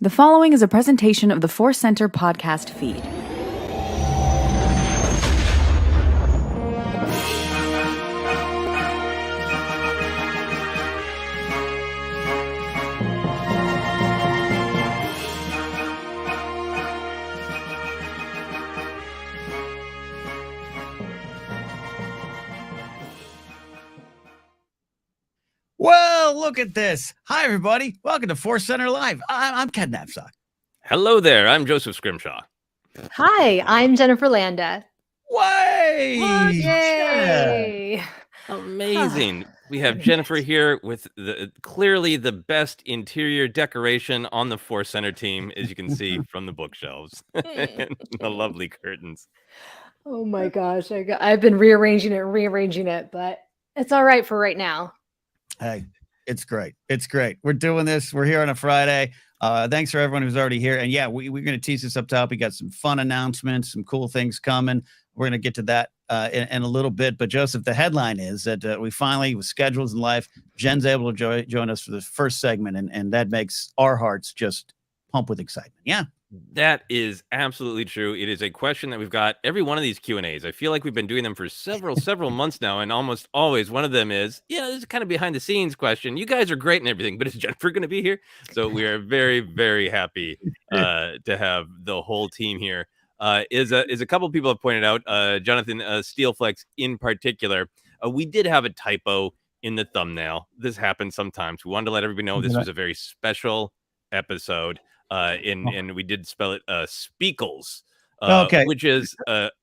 The following is a presentation of the ForceCenter podcast feed. Well, look at this. Hi, everybody. Welcome to ForceCenter Live. I'm Ken Napzok. Hello there. I'm Joseph Scrimshaw. Hi, I'm Jennifer Landa. Way! Yay! Amazing. We have Jennifer here with clearly the best interior decoration on the ForceCenter team, as you can see from the bookshelves and the lovely curtains. Oh my gosh, I've been rearranging it, but it's all right for right now. Hey, it's great. It's great. We're doing this. We're here on a Friday. Thanks for everyone who's already here. And yeah, we're going to tease this up top. We got some fun announcements, some cool things coming. We're going to get to that in a little bit. But Joseph, the headline is that we finally, with schedules in life, Jen's able to join us for the first segment. And that makes our hearts just pump with excitement. Yeah. That is absolutely true. It is a question that we've got every one of these Q&As. I feel like we've been doing them for several months now, and almost always one of them is, this is kind of behind the scenes question. You guys are great and everything, but is Jennifer going to be here? So we are very, very happy to have the whole team here. Is a couple people have pointed out, Jonathan Steelflex in particular, we did have a typo in the thumbnail. This happens sometimes. We wanted to let everybody know this was a very special episode. And we did spell it Speakles, okay, which is that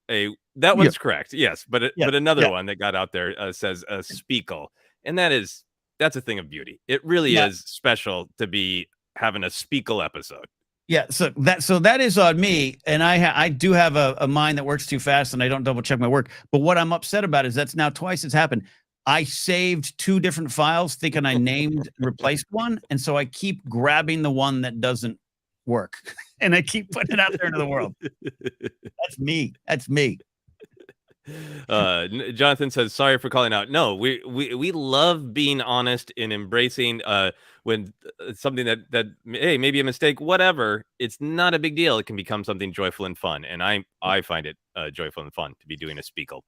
one's correct, yes, but another one that got out there says Speakle, and that's a thing of beauty. It really is special to be having a Speakle episode. Yeah, so that is on me, and I do have a mind that works too fast, and I don't double check my work. But what I'm upset about is that's now twice it's happened. I saved two different files thinking I named replaced one, and so I keep grabbing the one that doesn't work, and I keep putting it out there into the world. That's me. Jonathan says, sorry for calling out. No, we love being honest and embracing when something that hey, maybe a mistake, whatever, it's not a big deal. It can become something joyful and fun, and I find it joyful and fun to be doing a Speakle.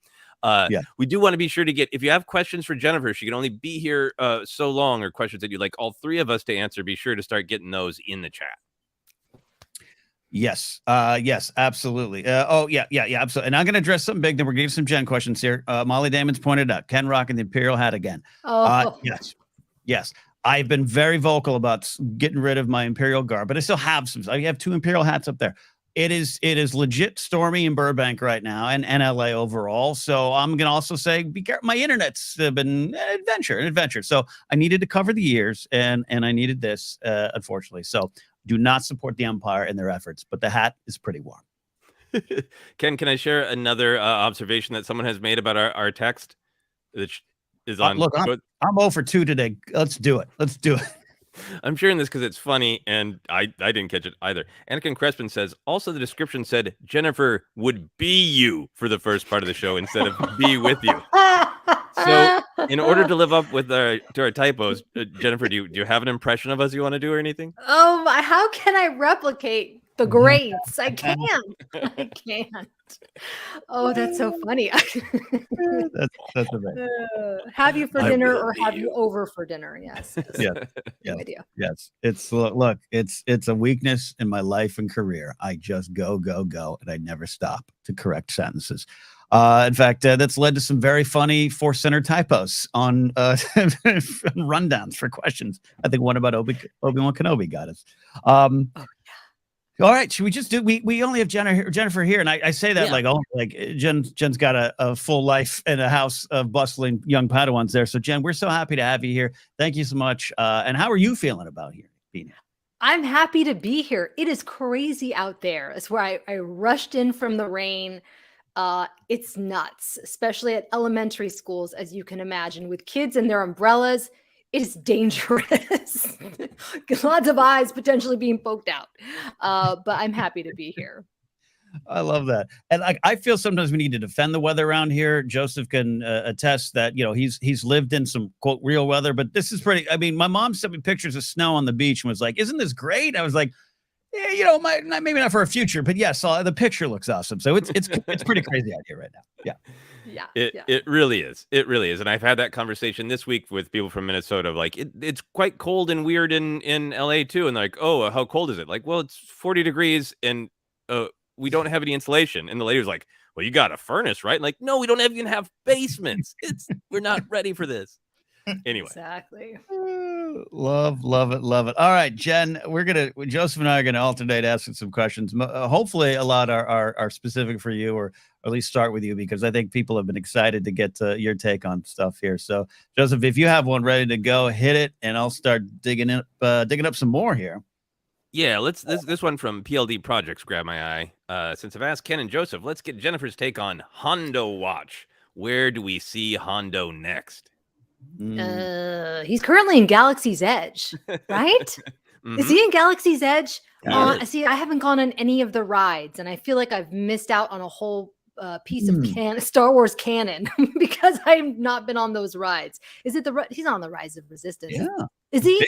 We do want to be sure to get, if you have questions for Jennifer, she can only be here so long, or questions that you'd like all three of us to answer, be sure to start getting those in the chat. Yes, absolutely. Absolutely. And I'm going to address something big. Then we're going to give some Jen questions here. Molly Damon's pointed out Ken rocking the Imperial hat again. Yes. I've been very vocal about getting rid of my Imperial garb, but I still have some. I have two Imperial hats up there. It is legit stormy in Burbank right now, and LA overall. So I'm going to also say, be careful. My internet's been an adventure. So I needed to cover the ears, and I needed this, unfortunately. So do not support the Empire in their efforts, but the hat is pretty warm. Ken, can I share another observation that someone has made about our text? Which is on. Look, I'm 0 for 2 today. Let's do it. I'm sharing this because it's funny, and I didn't catch it either. Anakin Crespin says, also the description said Jennifer would be you for the first part of the show instead of be with you. So in order to live up with to our typos, Jennifer, do you have an impression of us you want to do or anything? Oh, how can I replicate the greats? I can't. Oh, that's so funny. That's amazing. Have you for dinner or have you over for dinner? Yes. No idea. Yes. It's look, it's a weakness in my life and career. I just go, and I never stop to correct sentences. In fact, that's led to some very funny ForceCenter typos on rundowns for questions. I think one about Obi-Wan Kenobi got us. All right, should we just do? We only have Jennifer here, and I say that like Jen's got a full life and a house of bustling young Padawans there. So Jen, we're so happy to have you here. Thank you so much. And how are you feeling about being here? I'm happy to be here. It is crazy out there. It's where I rushed in from the rain. It's nuts, especially at elementary schools, as you can imagine, with kids and their umbrellas. It is dangerous. Lots of eyes potentially being poked out. But I'm happy to be here. I love that. And I feel sometimes we need to defend the weather around here. Joseph can attest that, he's lived in some quote real weather, but this is pretty. I mean, my mom sent me pictures of snow on the beach and was like, isn't this great? I was like, Yeah, maybe not for a future, but yes, the picture looks awesome. So it's pretty crazy idea right now. Yeah. It really is. It really is. And I've had that conversation this week with people from Minnesota. Like it's quite cold and weird in LA too. And they're like, oh, how cold is it? Like, well, it's 40 degrees and we don't have any insulation. And the lady was like, well, you got a furnace, right? Like, no, we don't even have basements. We're not ready for this. Anyway. Exactly. Love it. All right, Jen, Joseph and I are gonna alternate asking some questions. Hopefully a lot are specific for you, or at least start with you, because I think people have been excited to get your take on stuff here. So Joseph, if you have one ready to go, hit it, and I'll start digging up some more here. Yeah, this one from PLD Projects grabbed my eye. Since I've asked Ken and Joseph, let's get Jennifer's take on Hondo Watch. Where do we see Hondo next? He's currently in Galaxy's Edge, right? Is he in Galaxy's Edge? See, I haven't gone on any of the rides, and I feel like I've missed out on a whole piece of Star Wars canon because I've not been on those rides. Is it he's on the Rise of Resistance? Yeah. Is he?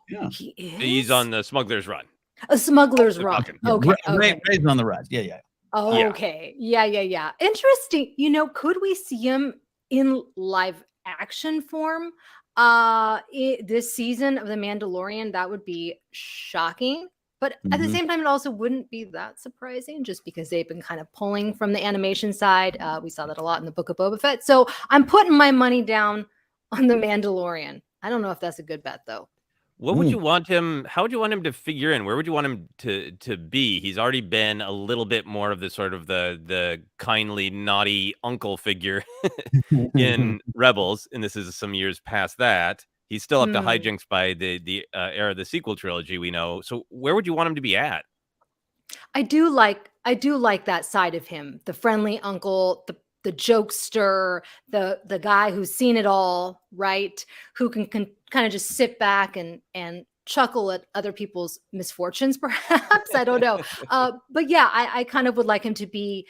Yeah. He is. He's on the Smuggler's Run. A Smuggler's Run. Okay. Ray's on the rise. Yeah. Oh, okay. Yeah. Interesting. Could we see him in live action form this season of The Mandalorian? That would be shocking, but at the same time it also wouldn't be that surprising, just because they've been kind of pulling from the animation side. We saw that a lot in the Book of Boba Fett, so I'm putting my money down on The Mandalorian. I don't know if that's a good bet though. What would you want him? How would you want him to figure in? Where would you want him to be? He's already been a little bit more of the sort of the kindly, naughty uncle figure in Rebels, and this is some years past that. He's still up to hijinks by the era of the sequel trilogy, we know. So where would you want him to be at? I do like that side of him, the friendly uncle, the jokester, the guy who's seen it all, right? Who can kind of just sit back and chuckle at other people's misfortunes, perhaps. I don't know. But yeah, I kind of would like him to be.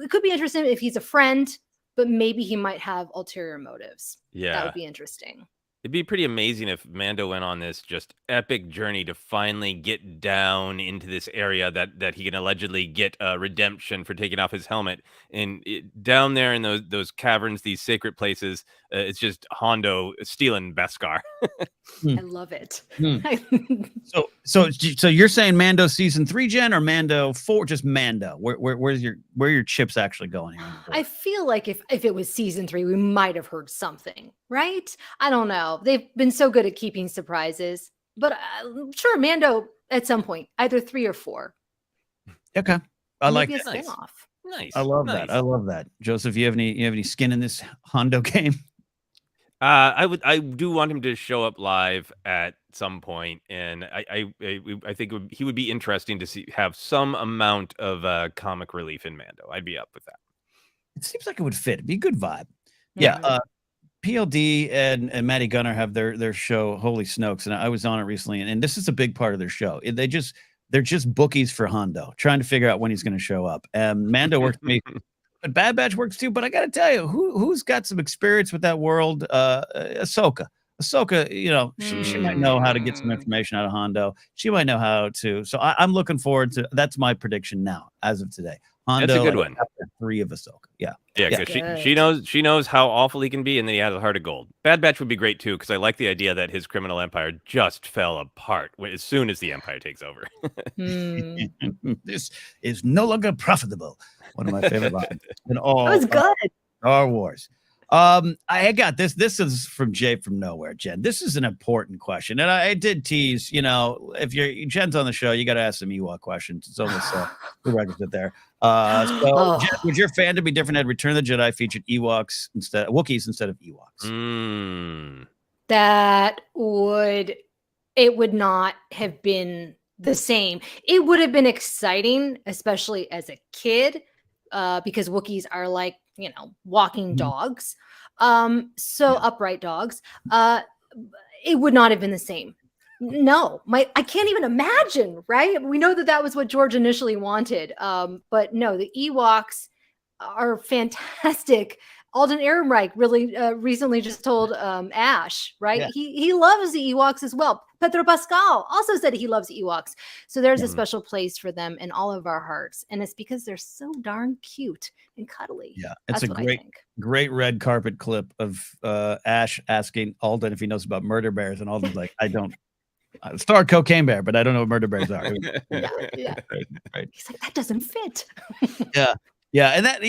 It could be interesting if he's a friend, but maybe he might have ulterior motives. Yeah, that would be interesting. It'd be pretty amazing if Mando went on this just epic journey to finally get down into this area that he can allegedly get redemption for taking off his helmet. And down there in those caverns, these sacred places, it's just Hondo stealing Beskar. I love it. So you're saying Mando season 3, Jen, or Mando 4? Just Mando. Where your chips actually going here? I feel like if it was season 3, we might have heard something, right? I don't know. They've been so good at keeping surprises, but sure, Mando at some point, either 3 or 4. Okay, I like that. Nice. I love that. I love that. Joseph, you have any skin in this Hondo game? I do want him to show up live at some point, and I think he would be interesting to have some amount of comic relief in Mando. I'd be up with that. It seems like it would fit. It'd be a good vibe. Yeah. PLD and Maddie Gunner have their show Holy Snokes, and I was on it recently, and this is a big part of their show. They're just bookies for Hondo, trying to figure out when he's going to show up. Mando works for me, but Bad Batch works too. But I got to tell you, who's got some experience with that world? Ahsoka, she might know how to get some information out of Hondo. She might know how to. So I'm looking forward to. That's my prediction now, as of today. Hondo, that's a good one. Chapter 3 of Ahsoka. Yeah, because she knows how awful he can be, and then he has a heart of gold. Bad Batch would be great too, because I like the idea that his criminal empire just fell apart as soon as the Empire takes over. This is no longer profitable. One of my favorite lines in all. That was good. Star Wars. I got this. This is from Jay from Nowhere, Jen. This is an important question, and I did tease. If Jen's on the show, you got to ask some Ewok questions. It's almost prerequisite there. Jen, would your fandom be different had Return of the Jedi featured Wookiees instead of Ewoks? That would not have been the same. It would have been exciting, especially as a kid, because Wookiees are like, walking dogs. Upright dogs. It would not have been the same. No, I can't even imagine, right? We know that was what George initially wanted. But no, the Ewoks are fantastic Alden Ehrenreich really recently just told Ash, right? Yeah. He loves the Ewoks as well. Pedro Pascal also said he loves Ewoks. So there's a special place for them in all of our hearts. And it's because they're so darn cute and cuddly. Yeah, it's That's a what I think. great red carpet clip of Ash asking Alden if he knows about murder bears, and Alden's like, I don't. Star cocaine bear, but I don't know what murder bears are. Yeah. Right. He's like, that doesn't fit. Yeah, and that,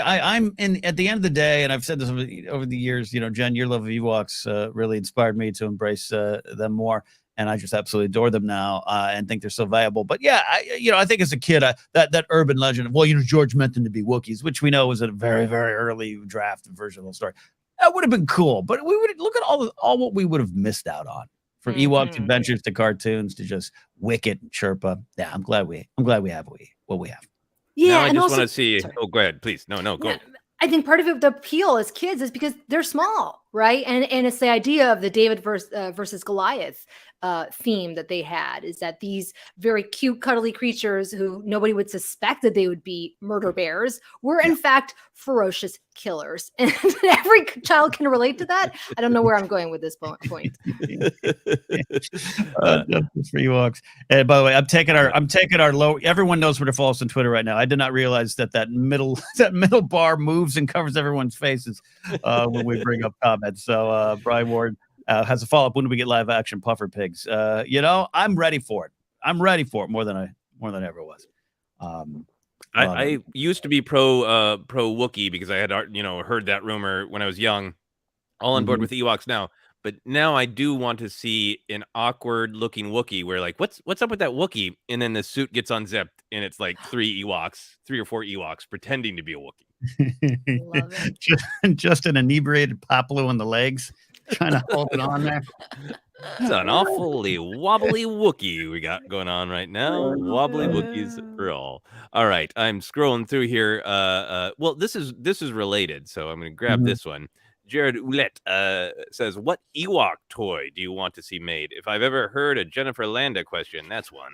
I'm in at the end of the day, and I've said this over the years. Jen, your love of Ewoks really inspired me to embrace them more, and I just absolutely adore them now and think they're so valuable. But yeah, I think as a kid, that urban legend of George meant them to be Wookiees, which we know was a very very early draft version of the story. That would have been cool, but we would look at all what we would have missed out on. From Ewok adventures to cartoons to just Wicket and Chirpa. Yeah, I'm glad we have what we have. Yeah, now I and just also, want to see. sorry. Oh, go ahead, please. No, go. Yeah, I think part of it, the appeal as kids, is because they're small, right? And it's the idea of the David versus Goliath theme that they had, is that these very cute, cuddly creatures who nobody would suspect that they would be murder bears were in fact ferocious killers. And every child can relate to that. I don't know where I'm going with this point. Justice for Ewoks. And by the way, I'm taking our low. Everyone knows where to follow us on Twitter right now. I did not realize that middle bar moves and covers everyone's faces when we bring up comments. So Brian Ward has a follow up. When do we get live action puffer pigs? I'm ready for it. I'm ready for it more than I ever was. I used to be pro Wookiee because I had heard that rumor when I was young. All on board with Ewoks now, but now I do want to see an awkward looking Wookiee where like what's up with that Wookiee, and then the suit gets unzipped and it's like 3 or 4 Ewoks pretending to be a Wookiee. Love it. just an inebriated Papalu on the legs, trying to hold it on there. It's an awfully wobbly Wookiee we got going on right now. Wobbly Wookiees for all. All right, I'm scrolling through here. Well, this is related, so I'm going to grab this one. Jared Oulette says, "What Ewok toy do you want to see made?" If I've ever heard a Jennifer Landa question, that's one.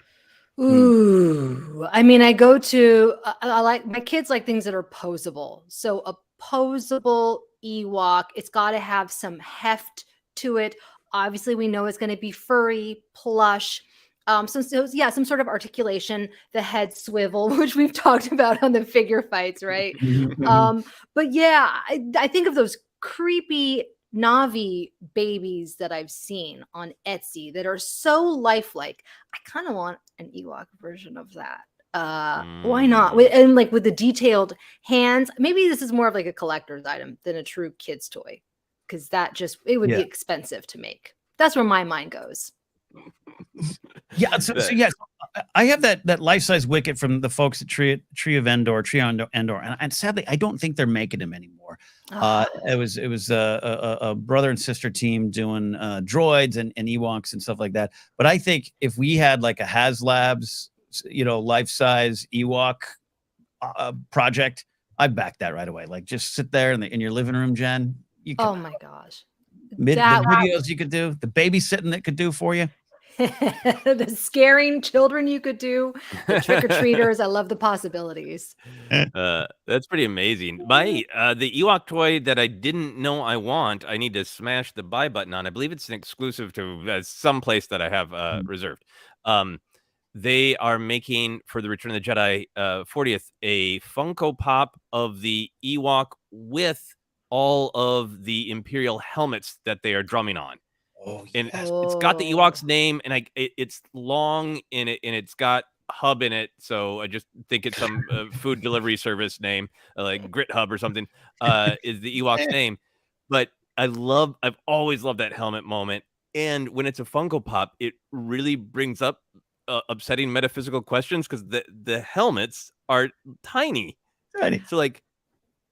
Ooh, I mean, I go to I like, my kids like things that are posable. So a posable Ewok, it's got to have some heft to it. Obviously, we know it's going to be furry, plush. Some sort of articulation, the head swivel, which we've talked about on the figure fights, right? But yeah, I think of those creepy Navi babies that I've seen on Etsy that are so lifelike. I kind of want an Ewok version of that. Why not? With the detailed hands. Maybe this is more of like a collector's item than a true kid's toy, because it would be expensive to make. That's where my mind goes. Yeah. So yes, I have that life-size Wicket from the folks at Tree of Endor, and sadly, I don't think they're making them anymore. It was a brother and sister team doing droids and Ewoks and stuff like that. But I think if we had like a HasLabs, life-size Ewok project, I'd back that right away. Like, just sit there in your living room, Jen. Oh my gosh. The videos you could do, the babysitting it could do for you. The scaring children you could do, the trick-or-treaters. I love the possibilities. That's pretty amazing. The Ewok toy that I didn't know I want, I need to smash the buy button on. I believe it's an exclusive to some place that I have reserved. They are making, for the Return of the Jedi 40th, a Funko Pop of the Ewok with all of the Imperial helmets that they are drumming on. Oh, and it's got the Ewok's name, and it's long in it, and it's got Hub in it. So I just think it's some food delivery service name, like Grit Hub or something, is the Ewok's name. But I've always loved that helmet moment. And when it's a Funko Pop, it really brings up upsetting metaphysical questions, because the helmets are tiny. So like,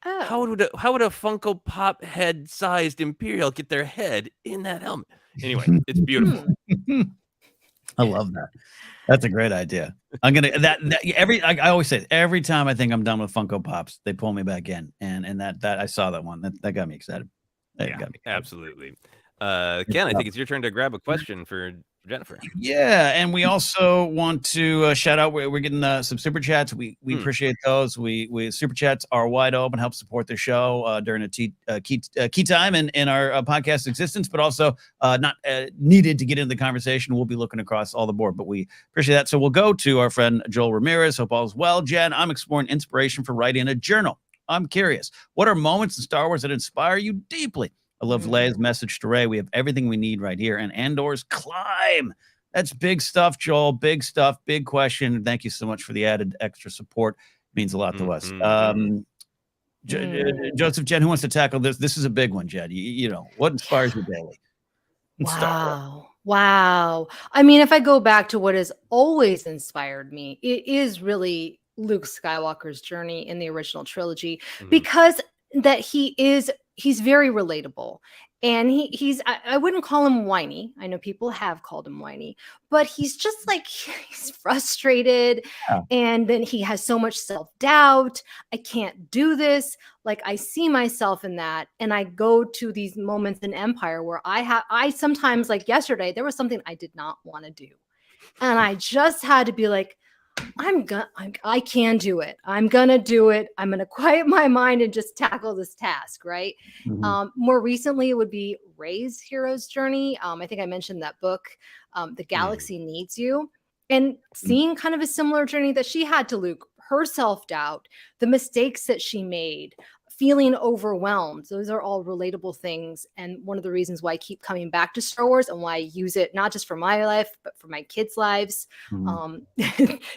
how would a Funko Pop head sized Imperial get their head in that helmet? Anyway, it's beautiful. I love that. That's a great idea. I'm gonna I always say, every time I think I'm done with Funko Pops, they pull me back in, and that I saw that one that got me excited. Absolutely. Ken, I think it's your turn to grab a question for Jennifer. Yeah, and we also want to shout out. We're getting some super chats. We appreciate those. We super chats are wide open. Help support the show during a key time in our podcast existence, but also not needed to get into the conversation. We'll be looking across all the board, but we appreciate that. So we'll go to our friend Joel Ramirez. Hope all is well, Jen. I'm exploring inspiration for writing a journal. I'm curious, what are moments in Star Wars that inspire you deeply? I love Leia's message to Rey. We have everything we need right here. And Andor's climb. That's big stuff, Joel. Big stuff. Big question. Thank you so much for the added extra support. It means a lot to us. Joseph, Jen, who wants to tackle this? This is a big one, Jen. You know, what inspires you daily? Wow. I mean, if I go back to what has always inspired me, it is really Luke Skywalker's journey in the original trilogy, because that he's very relatable. And I wouldn't call him whiny. I know people have called him whiny, but he's just like, he's frustrated. Yeah. And then he has so much self-doubt. I can't do this. Like, I see myself in that. And I go to these moments in Empire where I sometimes, like yesterday, there was something I did not want to do. And I just had to be like, I can do it. I'm going to do it. I'm going to quiet my mind and just tackle this task. Right. More recently, it would be Rey's hero's journey. I think I mentioned that book, The Galaxy Needs You, and seeing kind of a similar journey that she had to Luke, her self-doubt, the mistakes that she made, feeling overwhelmed. Those are all relatable things. And one of the reasons why I keep coming back to Star Wars and why I use it, not just for my life, but for my kids' lives,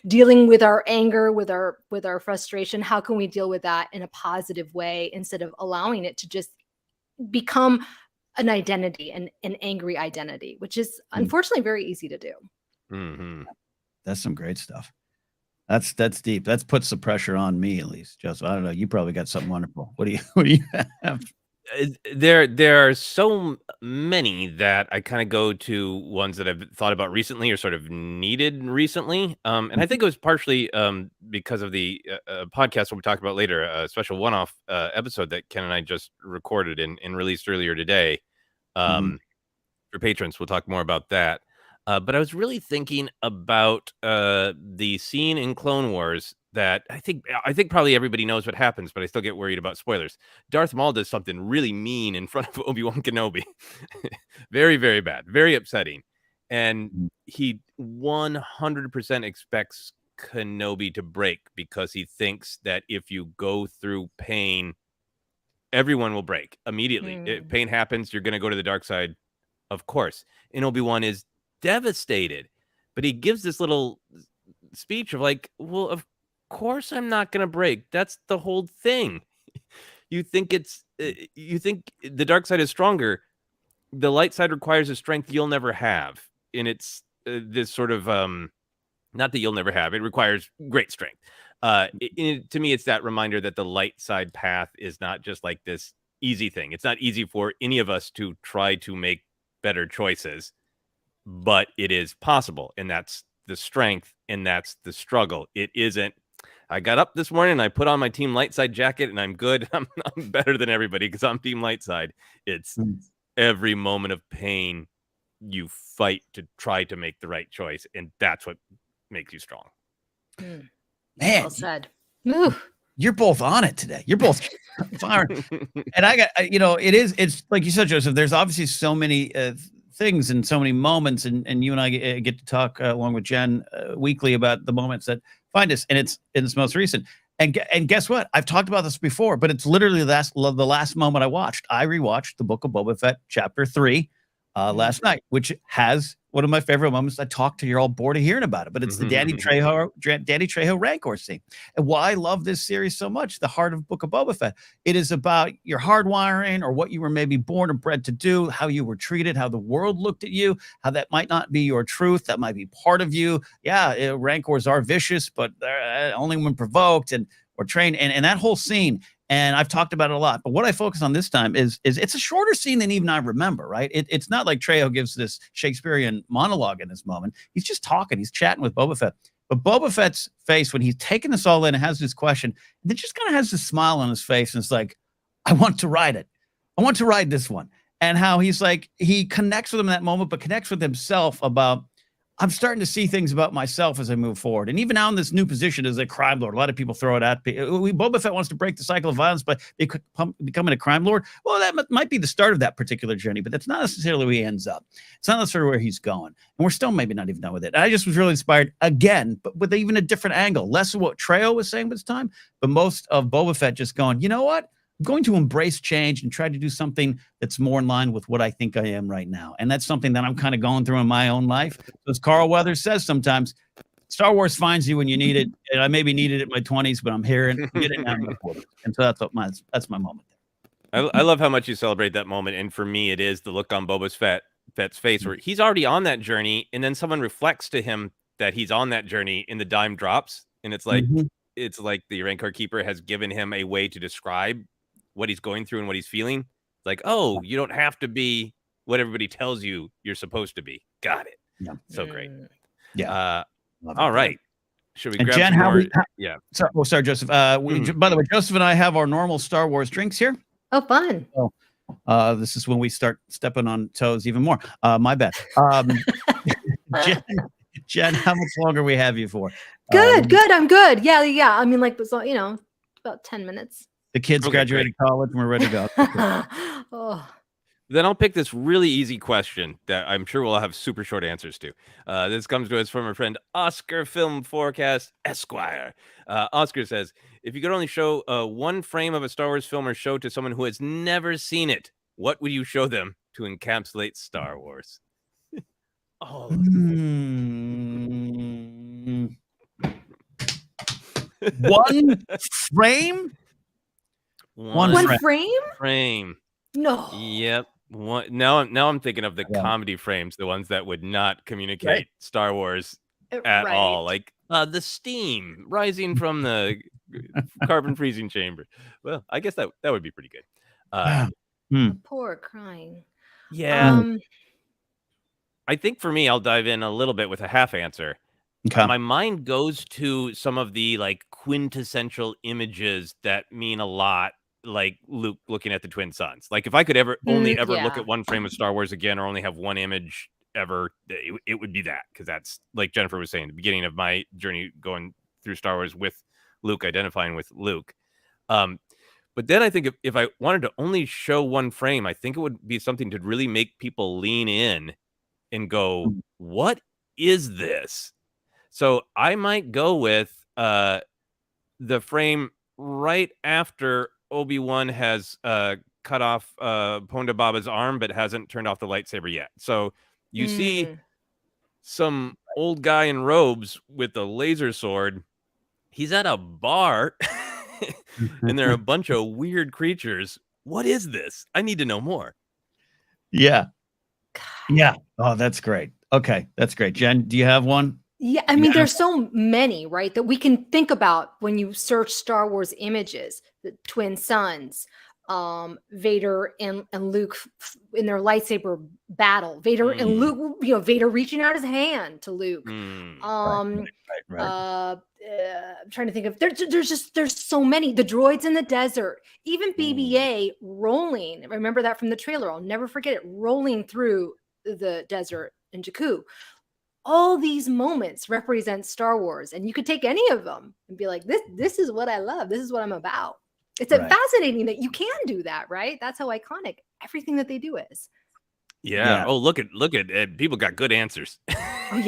dealing with our anger, with our frustration. How can we deal with that in a positive way instead of allowing it to just become an identity, an angry identity, which is unfortunately very easy to do. That's some great stuff. That's deep. That's puts the pressure on me, at least. Joseph, I don't know. You probably got something wonderful. What do you have? There are so many that I kind of go to ones that I've thought about recently or sort of needed recently. And I think it was partially because of the podcast we'll talk about later, a special one-off episode that Ken and I just recorded and released earlier today. For patrons, we'll talk more about that. But I was really thinking about the scene in Clone Wars that I think probably everybody knows what happens, but I still get worried about spoilers. Darth Maul does something really mean in front of Obi-Wan Kenobi. Very, very bad, very upsetting. And he 100% expects Kenobi to break because he thinks that if you go through pain, everyone will break immediately. If pain happens, you're going to go to the dark side, of course. And Obi-Wan is devastated, but he gives this little speech of like, well, of course I'm not gonna break. That's the whole thing. You think the dark side is stronger. The light side requires a strength you'll never have, and it's this sort of not that you'll never have. It requires great strength. To me, it's that reminder that the light side path is not just like this easy thing. It's not easy for any of us to try to make better choices, but it is possible, and that's the strength, and that's the struggle. It isn't, I got up this morning and I put on my Team Lightside jacket and I'm good. I'm better than everybody because I'm Team Lightside. It's every moment of pain you fight to try to make the right choice, and that's what makes you strong. Man, well said. You're both on it today. You're both firing. And I got, it's like you said, Joseph, there's obviously so many things and so many moments, and you and I get to talk along with Jen weekly about the moments that find us, and it's most recent. And guess what? I've talked about this before, but it's literally the last moment I watched. I rewatched the Book of Boba Fett Chapter 3 last night, which has one of my favorite moments. I talked to, you're all bored of hearing about it, but it's the Danny Trejo Rancor scene. And why I love this series so much, the heart of Book of Boba Fett, it is about your hardwiring or what you were maybe born and bred to do, how you were treated, how the world looked at you, how that might not be your truth, that might be part of you. Yeah, Rancors are vicious, but only when provoked or trained, and that whole scene. And I've talked about it a lot, but what I focus on this time is it's a shorter scene than even I remember, right? It's not like Trejo gives this Shakespearean monologue in this moment. He's just talking. He's chatting with Boba Fett. But Boba Fett's face, when he's taking this all in and has this question, and then just kind of has this smile on his face, and it's like, I want to ride it. I want to ride this one. and how he's like, he connects with them in that moment, but connects with himself about, I'm starting to see things about myself as I move forward. And even now in this new position as a crime lord, a lot of people throw it at Boba Fett wants to break the cycle of violence by becoming a crime lord. Well, that might be the start of that particular journey, but that's not necessarily where he ends up. It's not necessarily where he's going. And we're still maybe not even done with it. And I just was really inspired again, but with even a different angle, less of what Trejo was saying this time, but most of Boba Fett just going, you know what? I'm going to embrace change and try to do something that's more in line with what I think I am right now. And that's something that I'm kind of going through in my own life. As Carl Weathers says sometimes, Star Wars finds you when you need it. And I maybe needed it in my 20s, but I'm here and get it now in my 40s. And so that's my moment. I love how much you celebrate that moment. And for me, it is the look on Boba Fett's face where he's already on that journey. And then someone reflects to him that he's on that journey and the dime drops. And it's like, it's like the Rancor Keeper has given him a way to describe what he's going through and what he's feeling. Like, oh, you don't have to be what everybody tells you you're supposed to be. Got it. Yeah. So great. Yeah. All right. Should we and grab Jen, some more? Yeah. Sorry, Joseph. By the way, Joseph and I have our normal Star Wars drinks here. Oh, fun. So, this is when we start stepping on toes even more. My bad. Jen, how much longer we have you for? Good. I'm good. Yeah. I mean, like, about 10 minutes. The kids graduated college and we're ready to go. Then I'll pick this really easy question that I'm sure we'll have super short answers to. This comes to us from our friend Oscar Film Forecast Esquire. Oscar says, if you could only show one frame of a Star Wars film or show to someone who has never seen it, what would you show them to encapsulate Star Wars? One frame? One frame? No. Yep. Now I'm thinking of the comedy frames, the ones that would not communicate Star Wars at all, like the steam rising from the carbon freezing chamber. Well, I guess that would be pretty good. Poor crying. Yeah. I think for me, I'll dive in a little bit with a half answer. Okay. My mind goes to some of the like quintessential images that mean a lot, like Luke looking at the twin suns. Like if I could only ever look at one frame of Star Wars again, or only have one image ever, it would be that, because that's, like Jennifer was saying, the beginning of my journey going through Star Wars with Luke, identifying with Luke. But then I think if I wanted to only show one frame, I think it would be something to really make people lean in and go, what is this? So I might go with the frame right after Obi-Wan has cut off Ponda Baba's arm, but hasn't turned off the lightsaber yet. So you see some old guy in robes with a laser sword. He's at a bar, and there are a bunch of weird creatures. What is this? I need to know more. Yeah. Yeah. Oh, that's great. Okay, that's great. Jen, do you have one? Yeah, I mean, there's so many, right, that we can think about when you search Star Wars images. The twin suns, Vader and Luke in their lightsaber battle. Vader and Luke, Vader reaching out his hand to Luke. Right. I'm trying to think of there's so many. The droids in the desert, even BB-8 rolling. Remember that from the trailer. I'll never forget it, rolling through the desert in Jakku. All these moments represent Star Wars, and you could take any of them and be like, this is what I love. This is what I'm about. It's fascinating that you can do that, right? That's how iconic everything that they do is. Yeah. Oh, look at people got good answers. Oh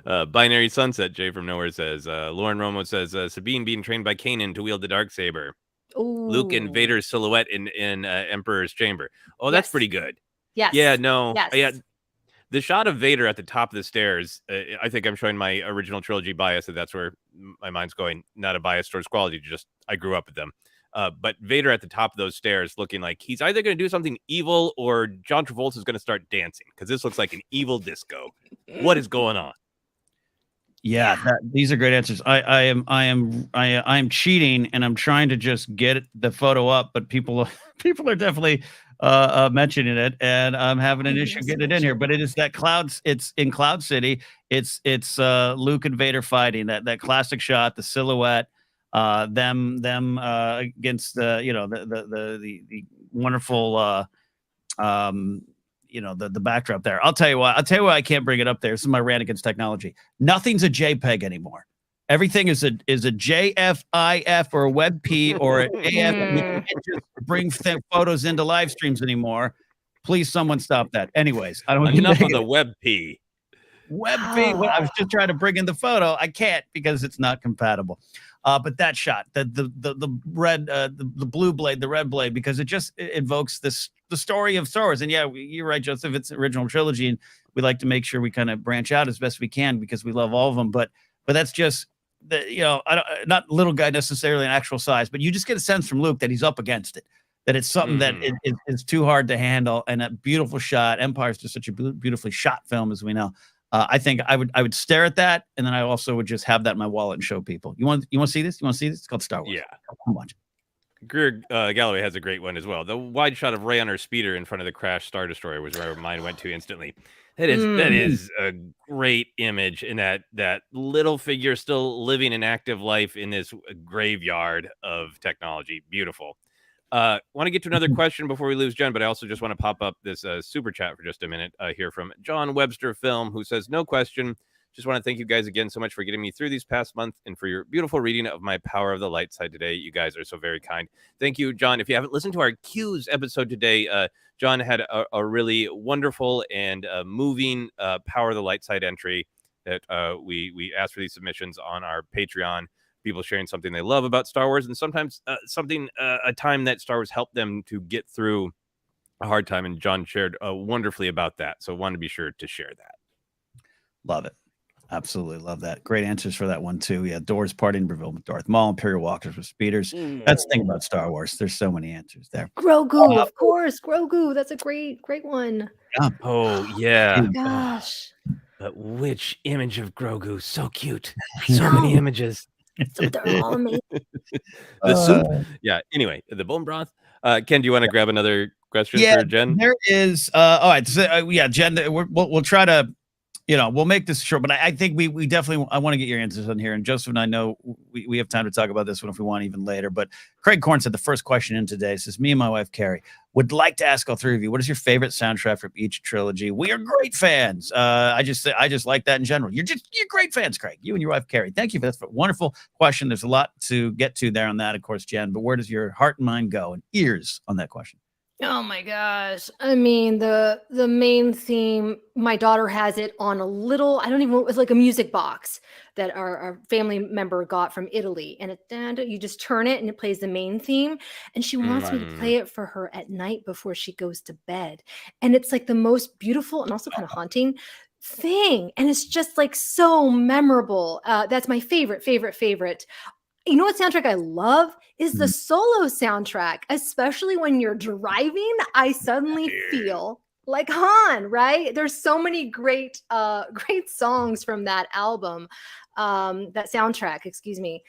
yeah. Binary Sunset, Jay from Nowhere says, Lauren Romo says, Sabine being trained by Kanan to wield the Darksaber. Luke and Vader's silhouette in Emperor's Chamber. Oh, that's pretty good. Yes. Yeah, no. Yes. Yeah. The shot of Vader at the top of the stairs, I think I'm showing my original trilogy bias, and that's where my mind's going. Not a bias towards quality, just I grew up with them. But Vader at the top of those stairs looking like he's either going to do something evil or John Travolta is going to start dancing, because this looks like an evil disco. What is going on? Yeah, these are great answers. I am cheating, and I'm trying to just get the photo up, but people are definitely mentioning it, and I'm having an issue getting it in here. But it is that clouds. It's in Cloud City. It's Luke and Vader fighting. That classic shot, the silhouette, them against the wonderful the backdrop there. I'll tell you why I can't bring it up there. This is my rant against technology. Nothing's a JPEG anymore. Everything is a JFIF or a WebP or an AF. You can't just bring photos into live streams anymore. Please, someone stop that. Anyways, I don't enough of the WebP. WebP. I was just trying to bring in the photo. I can't because it's not compatible. But that shot, the red, the blue blade, the red blade, because it invokes the story of Star Wars. And yeah, you're right, Joseph. It's original trilogy, and we like to make sure we kind of branch out as best we can because we love all of them. But that's just not little guy necessarily in actual size, but you just get a sense from Luke that he's up against it. That it's something that is too hard to handle, and a beautiful shot. Empire's just such a beautifully shot film, as we know. I think I would stare at that, and then I also would just have that in my wallet and show people. You want to see this? You want to see this? It's called Star Wars. Yeah, come watch it. Greer Galloway has a great one as well. The wide shot of Rey on her speeder in front of the crashed Star Destroyer was where my mind went to instantly. That is a great image, in that little figure still living an active life in this graveyard of technology. Beautiful. Want to get to another question before we lose Jen, but I also just want to pop up this super chat for just a minute here from John Webster Film, who says, no question. Just want to thank you guys again so much for getting me through these past month and for your beautiful reading of my Power of the Light Side today. You guys are so very kind. Thank you, John. If you haven't listened to our Q's episode today, John had a really wonderful and moving Power of the Light Side entry that we asked for these submissions on our Patreon. People sharing something they love about Star Wars, and sometimes a time that Star Wars helped them to get through a hard time. And John shared wonderfully about that. So want to be sure to share that. Love it. Absolutely love that. Great answers for that one too. Yeah, Doors partying Breville with Darth Maul, Imperial Walkers with speeders. That's the thing about Star Wars. There's so many answers there. Grogu, of course. Grogu. That's a great one. Yeah. Oh yeah. Oh, gosh. But which image of Grogu? So cute. So many images. So they're all amazing. The soup. Yeah. Anyway, the bone broth. Ken, do you want to grab another question for Jen? There is. All right. So, Jen, we'll try to. We'll make this short, but I think we definitely, I want to get your answers on here. And Joseph and I know we have time to talk about this one if we want even later. But Craig Korn said the first question in today says, me and my wife, Carrie, would like to ask all three of you, what is your favorite soundtrack from each trilogy? We are great fans. I just like that in general. You're great fans, Craig. You and your wife, Carrie. Thank you for that wonderful question. There's a lot to get to there on that, of course, Jen. But where does your heart and mind go and ears on that question? Oh my gosh. I mean, the main theme, my daughter has it on a little, I don't even know, it was like a music box that our family member got from Italy. And you just turn it and it plays the main theme. And she wants me to play it for her at night before she goes to bed. And it's like the most beautiful and also kind of haunting thing. And it's just like so memorable. That's my favorite. You know what soundtrack I love is the solo soundtrack, especially when you're driving. I suddenly feel like Han, right? There's so many great songs from that album, that soundtrack, excuse me.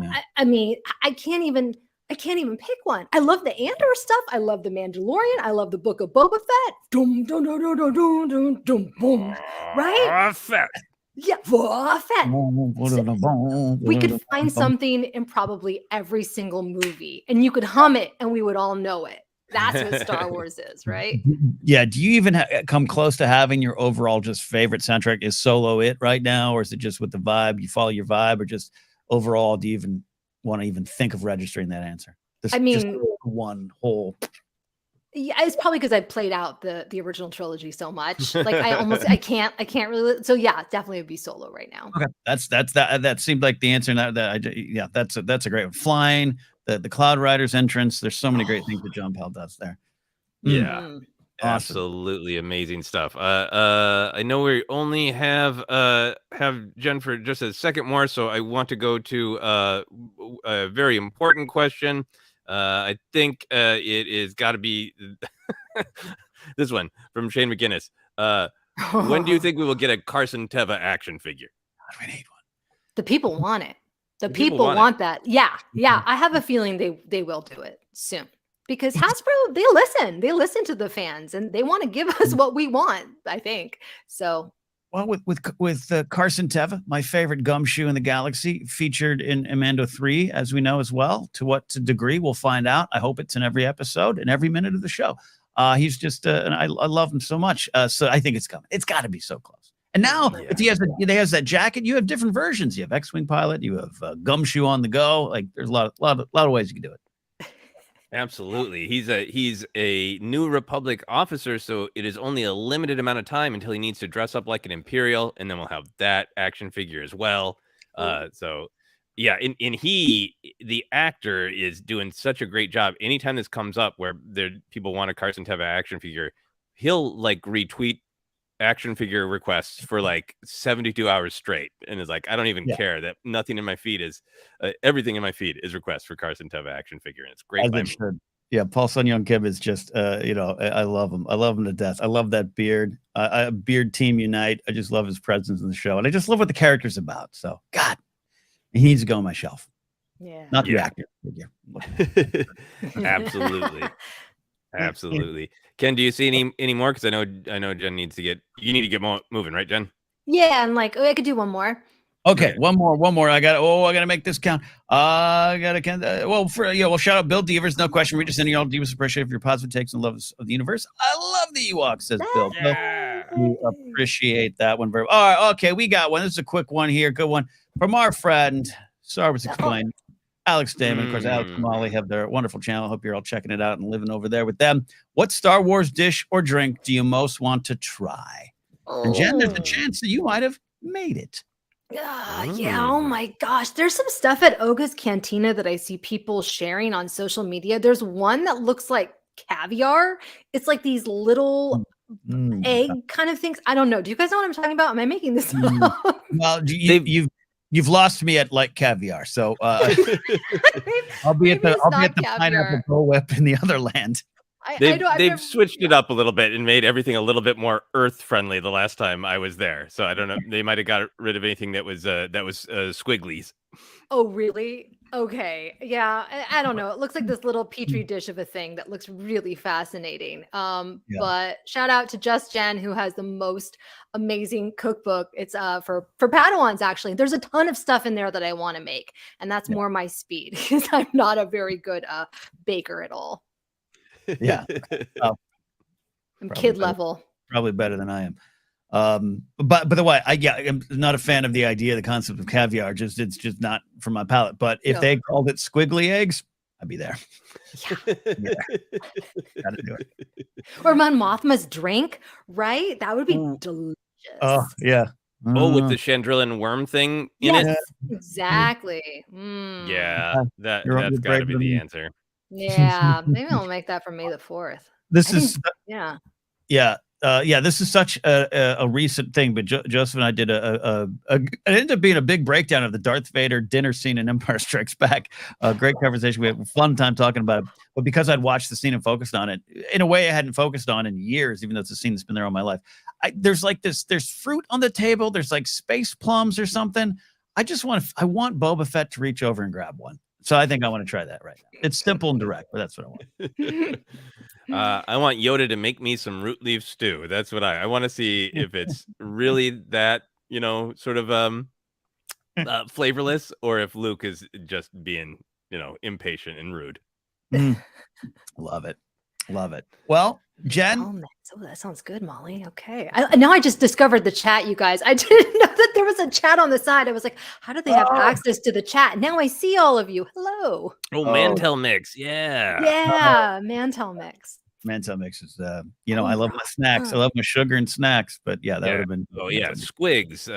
Yeah. I mean, I can't even pick one. I love the Andor stuff. I love the Mandalorian. I love the Book of Boba Fett. Dum, dum, dum, dum, dum, dum, dum, boom. Right? Fett. Yeah, Fett. We could find something in probably every single movie, and you could hum it, and we would all know it. That's what Star Wars is, right? Yeah. Do you even come close to having your overall just favorite soundtrack? Is Solo it right now, or is it just with the vibe? You follow your vibe, or just overall? Do you even want to even think of registering that answer? Just one whole. Yeah, it's probably because I played out the original trilogy so much. Like I can't really. So yeah, definitely would be Solo right now. Okay, that seemed like the answer. That's a great one. Flying, the Cloud Riders entrance. There's so many great things that John Pell does there. Yeah, awesome. Absolutely amazing stuff. I know we only have Jen for just a second more, so I want to go to a very important question. I think it is got to be this one from Shane McGinnis. When do you think we will get a Carson Teva action figure? We need one. The people want it. The people want that. Yeah. I have a feeling they will do it soon because Hasbro, they listen to the fans and they want to give us what we want, I think. So Well, with Carson Teva, my favorite gumshoe in the galaxy, featured in Mando 3, as we know as well. To what degree, we'll find out. I hope it's in every episode and every minute of the show. He's just, and I love him so much. So I think it's coming. It's got to be so close. And now, if he has that jacket, you have different versions. You have X-wing pilot, you have gumshoe on the go. Like there's a lot of ways you can do it. Absolutely. He's a New Republic officer, so it is only a limited amount of time until he needs to dress up like an Imperial, and then we'll have that action figure as well. So yeah, the actor is doing such a great job. Anytime this comes up where people want a Carson Teva action figure, he'll like retweet action figure requests for like 72 hours straight, and is like, I don't even care that nothing in my feed is everything in my feed is requests for Carson Teva action figure, and it's great. Yeah, Paul Sun Young Kim is just I love him. I love him to death. I love that beard. Beard team unite. I just love his presence in the show, and I just love what the character's about. So God, he needs to go on my shelf. Yeah, not the actor figure. Absolutely. Ken, do you see any more? Because I know Jen needs to get moving, right, Jen? Yeah, and like I could do one more. Okay, one more. I gotta make this count. Shout out Bill Devers. No question. We're just sending y'all Devers appreciate for your positive takes and loves of the universe. I love the Ewoks, says Bill. Yeah. We appreciate that one very. All right, okay, we got one. This is a quick one here. Good one from our friend Star Wars Explained. Alex Damon, of course, Alex and Molly have their wonderful channel. Hope you're all checking it out and living over there with them. What Star Wars dish or drink do you most want to try? And Jen, there's a chance that you might have made it. Yeah. Oh my gosh. There's some stuff at Oga's Cantina that I see people sharing on social media. There's one that looks like caviar. It's like these little egg kind of things. I don't know. Do you guys know what I'm talking about? Am I making this up? Well, you've lost me at like caviar. So I'll be at the pineapple Bull Whip in the other land. They've switched it up a little bit and made everything a little bit more earth friendly the last time I was there. So I don't know. They might have got rid of anything that was squigglies. Oh, really? Okay. Yeah. I don't know. It looks like this little petri dish of a thing that looks really fascinating. But shout out to Just Jen, who has the most amazing cookbook. It's for Padawans, actually. There's a ton of stuff in there that I want to make. And that's more my speed because I'm not a very good baker at all. Yeah. I'm kid level. Probably better than I am. But by the way, I'm not a fan of the idea, the concept of caviar. It's just not for my palate. But if they called it squiggly eggs, I'd be there. Yeah. Gotta do it. Or Mon Mothma's drink, right? That would be delicious. Oh yeah. With the Chandrillan worm thing in it. Exactly. Yeah, that's got to be the answer. Yeah, maybe I'll make that for May the 4th. This is such a recent thing, but Joseph and I did it ended up being a big breakdown of the Darth Vader dinner scene in Empire Strikes Back. Great conversation. We had a fun time talking about it. But because I'd watched the scene and focused on it in a way I hadn't focused on in years, even though it's a scene that's been there all my life. There's fruit on the table. There's like space plums or something. I want Boba Fett to reach over and grab one. So I think I want to try that right now. It's simple and direct, but that's what I want. I want Yoda to make me some root leaf stew. That's what I want to see if it's really that, sort of flavorless, or if Luke is just being, impatient and rude. Love it. Well, Jen. Oh, that sounds good, Molly. Okay. Now I just discovered the chat, you guys. I didn't know that there was a chat on the side. I was like, how do they have access to the chat? Now I see all of you. Hello. Mantel Mix. Yeah. Yeah. Mantel Mix. Mantel Mix is, I love my snacks. I love my sugar and snacks, but that would have been. Oh yeah. Squigs,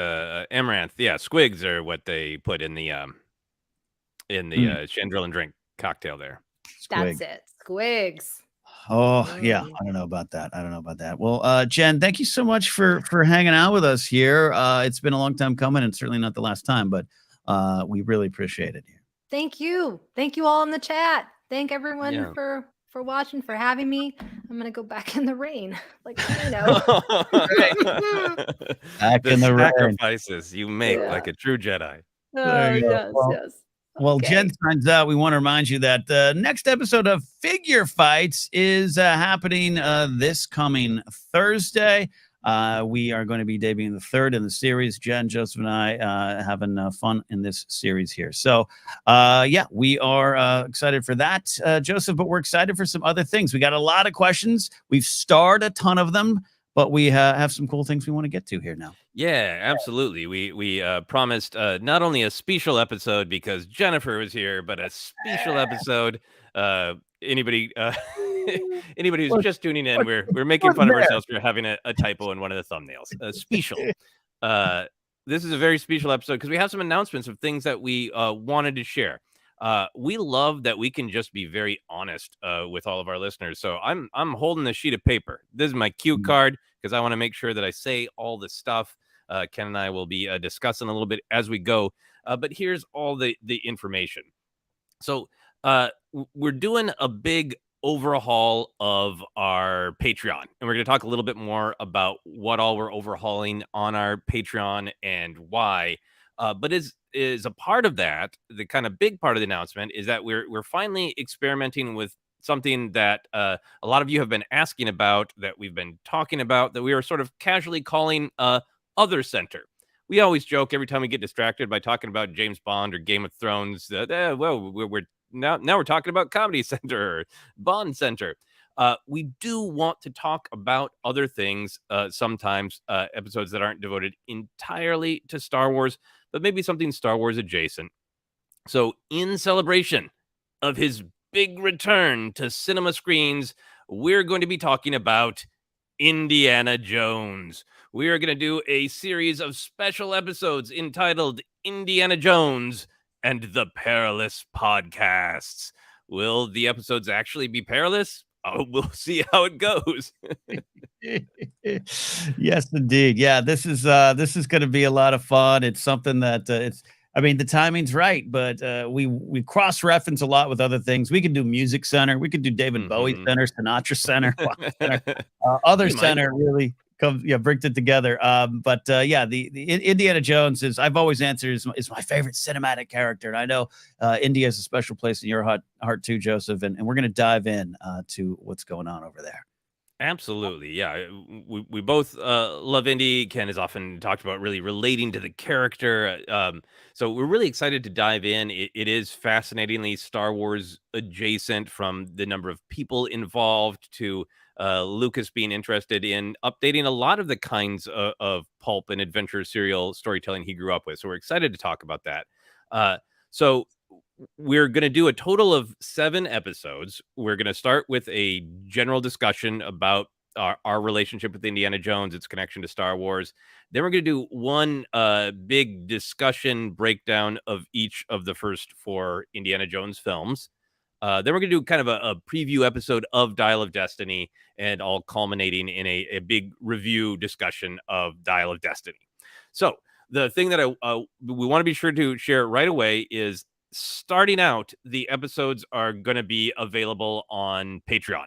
Amaranth. Yeah. Squigs are what they put in the Chandrillan drink cocktail there. That's it. Squigs. Oh yeah, I don't know about that. Well, Jen, thank you so much for hanging out with us here. It's been a long time coming, and certainly not the last time, but we really appreciate it here. Thank you all in the chat. Thank everyone for watching, for having me. I'm gonna go back in the rain, like back in the rain. Sacrifices you make like a true Jedi. Yes. Well, Jen signs out. We want to remind you that the next episode of Figure Fights is happening this coming Thursday. We are going to be debuting the third in the series. Jen, Joseph, and I having fun in this series here. So, yeah, we are excited for that, Joseph, but we're excited for some other things. We got a lot of questions. We've starred a ton of them, but we have some cool things we want to get to here now. Yeah, absolutely. We promised not only a special episode because Jennifer was here, but a special episode. Anybody anybody who's just tuning in, we're making fun of ourselves for having a typo in one of the thumbnails. Special. This is a very special episode because we have some announcements of things that we wanted to share. We love that we can just be very honest with all of our listeners. So I'm holding the sheet of paper. This is my cue card because I want to make sure that I say all the stuff. Ken and I will be discussing a little bit as we go. But here's all the information. So we're doing a big overhaul of our Patreon, and we're going to talk a little bit more about what all we're overhauling on our Patreon and why. But is a part of that, the kind of big part of the announcement is that we're finally experimenting with something that a lot of you have been asking about, that we've been talking about, that we are sort of casually calling Other Center. We always joke every time we get distracted by talking about James Bond or Game of Thrones. Well, we're now we're talking about Comedy Center or Bond Center. We do want to talk about other things sometimes, episodes that aren't devoted entirely to Star Wars, but maybe something Star Wars adjacent. So in celebration of his big return to cinema screens, we're going to be talking about Indiana Jones. We are going to do a series of special episodes entitled Indiana Jones and the Perilous Podcasts. Will the episodes actually be perilous? Oh, we'll see how it goes. Yes, indeed. Yeah, this is going to be a lot of fun. It's something that the timing's right, but we cross-reference a lot with other things. We could do Music Center. We could do David Bowie Center, Sinatra Center, Other Center really brings it together. The Indiana Jones I've always answered is my favorite cinematic character. And I know India has a special place in your heart too, Joseph. And we're going to dive in to what's going on over there. Absolutely. Yeah. We both love Indy. Ken has often talked about really relating to the character. So we're really excited to dive in. It is fascinatingly Star Wars adjacent, from the number of people involved to Lucas being interested in updating a lot of the kinds of pulp and adventure serial storytelling he grew up with. So we're excited to talk about that. So we're going to do a total of 7 episodes. We're going to start with a general discussion about our relationship with Indiana Jones, its connection to Star Wars. Then we're going to do one big discussion breakdown of each of the first 4 Indiana Jones films. Then we're going to do kind of a preview episode of Dial of Destiny, and all culminating in a big review discussion of Dial of Destiny. So the thing that we want to be sure to share right away is, starting out, the episodes are going to be available on Patreon.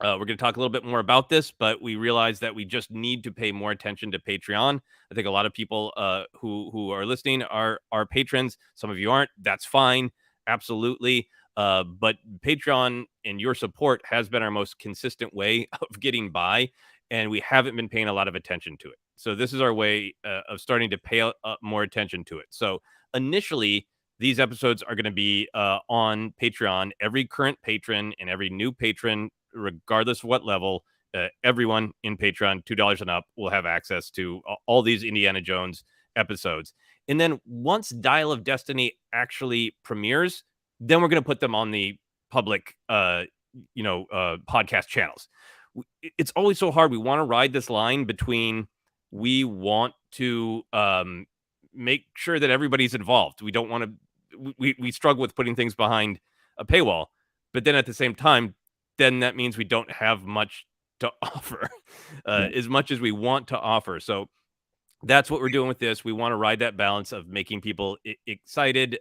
We're going to talk a little bit more about this, but we realize that we just need to pay more attention to Patreon. I think a lot of people who are listening are patrons. Some of you aren't. That's fine. Absolutely. But Patreon and your support has been our most consistent way of getting by, and we haven't been paying a lot of attention to it. So this is our way of starting to pay more attention to it. So initially, these episodes are going to be on Patreon. Every current patron and every new patron, regardless of what level, everyone in Patreon, $2 and up, will have access to all these Indiana Jones episodes. And then once Dial of Destiny actually premieres, then we're going to put them on the public, podcast channels. It's always so hard. We want to ride this line between, we want to make sure that everybody's involved. We don't want to, we struggle with putting things behind a paywall, but then at the same time, then that means we don't have much to offer, as much as we want to offer. So that's what we're doing with this. We want to ride that balance of making people excited,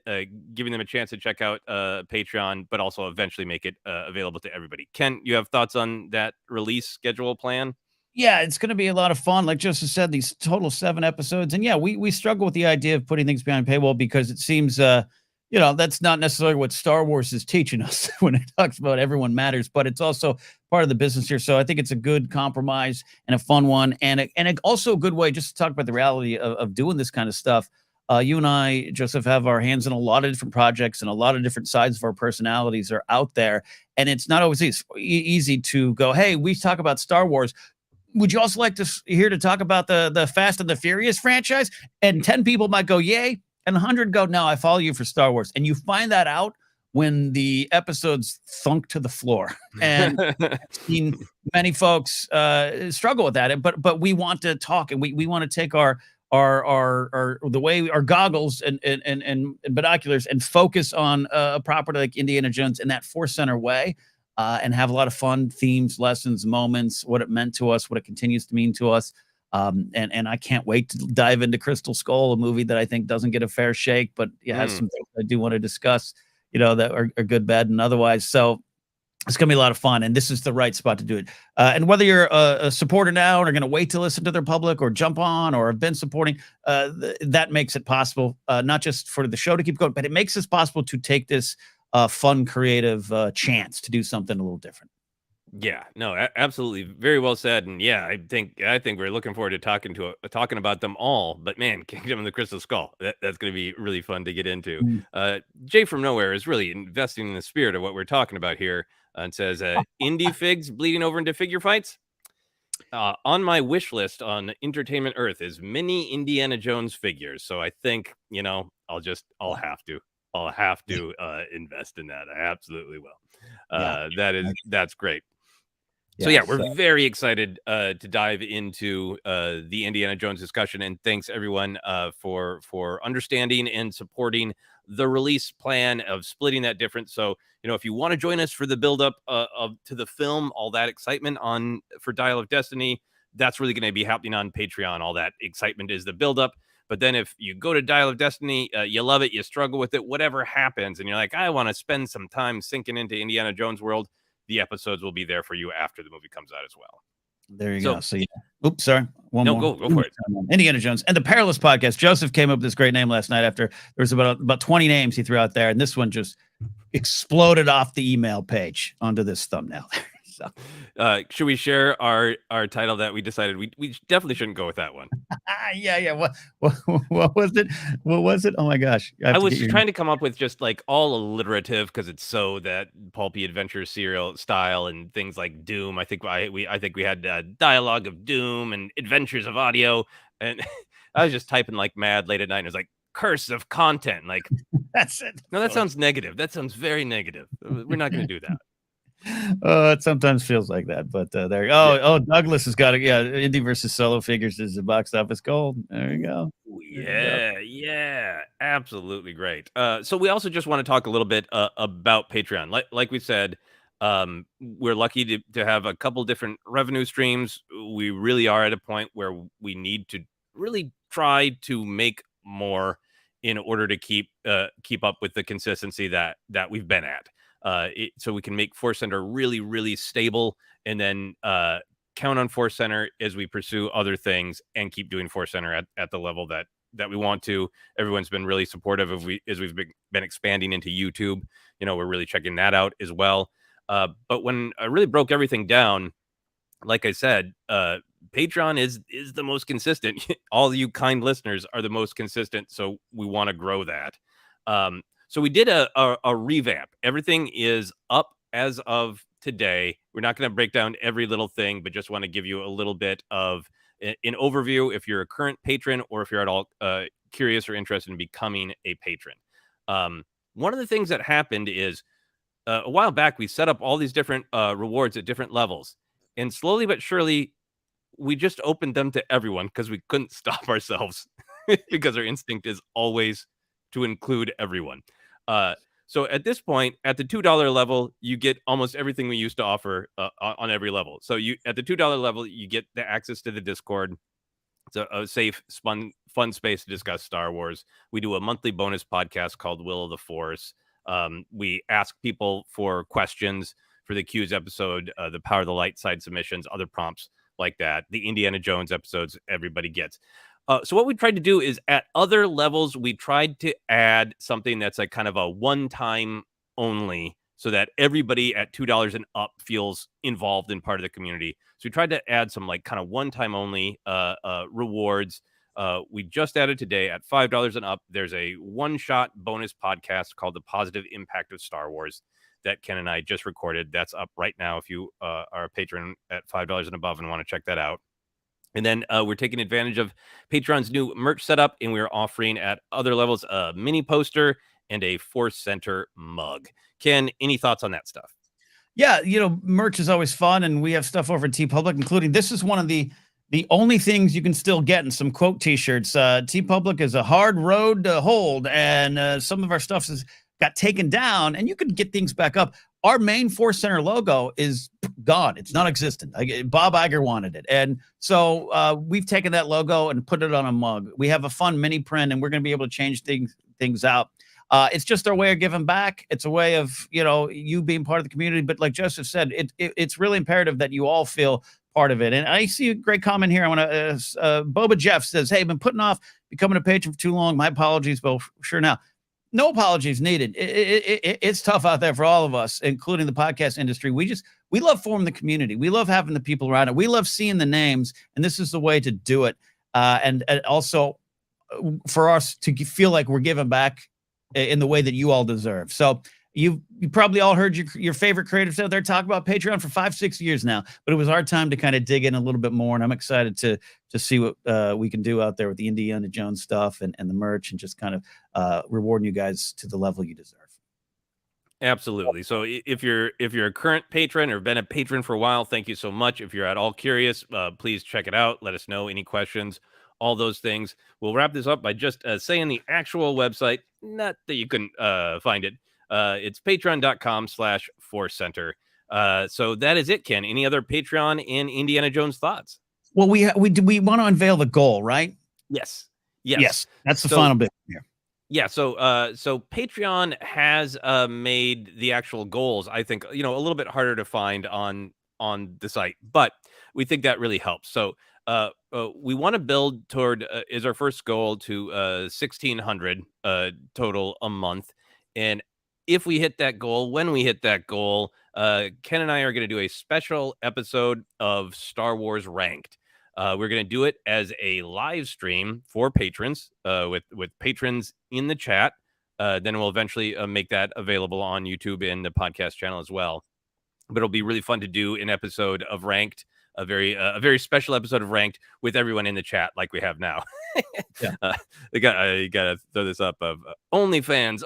giving them a chance to check out Patreon, but also eventually make it available to everybody. Ken, you have thoughts on that release schedule plan? Yeah, it's going to be a lot of fun. Like Joseph said, these total 7 episodes. And yeah, we struggle with the idea of putting things behind paywall because it seems, that's not necessarily what Star Wars is teaching us when it talks about everyone matters, but it's also part of the business here. So I think it's a good compromise and a fun one, and also a good way just to talk about the reality of doing this kind of stuff. You and I, Joseph, have our hands in a lot of different projects, and a lot of different sides of our personalities are out there. And it's not always easy to go, hey, we talk about Star Wars. Would you also like to hear to talk about the Fast and the Furious franchise? And 10 people might go, yay. And 100 go, no, I follow you for Star Wars. And you find that out when the episodes thunk to the floor. And I've seen many folks struggle with that. But we want to talk, and we want to take our goggles and binoculars and focus on a property like Indiana Jones in that ForceCenter way, and have a lot of fun themes, lessons, moments, what it meant to us, what it continues to mean to us. And I can't wait to dive into Crystal Skull, a movie that I think doesn't get a fair shake, but it has some things I do want to discuss, that are good, bad, and otherwise. So it's going to be a lot of fun, and this is the right spot to do it. And whether you're a supporter now and are going to wait to listen to their public or jump on or have been supporting, that makes it possible, not just for the show to keep going, but it makes it possible to take this fun, creative chance to do something a little different. Yeah, no, absolutely, very well said. And yeah, I think we're looking forward to talking about them all. But man, Kingdom of the Crystal Skull, that's going to be really fun to get into. Jay from Nowhere is really investing in the spirit of what we're talking about here, and says, "Indie figs bleeding over into figure fights." On my wish list on Entertainment Earth is mini Indiana Jones figures. So I think I'll have to invest in that. I absolutely will. That's great. So yeah, we're very excited to dive into the Indiana Jones discussion, and thanks everyone for understanding and supporting the release plan of splitting that difference. So if you want to join us for the build up to the film, all that excitement for Dial of Destiny, that's really going to be happening on Patreon. All that excitement is the build up. But then if you go to Dial of Destiny, you love it, you struggle with it, whatever happens, and you're like, I want to spend some time sinking into Indiana Jones world, the episodes will be there for you after the movie comes out as well. There you go. So yeah. Oops, sorry. One more. Go for it. Indiana Jones and the Perilous Podcast. Joseph came up with this great name last night after there was about 20 names he threw out there, and this one just exploded off the email page onto this thumbnail. So, should we share our title that we decided we definitely shouldn't go with that one? Yeah. What was it? What was it? Oh my gosh! I was trying to come up with just like all alliterative because it's so that pulpy adventure serial style and things like Doom. I think we had Dialogue of Doom and Adventures of Audio, and I was just typing like mad late at night. And it was like Curse of Content. Like that's it. No, that sounds negative. That sounds very negative. We're not going to do that. It sometimes feels like that, but there. Oh, Douglas has got it. Yeah, indie versus solo figures is a box office gold. There you go. Yeah, absolutely great. So we also just want to talk a little bit about Patreon. Like we said, we're lucky to have a couple different revenue streams. We really are at a point where we need to really try to make more in order to keep up with the consistency that we've been at. So we can make ForceCenter really, really stable, and then count on ForceCenter as we pursue other things and keep doing ForceCenter at the level that we want to. Everyone's been really supportive as we've been expanding into YouTube. We're really checking that out as well. But when I really broke everything down, like I said, Patreon is the most consistent. All you kind listeners are the most consistent, so we want to grow that. So we did a revamp. Everything is up as of today. We're not going to break down every little thing, but just want to give you a little bit of an overview if you're a current patron or if you're at all curious or interested in becoming a patron. One of the things that happened is a while back, we set up all these different rewards at different levels. And slowly but surely, we just opened them to everyone because we couldn't stop ourselves because our instinct is always to include everyone. So at this point, at the $2 level, you get almost everything we used to offer on every level. So at the $2 level, you get the access to the Discord. It's a safe, fun space to discuss Star Wars. We do a monthly bonus podcast called Will of the Force. We ask people for questions for the Q's episode, the Power of the Light side submissions, other prompts like that. The Indiana Jones episodes everybody gets. So what we tried to do is at other levels, we tried to add something that's like kind of a one-time only, so that everybody at $2 and up feels involved in part of the community. So we tried to add some like kind of one-time only rewards. We just added today at $5 and up. There's a one-shot bonus podcast called The Positive Impact of Star Wars that Ken and I just recorded. That's up right now if you are a patron at $5 and above and want to check that out. And then we're taking advantage of Patreon's new merch setup, and we're offering at other levels a mini poster and a ForceCenter mug. Ken, any thoughts on that stuff? Yeah, merch is always fun, and we have stuff over at TeePublic, including this is one of the only things you can still get in some quote t-shirts. TeePublic is a hard road to hold, and some of our stuff got taken down, and you can get things back up. Our main ForceCenter logo is gone. It's non-existent. Bob Iger wanted it. And so we've taken that logo and put it on a mug. We have a fun mini print, and we're going to be able to change things out. It's just our way of giving back. It's a way of, you being part of the community. But like Joseph said, it's really imperative that you all feel part of it. And I see a great comment here. I want to, Boba Jeff says, hey, I've been putting off becoming a patron for too long. My apologies. Well, sure now. No apologies needed. It's tough out there for all of us, including the podcast industry. We love forming the community. We love having the people around it. We love seeing the names, and this is the way to do it. And also for us to feel like we're giving back in the way that you all deserve. So you probably all heard your favorite creators out there talk about Patreon for 5-6 years now, but it was our time to kind of dig in a little bit more. And I'm excited to see what we can do out there with the Indiana Jones stuff and the merch, and just kind of rewarding you guys to the level you deserve. Absolutely. So if you're a current patron or been a patron for a while, thank you so much. If you're at all curious, please check it out. Let us know any questions, all those things. We'll wrap this up by just saying the actual website, not that you couldn't find it. It's patreon.com/ForceCenter. So that is it, Ken. Any other Patreon and Indiana Jones thoughts? Well, we want to unveil the goal, right? Yes. That's the final bit here. Yeah. So Patreon has made the actual goals, I think, a little bit harder to find on the site, but we think that really helps. So we want to build toward is our first goal to 1,600 total a month. And if we hit that goal, when we hit that goal, Ken and I are going to do a special episode of Star Wars Ranked. We're going to do it as a live stream for patrons, with patrons in the chat. Then we'll eventually make that available on YouTube and the podcast channel as well. But it'll be really fun to do an episode of Ranked, a very special episode of Ranked with everyone in the chat, like we have now. Yeah. You gotta throw this up of OnlyFans.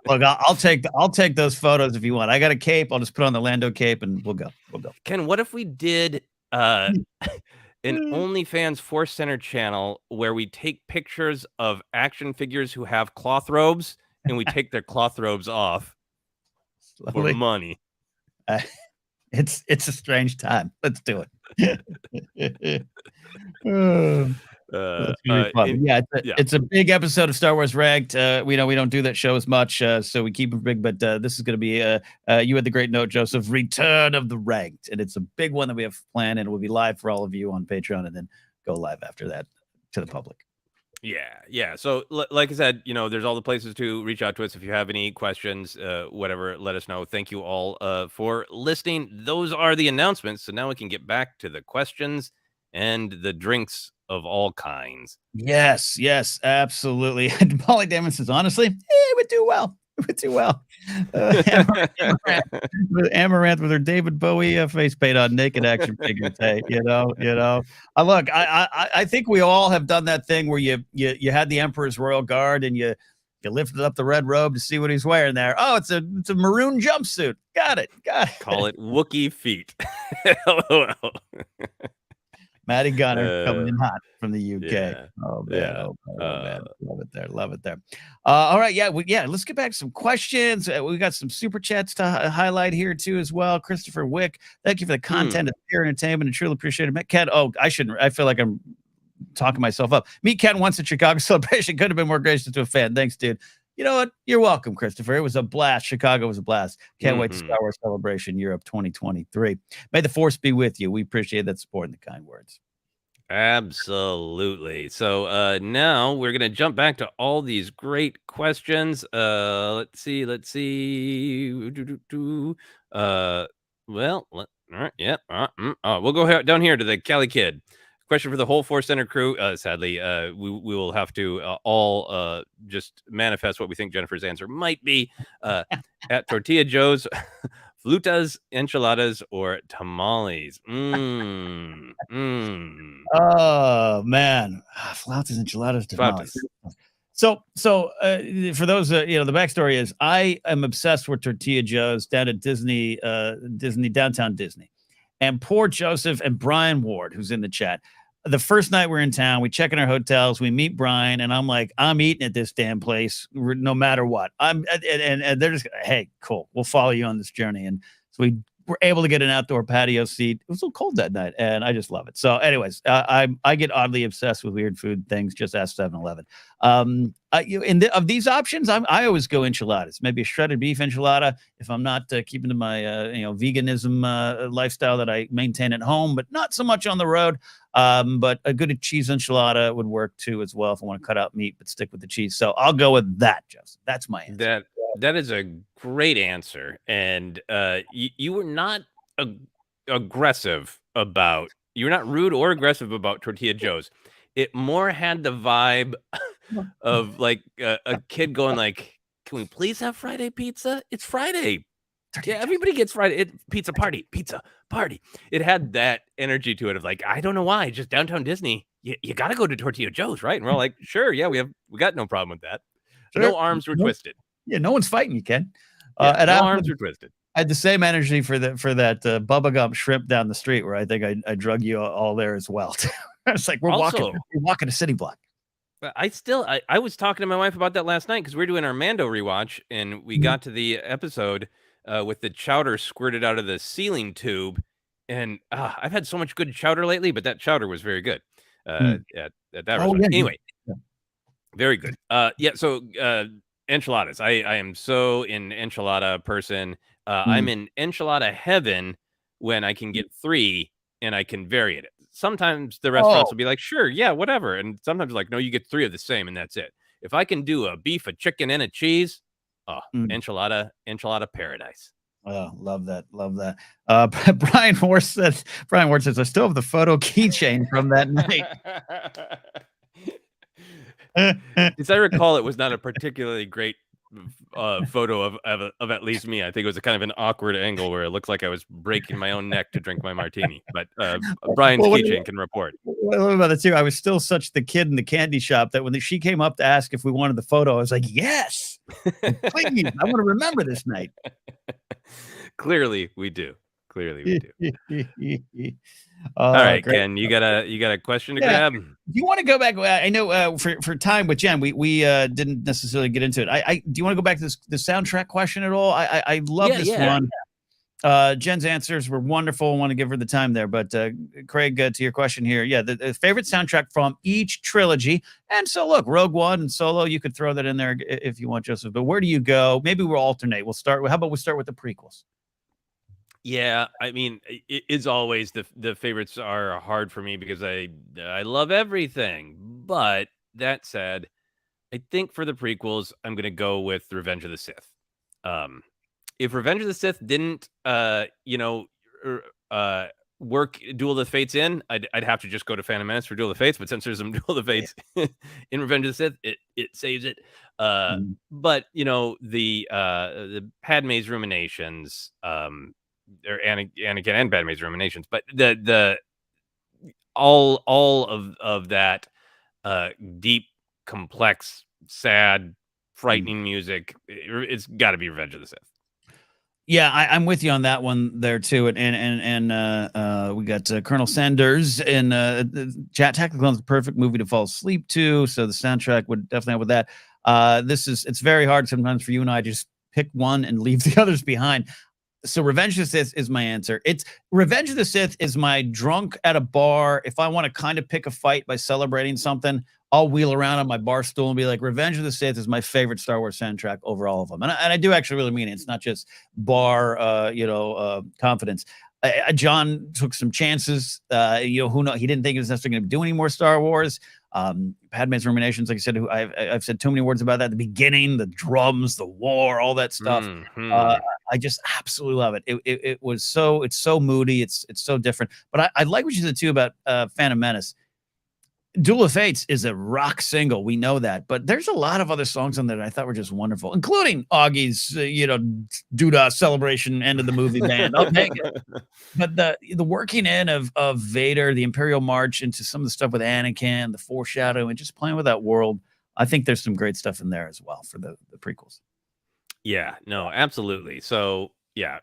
Look, I'll take those photos if you want. I got a cape. I'll just put on the Lando cape and we'll go. Ken, what if we did an OnlyFans ForceCenter channel where we take pictures of action figures who have cloth robes and we take their cloth robes off for money? It's a strange time. Let's do it. It's a big episode of Star Wars Ranked. We don't do that show as much, so we keep it big. But this is going to be you had the great note, Joseph, Return of the Ranked, and it's a big one that we have planned, and it will be live for all of you on Patreon, and then go live after that to the public. Yeah. So like I said, there's all the places to reach out to us if you have any questions, whatever, let us know. Thank you all for listening. Those are the announcements. So now we can get back to the questions and the drinks of all kinds. Yes, absolutely. And Polly Damon says, honestly, it would do well. Amaranth with her David Bowie face paint on naked action figures. Hey, look, I think we all have done that thing where you had the Emperor's Royal Guard and you lifted up the red robe to see what he's wearing there. Oh, it's a maroon jumpsuit. Got it. Call it Wookiee feet. LOL. Matty Gunner coming in hot from the UK. Yeah. Oh man, man. Love it there. All right, let's get back to some questions. We got some super chats to highlight here too as well. Christopher Wick, thank you for the content of pure entertainment and truly appreciate it. Ken, I feel like I'm talking myself up. Meet Ken once at Chicago Celebration. Could have been more gracious to a fan. Thanks, dude. You know what? You're welcome, Christopher. It was a blast. Chicago was a blast. Can't wait to Mhm. Star Wars Celebration Europe 2023. May the force be with you. We appreciate that support and the kind words. Absolutely. So now we're gonna jump back to all these great questions. Let's see. All right, yeah. We'll go down here to the Cali Kid. Question for the whole Force Center crew. Sadly, we will have to all just manifest what we think Jennifer's answer might be. At Tortilla Joe's, flutas, enchiladas, or tamales. Oh man, flautas, enchiladas, tamales. Flautas. So for those, the backstory is I am obsessed with Tortilla Joe's down at Disney, downtown Disney, and poor Joseph and Brian Ward, who's in the chat. The first night we're in town, we check in our hotels, we meet Brian, and I'm like, I'm eating at this damn place no matter what. And they're just, hey, cool, we'll follow you on this journey. And so we were able to get an outdoor patio seat. It was a little cold that night, and I just love it. So, anyways, I get oddly obsessed with weird food things. Just ask 7-Eleven. Of these options, I always go enchiladas. Maybe a shredded beef enchilada if I'm not keeping to my veganism lifestyle that I maintain at home, but not so much on the road. But a good cheese enchilada would work too as well if I want to cut out meat but stick with the cheese. So I'll go with that, Joseph. That's my answer. That is a great answer, and you were not aggressive about. You were not rude or aggressive about Tortilla Joe's. It more had the vibe of like a kid going like, "Can we please have Friday pizza? It's Friday. Yeah, everybody gets Friday pizza party. It had that energy to it of like, I don't know why, just downtown Disney. You got to go to Tortilla Joe's, right? And we're all like, sure, yeah, we got no problem with that. Sure. No arms were twisted. Yeah, no one's fighting you, Ken. And no arms were twisted. I had the same energy for that Bubba Gump shrimp down the street where I think I drug you all there as well. It's like we're walking a city block. I was talking to my wife about that last night because we were doing our Mando rewatch and we got to the episode with the chowder squirted out of the ceiling tube, and I've had so much good chowder lately, but that chowder was very good at that restaurant. Anyway, very good. So enchiladas. I am so an enchilada person. I'm in enchilada heaven when I can get 3 and I can vary it. Sometimes the restaurants will be like, sure, yeah, whatever. And sometimes like, no, you get 3 of the same and that's it. If I can do a beef, a chicken, and a cheese, enchilada paradise. Oh, love that. Brian Ward says, I still have the photo keychain from that night. As I recall, it was not a particularly great photo of at least me. I think it was a kind of an awkward angle where it looks like I was breaking my own neck to drink my martini. But Brian's keychain can report. What about it too? I was still such the kid in the candy shop that when she came up to ask if we wanted the photo, I was like, yes, please. I want to remember this night. Clearly, we do. All right, great. Ken, you got a question to grab? Do you want to go back? I know for time with Jen, we didn't necessarily get into it. Do you want to go back to the soundtrack question at all? I love this one. Jen's answers were wonderful. I want to give her the time there, but Craig, to your question here, the favorite soundtrack from each trilogy. And so look, Rogue One and Solo, you could throw that in there if you want, Joseph. But where do you go? Maybe we'll alternate. How about we start with the prequels? Yeah, I mean, it's always the favorites are hard for me because I love everything. But that said, I think for the prequels, I'm going to go with Revenge of the Sith. If Revenge of the Sith didn't, work Duel of the Fates in, I'd have to just go to Phantom Menace for Duel of the Fates. But since there's some Duel of the Fates in Revenge of the Sith, it saves it. But the Padme's ruminations, or Anakin and Padme's ruminations, but the all of that deep, complex, sad, frightening music, it's got to be Revenge of the Sith. Yeah, I'm with you on that one there too, and we got Colonel Sanders in chat. Tactical is the perfect movie to fall asleep to, so the soundtrack would definitely help with that. It's very hard sometimes for you and I to just pick one and leave the others behind. So Revenge of the Sith is my answer. Revenge of the Sith is my drunk at a bar. If I want to kind of pick a fight by celebrating something, I'll wheel around on my bar stool and be like, Revenge of the Sith is my favorite Star Wars soundtrack over all of them. And I do actually really mean it. It's not just bar, confidence. John took some chances. Who knows? He didn't think he was necessarily going to do any more Star Wars. Padme's ruminations, like I said, I've said too many words about that. The beginning, the drums, the war, all that stuff. I just absolutely love it. It's so moody. It's so different. But I like what you said too about Phantom Menace. Duel of Fates is a rock single. We know that, but there's a lot of other songs on there that I thought were just wonderful, including Augie's, Doodah celebration, end of the movie band. I'll take it. But the working in of Vader, the Imperial March, into some of the stuff with Anakin, the foreshadowing, just playing with that world. I think there's some great stuff in there as well for the prequels. Yeah, no, absolutely. So yeah,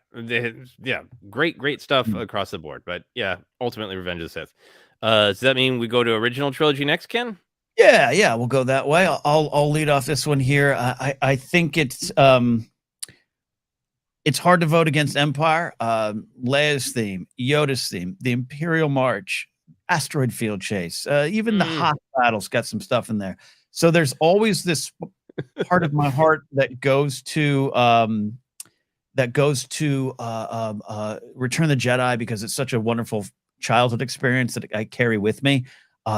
great stuff across the board. But yeah, ultimately, Revenge of the Sith. Does that mean we go to original trilogy next, Ken? Yeah, we'll go that way. I'll lead off this one here. I think it's hard to vote against Empire. Leia's theme, Yoda's theme, the Imperial March, Asteroid Field Chase, even the Hoth battle's got some stuff in there. So there's always this part of my heart that goes to Return of the Jedi, because it's such a wonderful childhood experience that I carry with me.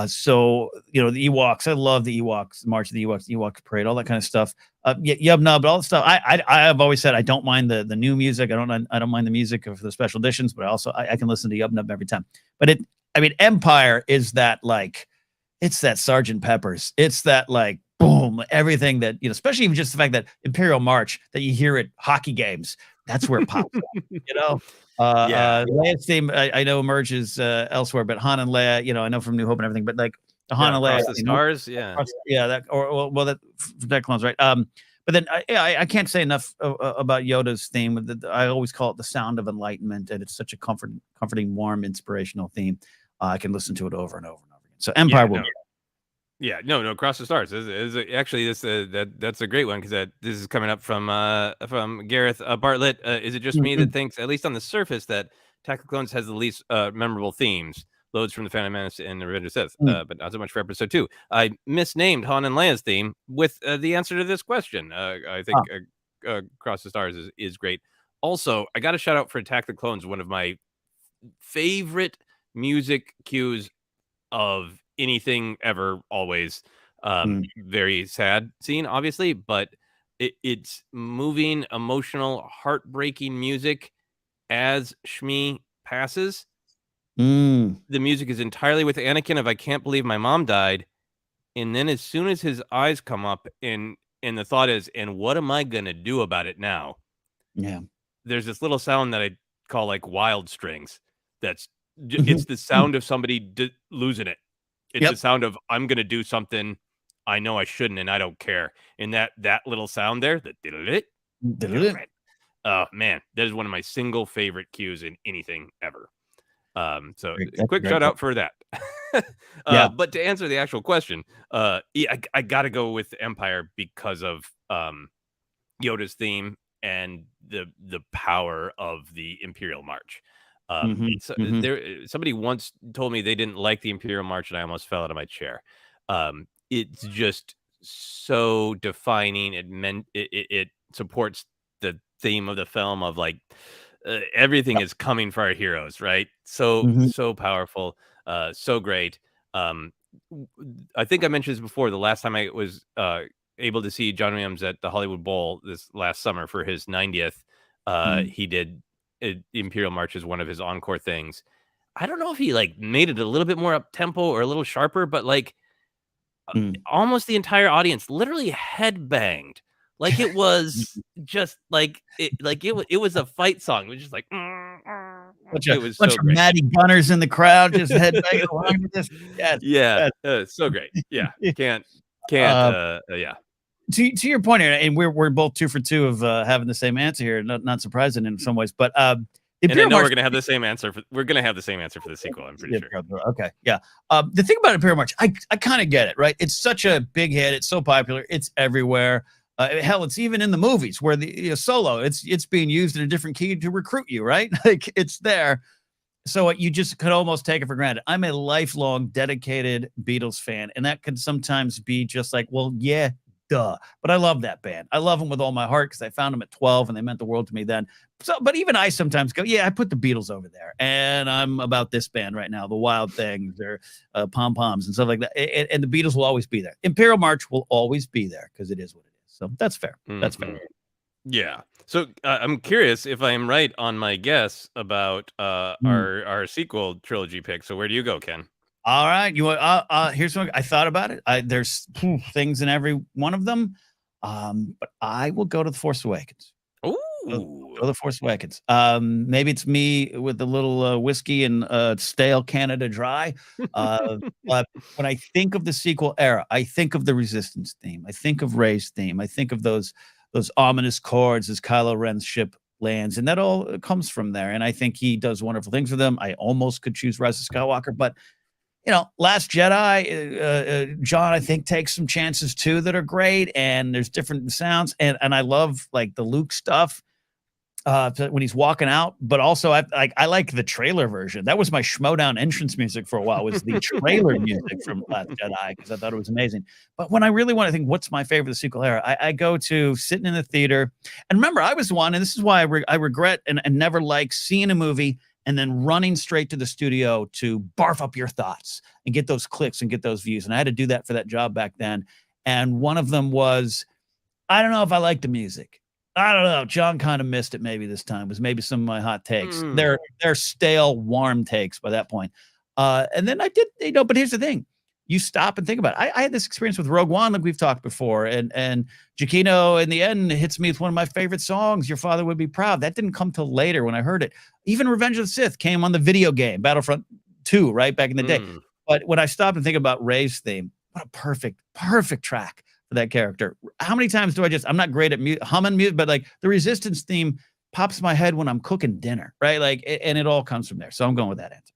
So the Ewoks, I love the Ewoks, March of the Ewoks, Ewok Parade, all that kind of stuff. Yub Nub, all the stuff. I've always said I don't mind the new music. I don't mind the music of the special editions, but also I can listen to Yub Nub every time. But Empire is that, like, it's that Sergeant Pepper's. It's that, like, boom, everything that, especially even just the fact that Imperial March that you hear at hockey games, that's where it pops up, Leia's theme, I know emerges elsewhere, but Han and Leia, I know from New Hope and everything, but like the Han and Leia, the stars, that clones, right? But then I can't say enough about Yoda's theme. I always call it the sound of enlightenment, and it's such a comforting, warm, inspirational theme. I can listen to it over and over and over again. So Empire will. Yeah, no, Across the Stars is actually that's a great one, because this is coming up from Gareth Bartlett. Is it just me that thinks, at least on the surface, that Attack of the Clones has the least memorable themes? Loads from the Phantom Menace and the Revenge of the Sith, but not so much for Episode 2. I misnamed Han and Leia's theme with the answer to this question. I think Across the Stars is great. Also, I got a shout out for Attack of the Clones, one of my favorite music cues of anything ever, always. Very sad scene, obviously, but it's moving, emotional, heartbreaking music as Shmi passes. The music is entirely with Anakin of "I can't believe my mom died," and then as soon as his eyes come up, and the thought is, "And what am I gonna do about it now?" Yeah, there's this little sound that I call like wild strings. It's the sound of somebody losing it. It's the sound of, I'm going to do something I know I shouldn't, and I don't care. And that little sound there, oh man, that is one of my single favorite cues in anything ever. So quick shout out for that. But to answer the actual question, I got to go with Empire because of Yoda's theme and the power of the Imperial March. Somebody once told me they didn't like the Imperial March, and I almost fell out of my chair. It's just so defining. It supports the theme of the film of, like, everything is coming for our heroes, right? So powerful, so great. I think I mentioned this before. The last time I was able to see John Williams at the Hollywood Bowl this last summer for his 90th, he did Imperial March as one of his encore things. I don't know if he made it a little bit more up tempo or a little sharper, but almost the entire audience literally headbanged. Like it was just it was a fight song. It was just like it was bunch of Maddie Gunners in the crowd just headbanging along with this. So great. Yeah, can't. To your point here, and we're both 2 for 2 of having the same answer here. Not surprising in some ways, but and I know we're gonna have the same answer. We're gonna have the same answer for the sequel. I'm pretty sure. Okay, yeah. The thing about Imperial March, I kind of get it, right? It's such a big hit. It's so popular. It's everywhere. Hell, it's even in the movies where the Solo. It's being used in a different key to recruit you, right? Like it's there. So you just could almost take it for granted. I'm a lifelong dedicated Beatles fan, and that can sometimes be just like, well, yeah, duh. But I love that band. I love them with all my heart because I found them at 12 and they meant the world to me then. So, but even I sometimes go, yeah, I put the Beatles over there, and I'm about this band right now, the Wild Things or Pom Poms and stuff like that. And the Beatles will always be there. Imperial March will always be there because it is what it is. So that's fair. That's fair. Yeah. So I'm curious if I am right on my guess about our sequel trilogy pick. So where do you go, Ken? All right, you here's what I thought about it. There's things in every one of them, but I will go to the Force Awakens. Ooh, Go to the Force Awakens. Maybe it's me with a little whiskey and stale Canada Dry. But when I think of the sequel era, I think of the Resistance theme. I think of Rey's theme. I think of those ominous chords as Kylo Ren's ship lands, and that all comes from there. And I think he does wonderful things with them. I almost could choose Rise of Skywalker, but Last Jedi, John, I think, takes some chances too that are great, and there's different sounds, and I love like the Luke stuff when he's walking out, but also I like the trailer version. That was my Schmodown entrance music for a while. Was the trailer music from Last Jedi because I thought it was amazing. But when I really want to think what's my favorite of the sequel era, I go to sitting in the theater, and remember I was one, and this is why I regret and never like seeing a movie and then running straight to the studio to barf up your thoughts and get those clicks and get those views. And I had to do that for that job back then. And one of them was, I don't know if I like the music. I don't know. John kind of missed it maybe this time. Was maybe some of my hot takes. They're stale, warm takes by that point. And then I did, but here's the thing. You stop and think about it. I had this experience with Rogue One, like we've talked before, and Giacchino in the end hits me with one of my favorite songs, Your Father Would Be Proud. That didn't come till later when I heard it. Even Revenge of the Sith came on the video game, Battlefront 2, right, back in the day. But when I stopped and think about Rey's theme, what a perfect track for that character. How many times do I'm not great at humming music, but like the Resistance theme pops in my head when I'm cooking dinner, right? Like, and it all comes from there. So I'm going with that answer.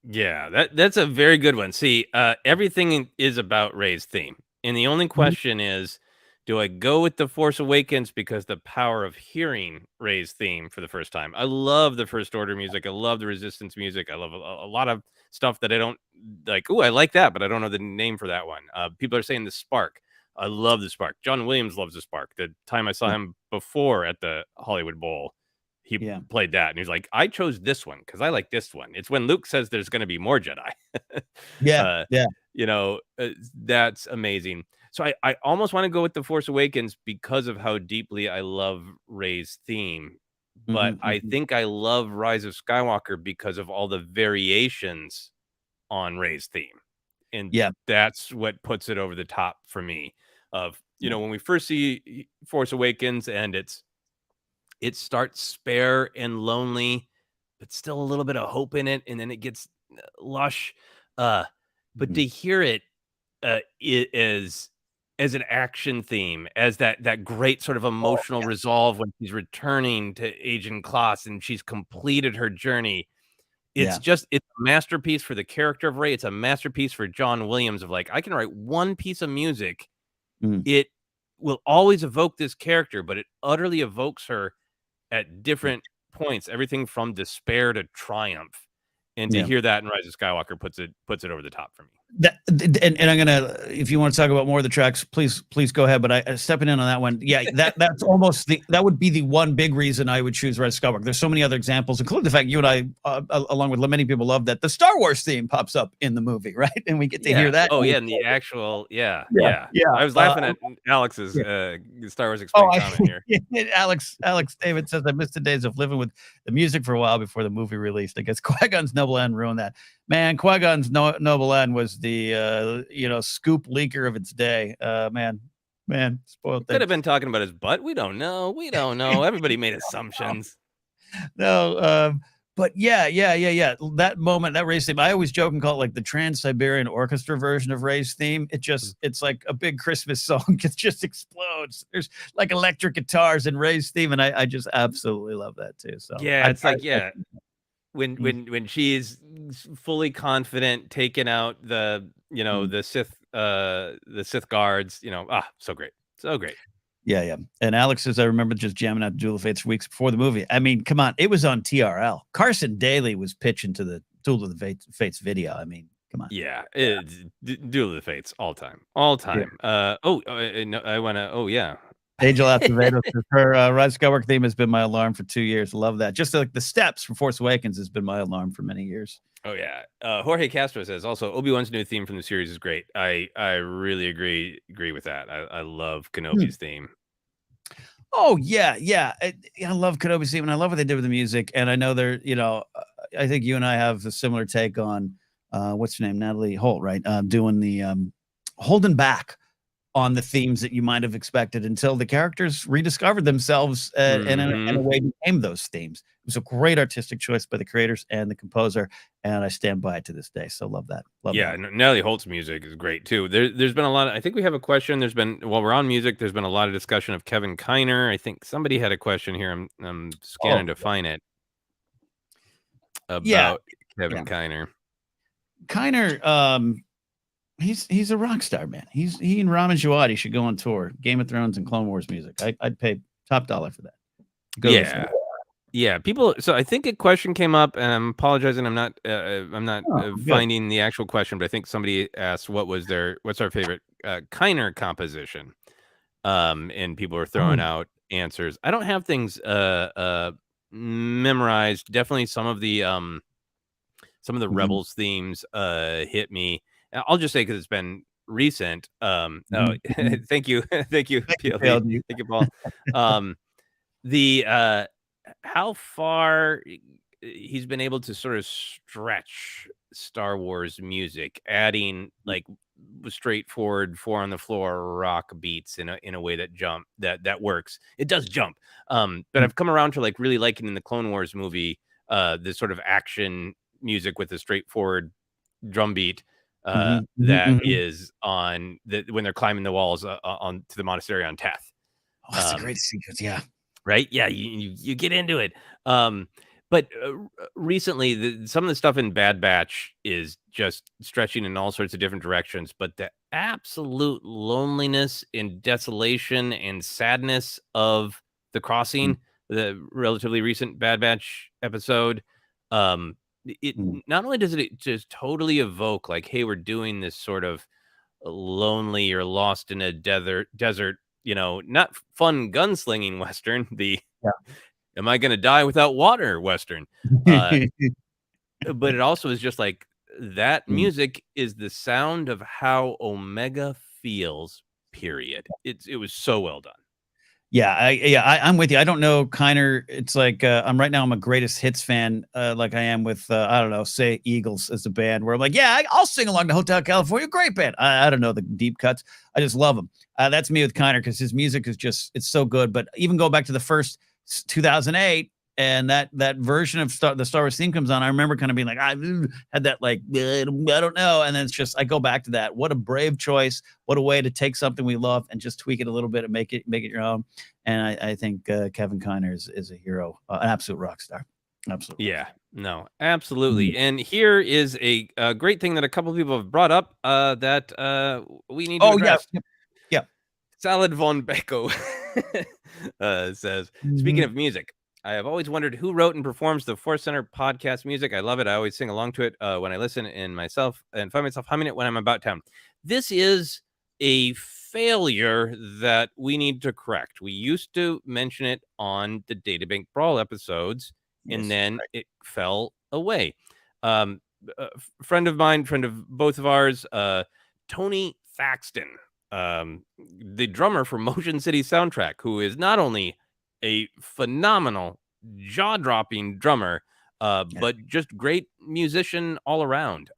Yeah, that's a very good one. See, everything is about Rey's theme. And the only question is, do I go with The Force Awakens because the power of hearing Rey's theme for the first time? I love the First Order music. I love the Resistance music. I love a lot of stuff that I don't like. Oh, I like that, but I don't know the name for that one. People are saying the Spark. I love the Spark. John Williams loves the Spark. The time I saw him before at the Hollywood Bowl, he played that, and he's like, I chose this one because I like this one. It's when Luke says there's going to be more Jedi. That's amazing. So I almost want to go with The Force Awakens because of how deeply I love Rey's theme. But I think I love Rise of Skywalker because of all the variations on Rey's theme. And that's what puts it over the top for me. When we first see Force Awakens and it starts spare and lonely, but still a little bit of hope in it, and then it gets lush. But to hear it as an action theme, as that great sort of emotional resolve when she's returning to Agent Kloss and she's completed her journey. It's a masterpiece for the character of Rey. It's a masterpiece for John Williams of like, I can write one piece of music. It will always evoke this character, but it utterly evokes her at different points, everything from despair to triumph. And to hear that in Rise of Skywalker puts it over the top for me. And I'm gonna, if you want to talk about more of the tracks, please go ahead. But I stepping in on that one, that's almost that would be the one big reason I would choose Rise of Skywalker. There's so many other examples, including the fact you and I, along with many people, love that the Star Wars theme pops up in the movie, right? And we get to hear that. Oh yeah, and the actual I was laughing at Alex's Star Wars Explained comment here. Alex David says, I missed the days of living with the music for a while before the movie released. I guess Qui-Gon's Noble End ruined that. Man, Qui-Gon's Noble End was the scoop leaker of its day. Man, spoiled thing. Could have been talking about his butt. We don't know. Everybody made assumptions. No, but yeah. That moment, that Rey's theme, I always joke and call it like the Trans-Siberian Orchestra version of Rey's theme. It's like a big Christmas song. It just explodes. There's like electric guitars in Rey's theme, and I just absolutely love that too. So when she's fully confident taking out the Sith guards, so great. Yeah. And Alex says, I remember just jamming out Duel of Fates weeks before the movie. I mean, come on. It was on TRL. Carson Daly was pitching to the Duel of the Fates video. I mean, come on. Yeah, it's Duel of the Fates, all time. No, I want to. Oh, yeah. Angel Acevedo says, her Rise of Skywalker theme has been my alarm for 2 years. Love that. Just like the steps from Force Awakens has been my alarm for many years. Oh, yeah. Jorge Castro says, also, Obi-Wan's new theme from the series is great. I really agree with that. I love Kenobi's theme. Oh, yeah. I love Kenobi's theme, and I love what they did with the music. And I know they're, I think you and I have a similar take on, what's her name? Natalie Holt, right? Doing the holding back on the themes that you might have expected until the characters rediscovered themselves and in a way became those themes. It was a great artistic choice by the creators and the composer, and I stand by it to this day. So love that. Yeah, Natalie Holt's music is great too. There's been a lot of, I think we have a question. There's been, while we're on music, there's been a lot of discussion of Kevin Kiner. I think somebody had a question here. I'm scanning to find it about Kevin Kiner. Kiner, he's a rock star, man. He and Ramin Djawadi should go on tour. Game of Thrones and Clone Wars music. I'd pay top dollar for that. Yeah. People. So I think a question came up, and I'm apologizing. I'm not finding the actual question, but I think somebody asked what's our favorite Kiner composition, and people are throwing out answers. I don't have things memorized. Definitely some of the Rebels themes hit me. I'll just say because it's been recent. Thank you, PLD. Thank you, Paul. How far he's been able to sort of stretch Star Wars music, adding like straightforward 4 on the floor rock beats in a way that works. It does jump. But I've come around to like really liking in the Clone Wars movie this sort of action music with a straightforward drum beat is on when they're climbing the walls on to the monastery on Teth. Oh, that's a great sequence. Yeah. Right. Yeah. You get into it. But recently some of the stuff in Bad Batch is just stretching in all sorts of different directions, but the absolute loneliness and desolation and sadness of the crossing, the relatively recent Bad Batch episode, it not only does it just totally evoke like, hey, we're doing this sort of lonely or lost in a desert, not fun gunslinging Western, am I going to die without water Western? But it also is just like that music is the sound of how Omega feels, period. It was so well done. I'm with you. I don't know Kiner. It's like I'm a greatest hits fan, like I am with I don't know, say Eagles as a band, where I'm like, I'll sing along to Hotel California, great band. I don't know the deep cuts. I just love them. That's me with Kiner because his music is it's so good. But even go back to the first 2008 and that version of the Star Wars theme comes on. I remember kind of being like, I had that like, I don't know. And then it's just, I go back to that. What a brave choice. What a way to take something we love and just tweak it a little bit and make it your own. And I think Kevin Kiner is a hero, an absolute rock star. Absolutely. Yeah, no, absolutely. And here is a great thing that a couple of people have brought up that we need to address. Yeah. Salad von Beko says, speaking of music, I have always wondered who wrote and performs the ForceCenter podcast music. I love it. I always sing along to it when I listen and find myself humming it when I'm about town. This is a failure that we need to correct. We used to mention it on the Databank Brawl episodes, and then it fell away. Friend of mine, friend of both of ours, Tony Thaxton, the drummer for Motion City Soundtrack, who is not only a phenomenal, jaw-dropping drummer, but just great musician all around.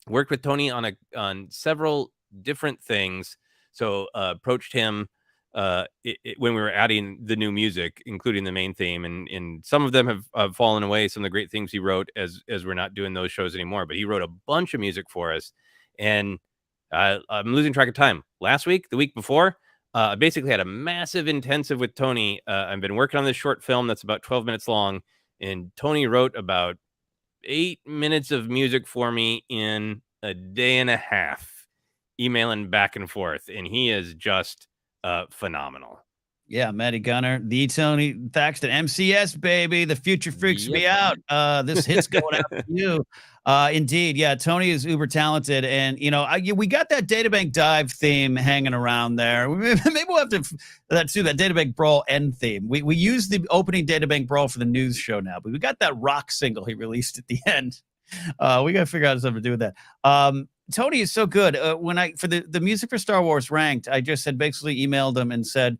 Worked with Tony on several different things. So approached him when we were adding the new music, including the main theme, and some of them have fallen away. Some of the great things he wrote as we're not doing those shows anymore. But he wrote a bunch of music for us, and I'm losing track of time. Last week, the week before, I basically had a massive intensive with Tony. I've been working on this short film that's about 12 minutes long, and Tony wrote about 8 minutes of music for me in a day and a half, emailing back and forth. And he is just phenomenal. Yeah, Matty Gunner, the Tony Thaxton, MCS, baby. The future freaks me out. This hit's going out to you. Indeed. Yeah, Tony is uber talented. And, we got that Databank Dive theme hanging around there. Maybe we'll have to do that Databank Brawl end theme. We use the opening Databank Brawl for the news show now, but we got that rock single he released at the end. We got to figure out something to do with that. Tony is so good. For the music for Star Wars ranked, I just had basically emailed him and said,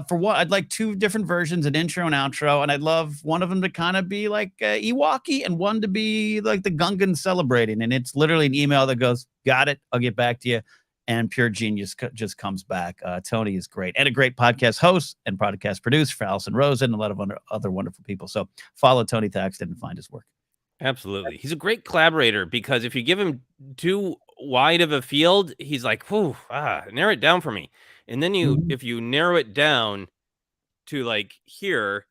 for what I'd like 2 different versions, an intro and outro, and I'd love one of them to kind of be like Ewok-y and one to be like the Gungan celebrating. And it's literally an email that goes, got it, I'll get back to you. And pure genius just comes back. Tony is great and a great podcast host and podcast producer for Allison Rosen and a lot of other wonderful people. So follow Tony Thaxton and find his work. Absolutely. He's a great collaborator because if you give him too wide of a field, he's like, narrow it down for me. And then if you narrow it down to like here,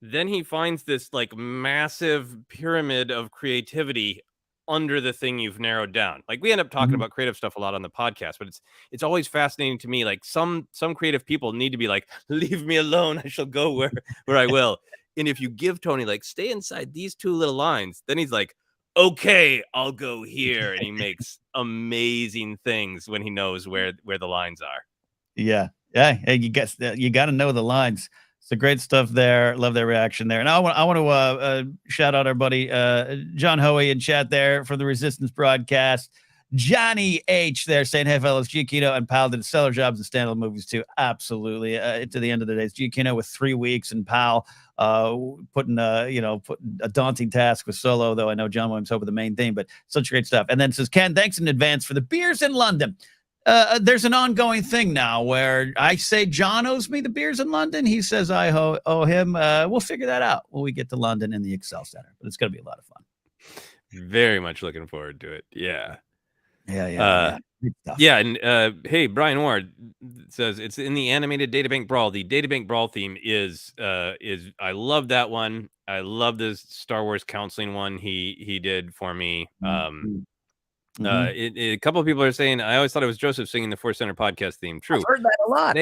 then he finds this like massive pyramid of creativity under the thing you've narrowed down. Like we end up talking about creative stuff a lot on the podcast, but it's always fascinating to me. Like some creative people need to be like, leave me alone. I shall go where I will. And if you give Tony like, stay inside these 2 little lines, then he's like, okay, I'll go here. And he makes amazing things when he knows where the lines are. Yeah. Hey, you got to know the lines. So great stuff there. Love their reaction there. And I want to shout out our buddy John Hoey in chat there for the Resistance broadcast. Johnny H there saying, hey, fellas, Giacchino and Pal did stellar jobs in standalone movies too. Absolutely. To the end of the day, it's Giacchino with 3 weeks and Pal putting a daunting task with Solo, though I know John Williams over the main thing, but such great stuff. And then says, Ken, thanks in advance for the beers in London. There's an ongoing thing now where I say John owes me the beers in London. He says I owe him. We'll figure that out when we get to London in the Excel Center. But it's going to be a lot of fun. Very much looking forward to it. Yeah. Yeah. Yeah. And hey, Brian Ward says it's in the animated Databank Brawl. The Databank Brawl theme is I love that one. I love the Star Wars counseling one he did for me. A couple of people are saying I always thought it was Joseph singing the ForceCenter podcast theme. True. I've heard that a lot.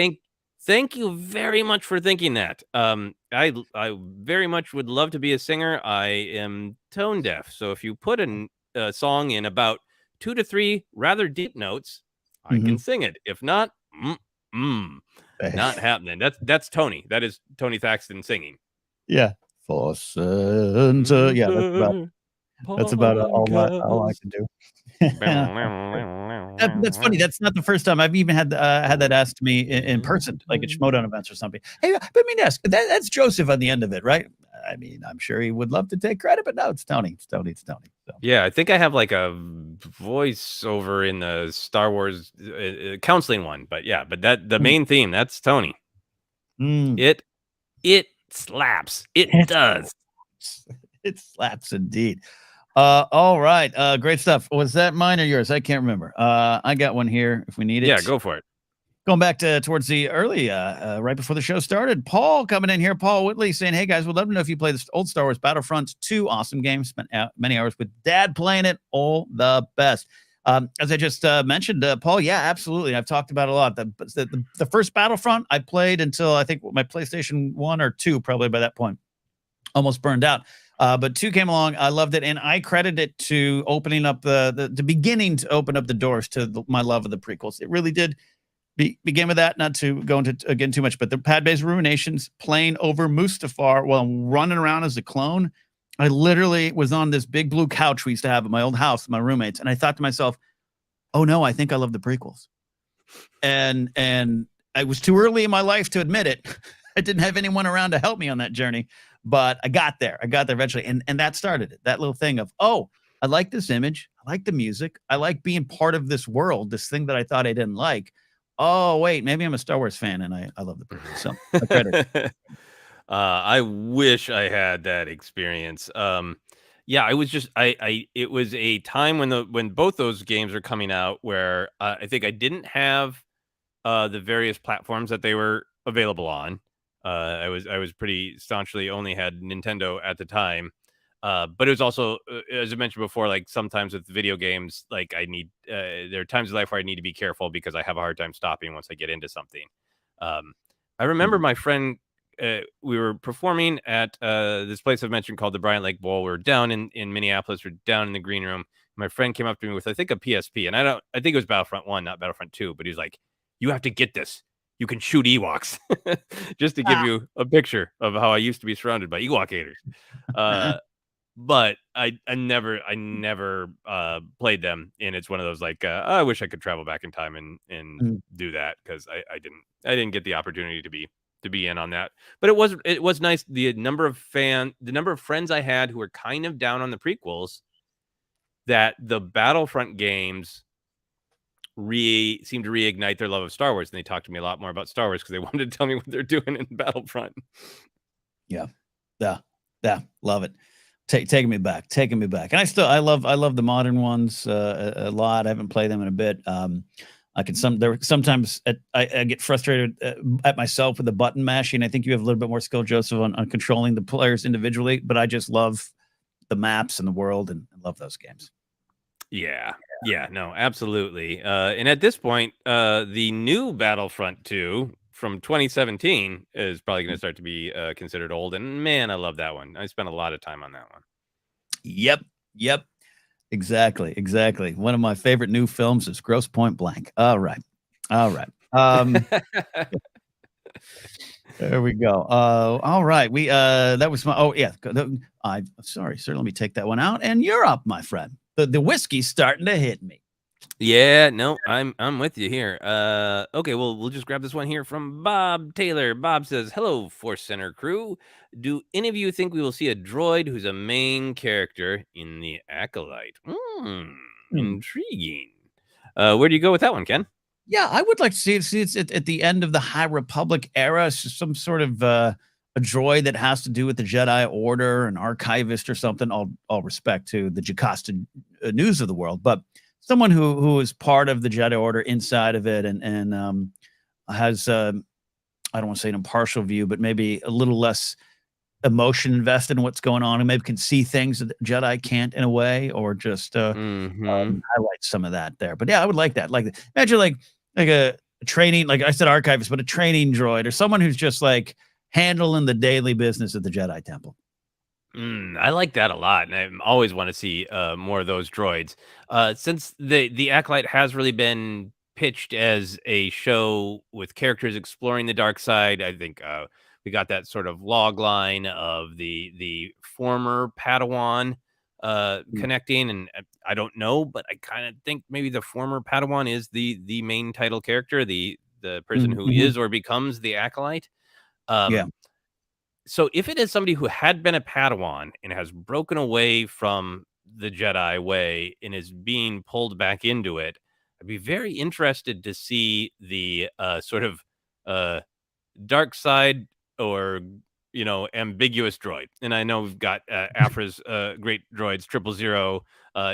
Thank you very much for thinking that. I very much would love to be a singer. I am tone deaf, so if you put a song in about 2 to 3 rather deep notes, I can sing it. If not, not happening. That's Tony. That is Tony Thaxton singing. Yeah. ForceCenter. Yeah, that's about all I can do. That's funny. That's not the first time I've even had that asked to me in person, like at Schmodown events or something. Hey, but I mean, yes, that's Joseph on the end of it, right? I mean, I'm sure he would love to take credit, but no, it's Tony. It's Tony. So. Yeah, I think I have like a voiceover in the Star Wars counseling one, but the main theme, that's Tony. It slaps. It does. It slaps indeed. All right. Great stuff. Was that mine or yours? I can't remember. I got one here if we need it. Yeah, go for it. Going back towards the early, right before the show started, Paul coming in here. Paul Whitley saying, hey, guys, would love to know if you play the old Star Wars Battlefront 2. Awesome game. Spent many hours with Dad playing it. All the best. As I just mentioned, Paul, yeah, absolutely. I've talked about it a lot. The first Battlefront I played until I think my PlayStation 1 or 2, probably by that point, almost burned out. But 2 came along. I loved it. And I credit it to opening up the beginning to open up the doors to my love of the prequels. It really did begin with that, not to go into again too much, but the pad-based ruminations playing over Mustafar while I'm running around as a clone. I literally was on this big blue couch we used to have at my old house with my roommates. And I thought to myself, oh no, I think I love the prequels. And I was too early in my life to admit it. I didn't have anyone around to help me on that journey. But I got there. Eventually. And that started it. That little thing of, oh, I like this image. I like the music. I like being part of this world, this thing that I thought I didn't like. Oh, wait, maybe I'm a Star Wars fan and I love the prequel. So I credit. I wish I had that experience. Yeah, it was just it was a time when both those games are coming out where I think I didn't have the various platforms that they were available on. I was pretty staunchly only had Nintendo at the time. But it was also, as I mentioned before, like sometimes with video games, like I need, there are times in life where I need to be careful because I have a hard time stopping once I get into something. I remember my friend, we were performing at this place I've mentioned called the Bryant Lake Bowl. We were down in Minneapolis. We're down in the green room. My friend came up to me with, I think, a PSP, and I think it was Battlefront 1, not Battlefront 2, but he's like, you have to get this. You can shoot Ewoks. Just to give you a picture of how I used to be surrounded by Ewok haters. But I never played them, and it's one of those like I wish I could travel back in time and do that, because I didn't get the opportunity to be in on that. But it was nice, the number of friends I had who were kind of down on the prequels, that the Battlefront games seemed to reignite their love of Star Wars, and they talked to me a lot more about Star Wars because they wanted to tell me what they're doing in Battlefront. Yeah, love it. Taking me back. And I love the modern ones a lot. I haven't played them in a bit. Sometimes I get frustrated at myself with the button mashing. I think you have a little bit more skill, Joseph, on controlling the players individually, but I just love the maps and the world, and love those games. Yeah, no, absolutely. And at this point, the new Battlefront 2 from 2017 is probably going to start to be considered old. And man, I love that one. I spent a lot of time on that one. Yep. Exactly. One of my favorite new films is Grosse Point Blank. All right. There we go. All right. That was sorry, sir. Let me take that one out. And you're up, my friend. The whiskey's starting to hit me. Yeah, no, I'm with you here. Okay, well, we'll just grab this one here from Bob Taylor. Bob says, "Hello, ForceCenter crew. Do any of you think we will see a droid who's a main character in the Acolyte?" Intriguing. Where do you go with that one, Ken? Yeah, I would like to see it at the end of the High Republic era, some sort of a droid that has to do with the Jedi Order, an archivist or something. All respect to the Jocasta news of the world, but someone who is part of the Jedi Order inside of it, and has I don't want to say an impartial view, but maybe a little less emotion invested in what's going on, and maybe can see things that Jedi can't in a way, or just highlight some of that there. But yeah, I would like that. Like, imagine like a training, like I said, archivist, but a training droid, or someone who's just like handling the daily business at the Jedi Temple. I like that a lot, and I always want to see more of those droids. Since the Acolyte has really been pitched as a show with characters exploring the dark side, I think we got that sort of log line of the former Padawan connecting, and I don't know, but I kind of think maybe the former Padawan is the main title character, the person who is or becomes the Acolyte. So if it is somebody who had been a Padawan and has broken away from the Jedi way and is being pulled back into it, I'd be very interested to see the sort of dark side, or ambiguous droid. And I know we've got Afra's great droids, 000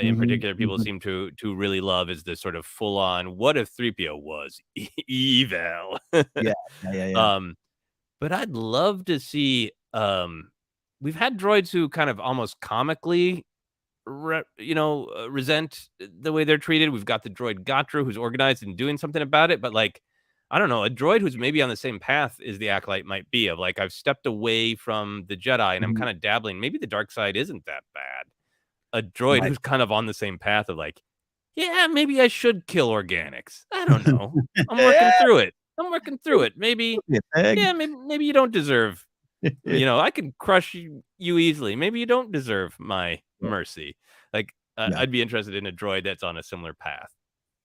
in particular, people seem to really love, is this sort of full on, what if 3PO was evil? Yeah. But I'd love to see, we've had droids who kind of almost comically, resent the way they're treated. We've got the droid Gatra, who's organized and doing something about it. But like, I don't know, a droid who's maybe on the same path as the Acolyte might be, of like, I've stepped away from the Jedi and I'm kind of dabbling. Maybe the dark side isn't that bad. A droid who's kind of on the same path of like, yeah, maybe I should kill organics. I don't know. I'm working through it. Maybe you don't deserve, I can crush you easily. Maybe you don't deserve my mercy. Like, I'd be interested in a droid that's on a similar path.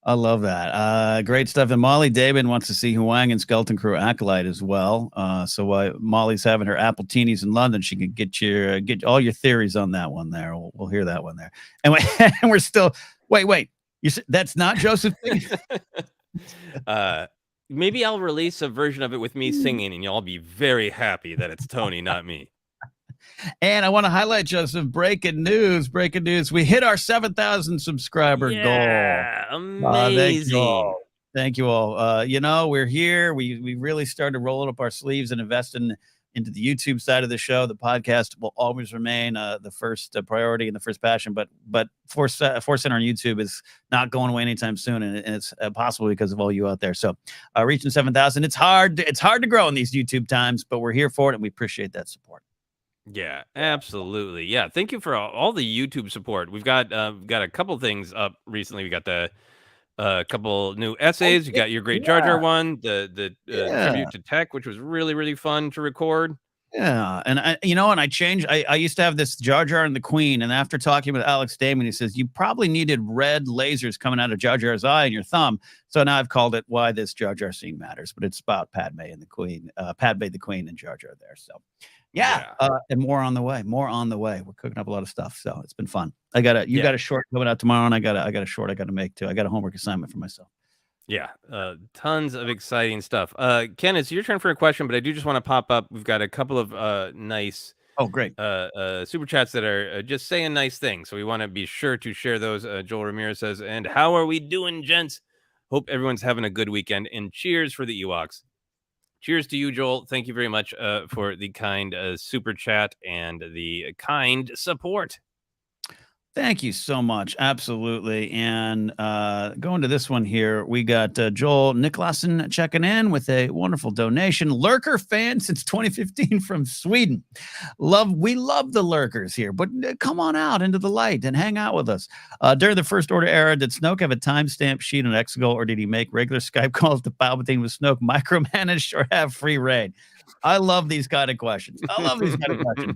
I love that. Great stuff. And Molly Dabin wants to see Huang and Skeleton Crew Acolyte as well. So while Molly's having her apple teenies in London, she can get all your theories on that one there. We'll hear that one there. And we're still wait. You said that's not Joseph? Maybe I'll release a version of it with me singing, and you'll be very happy that it's Tony, not me. And I want to highlight, Joseph, breaking news. We hit our 7,000 subscriber goal. Amazing. Thank you all. We're here. We really started rolling up our sleeves and investing into the YouTube side of the show. The podcast will always remain the first priority and the first passion. But ForceCenter on YouTube is not going away anytime soon, and it's possible because of all you out there. So reaching 7,000, it's hard to grow in these YouTube times, but we're here for it, and we appreciate that support. Yeah, absolutely. Yeah, thank you for all the YouTube support. We've got a couple things up recently. We got the couple new essays. You got your great Jar Jar one, the tribute to Tech, which was really, really fun to record. Yeah, and I changed. I used to have this Jar Jar and the Queen, and after talking with Alex Damon, he says you probably needed red lasers coming out of Jar Jar's eye and your thumb. So now I've called it Why This Jar Jar Scene Matters, but it's about Padme and the Queen, Padme the Queen and Jar Jar there. So yeah. And more on the way. We're cooking up a lot of stuff, so it's been fun. Got a short coming out tomorrow, and I got a short I got to make too. I got a homework assignment for myself. Yeah, tons of exciting stuff. Ken, it's your turn for a question, but I do just want to pop up. We've got a couple of nice, great, super chats that are just saying nice things. So we want to be sure to share those. Joel Ramirez says, "And how are we doing, gents? Hope everyone's having a good weekend. And cheers for the Ewoks." Cheers to you, Joel. Thank you very much for the kind super chat and the kind support. Thank you so much. Absolutely. And going to this one here, we got Joel Niklasen checking in with a wonderful donation. Lurker fan since 2015 from Sweden. We love the lurkers here, but come on out into the light and hang out with us. During the First Order era, did Snoke have a timestamp sheet on Exegol, or did he make regular Skype calls to Palpatine with Snoke micromanaged or have free reign? I love these kind of questions.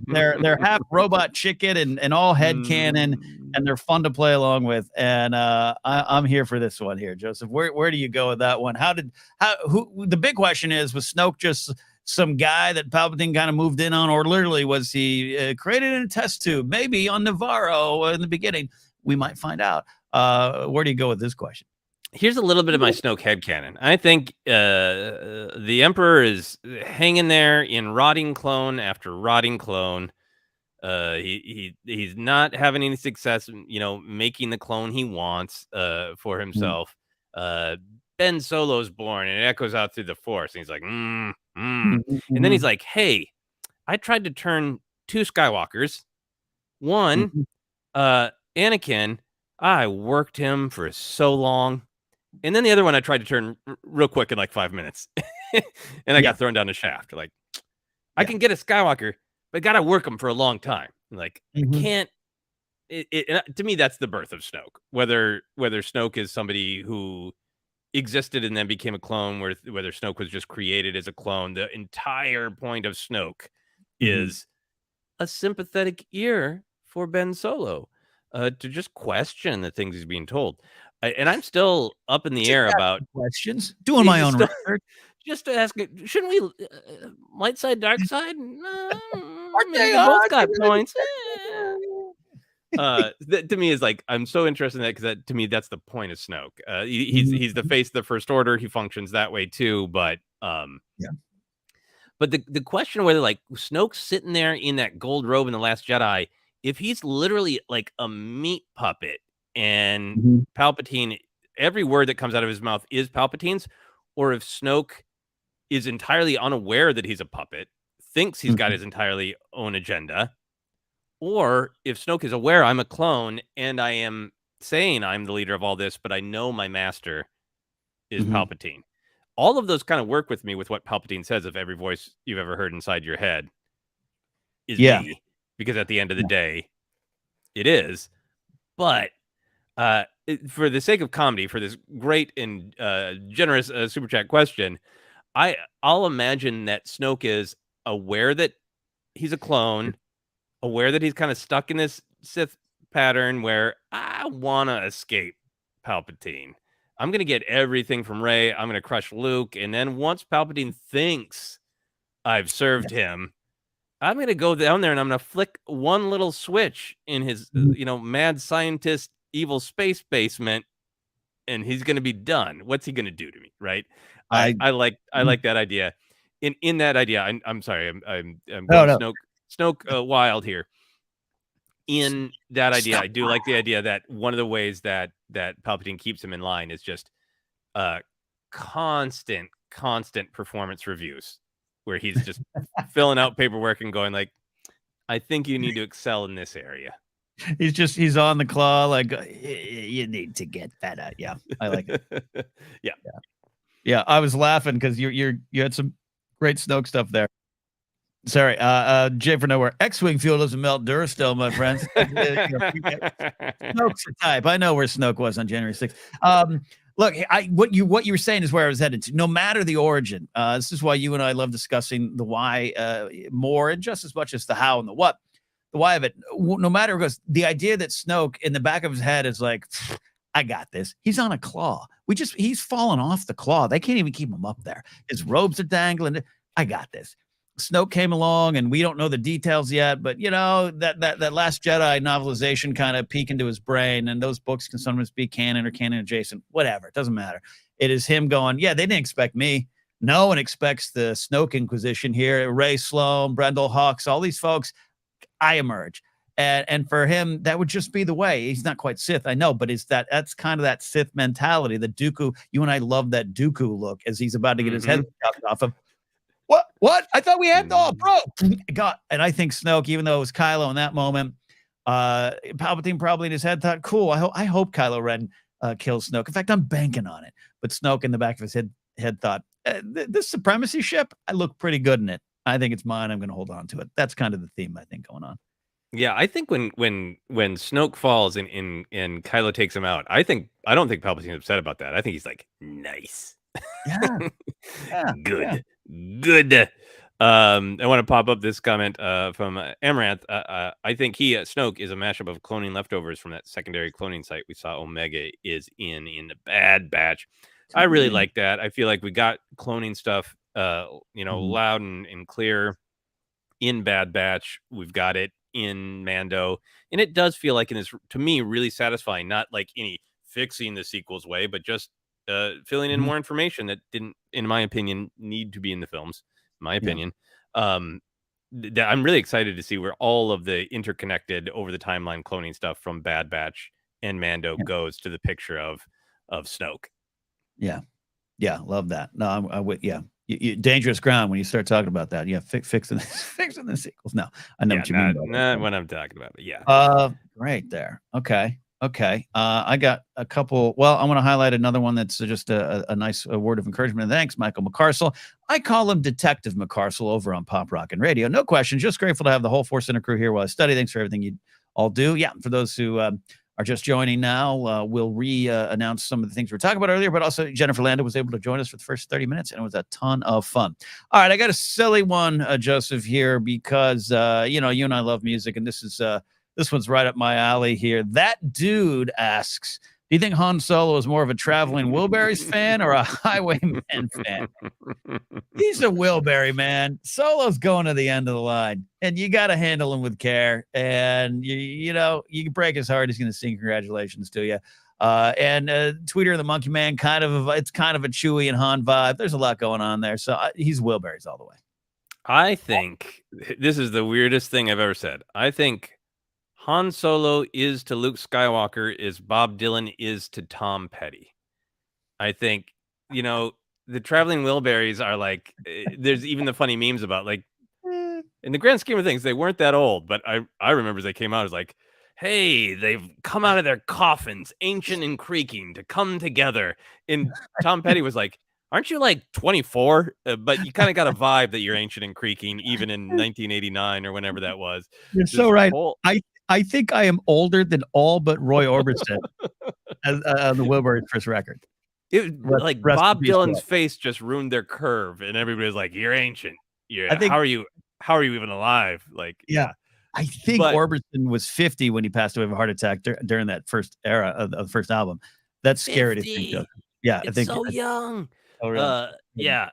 They're half robot chicken and all head canon, and they're fun to play along with. And I'm here for this one here, Joseph. Where do you go with that one? The big question is, was Snoke just some guy that Palpatine kind of moved in on, or literally was he created in a test tube, maybe on Navarro in the beginning? We might find out. Where do you go with this question? Here's a little bit of my Snoke headcanon. I think the Emperor is hanging there in rotting clone after rotting clone. He's not having any success, making the clone he wants for himself. Ben Solo's born, and it echoes out through the Force, and he's like, and then he's like, hey, I tried to turn 2 Skywalkers. One, Anakin, I worked him for so long. And then the other one I tried to turn real quick in like 5 minutes. And I got thrown down the shaft. Like, I can get a Skywalker, but I got to work him for a long time. Like, I can't. To me, that's the birth of Snoke. Whether Snoke is somebody who existed and then became a clone, whether Snoke was just created as a clone, the entire point of Snoke is a sympathetic ear for Ben Solo to just question the things he's being told. And I'm still up in the air about questions. Doing my own research. Just to ask, shouldn't we light side, dark side? Aren't they both got points? That to me is like, I'm so interested in that because to me that's the point of Snoke. He's the face of the First Order. He functions that way too. But But the question whether like Snoke's sitting there in that gold robe in The Last Jedi, if he's literally like a meat puppet. And Palpatine, every word that comes out of his mouth is Palpatine's, or if Snoke is entirely unaware that he's a puppet, thinks he's got his entirely own agenda, or if Snoke is aware I'm a clone and I am saying I'm the leader of all this, but I know my master is Palpatine. All of those kind of work with me with what Palpatine says of every voice you've ever heard inside your head is me, because at the end of the day, it is. But for the sake of comedy, for this great and generous super chat question, I'll imagine that Snoke is aware that he's a clone, aware that he's kind of stuck in this Sith pattern where I want to escape Palpatine. I'm going to get everything from Rey. I'm going to crush Luke. And then once Palpatine thinks I've served him, I'm going to go down there and I'm going to flick one little switch in his, mad scientist evil space basement, and he's going to be done. What's he going to do to me? Right. I like that idea. In that idea, I'm sorry. I'm going Snoke wild here. In that idea, I do like the idea that one of the ways that Palpatine keeps him in line is just constant performance reviews where he's just filling out paperwork and going like, I think you need to excel in this area. He's on the claw like you need to get better. Yeah, I like it. Yeah. I was laughing because you had some great Snoke stuff there. Sorry, Jay for nowhere. X-wing fuel doesn't melt Durastone, my friends. Snoke's the type. I know where Snoke was on January 6th. Look, what you were saying is where I was headed to. No matter the origin, this is why you and I love discussing the why more, and just as much as the how and the what. The why of it, no matter, because the idea that Snoke in the back of his head is like, I got this. He's on a claw. He's fallen off the claw. They can't even keep him up there. His robes are dangling. I got this. Snoke came along, and we don't know the details yet, but that Last Jedi novelization kind of peek into his brain, and those books can sometimes be canon or canon adjacent, whatever. It doesn't matter. It is him going, yeah, they didn't expect me. No one expects the Snoke Inquisition here. Ray Sloan, Brendel Hux, all these folks. I emerge. And for him, that would just be the way. He's not quite Sith, I know, but that's kind of that Sith mentality. The Dooku, you and I love that Dooku look as he's about to get his head chopped off of. What? I thought we had bro. God, and I think Snoke, even though it was Kylo in that moment, Palpatine probably in his head thought, cool, I hope Kylo Ren kills Snoke. In fact, I'm banking on it. But Snoke in the back of his head thought, this supremacy ship, I look pretty good in it. I think it's mine. I'm going to hold on to it. That's kind of the theme I think going on. Yeah, I think when Snoke falls and Kylo takes him out, I don't think Palpatine's upset about that. I think he's like, nice. Yeah. Good. I want to pop up this comment from Amaranth. I think Snoke is a mashup of cloning leftovers from that secondary cloning site we saw Omega is in the Bad Batch. I really like that. I feel like we got cloning stuff loud and clear in Bad Batch. We've got it in Mando, and it does feel like it is, to me, really satisfying. Not like any fixing the sequels way, but just filling in more information that didn't, in my opinion, need to be in the films. In my opinion, I'm really excited to see where all of the interconnected over the timeline cloning stuff from Bad Batch and Mando goes to the picture of Snoke. Yeah, love that. No, I'm with dangerous ground when you start talking about that. Yeah, fixing the sequels. No, I know what you mean. Not what I'm talking about. But yeah. Right there. Okay. I got a couple. Well, I want to highlight another one that's just a nice word of encouragement. Thanks, Michael McCarcel. I call him Detective McCarcel over on Pop Rock and Radio. No question. Just grateful to have the whole ForceCenter crew here while I study. Thanks for everything you all do. Yeah, for those who are just joining now, we'll announce some of the things we were talking about earlier, but also Jennifer Landa was able to join us for the first 30 minutes, and it was a ton of fun. All right, I got a silly one, Joseph, here, because, you and I love music, and this one's right up my alley here. That dude asks, do you think Han Solo is more of a Traveling Wilburys fan or a Highwayman fan? He's a Wilbury, man. Solo's going to the end of the line, and you got to handle him with care. And, you can break his heart. He's going to sing congratulations to you. And Tweeter and the Monkey Man, it's kind of a Chewie and Han vibe. There's a lot going on there. So he's Wilburys all the way. I think this is the weirdest thing I've ever said. I think Han Solo is to Luke Skywalker is Bob Dylan is to Tom Petty. I think, the Traveling Wilburys are like, there's even the funny memes about, like, in the grand scheme of things, they weren't that old, but I remember as they came out, it was like, hey, they've come out of their coffins, ancient and creaking, to come together. And Tom Petty was like, aren't you like 24? But you kind of got a vibe that you're ancient and creaking, even in 1989 or whenever that was. You're so right. I think I am older than all but Roy Orbison on the Wilburys first record. Bob Dylan's face just ruined their curve, and everybody was like, "You're ancient. Yeah, how are you even alive?" Like, yeah. I think Orbison was 50 when he passed away of a heart attack during that first era of the first album. That's scary to think of. Yeah, I think so young. Oh, really? Yeah.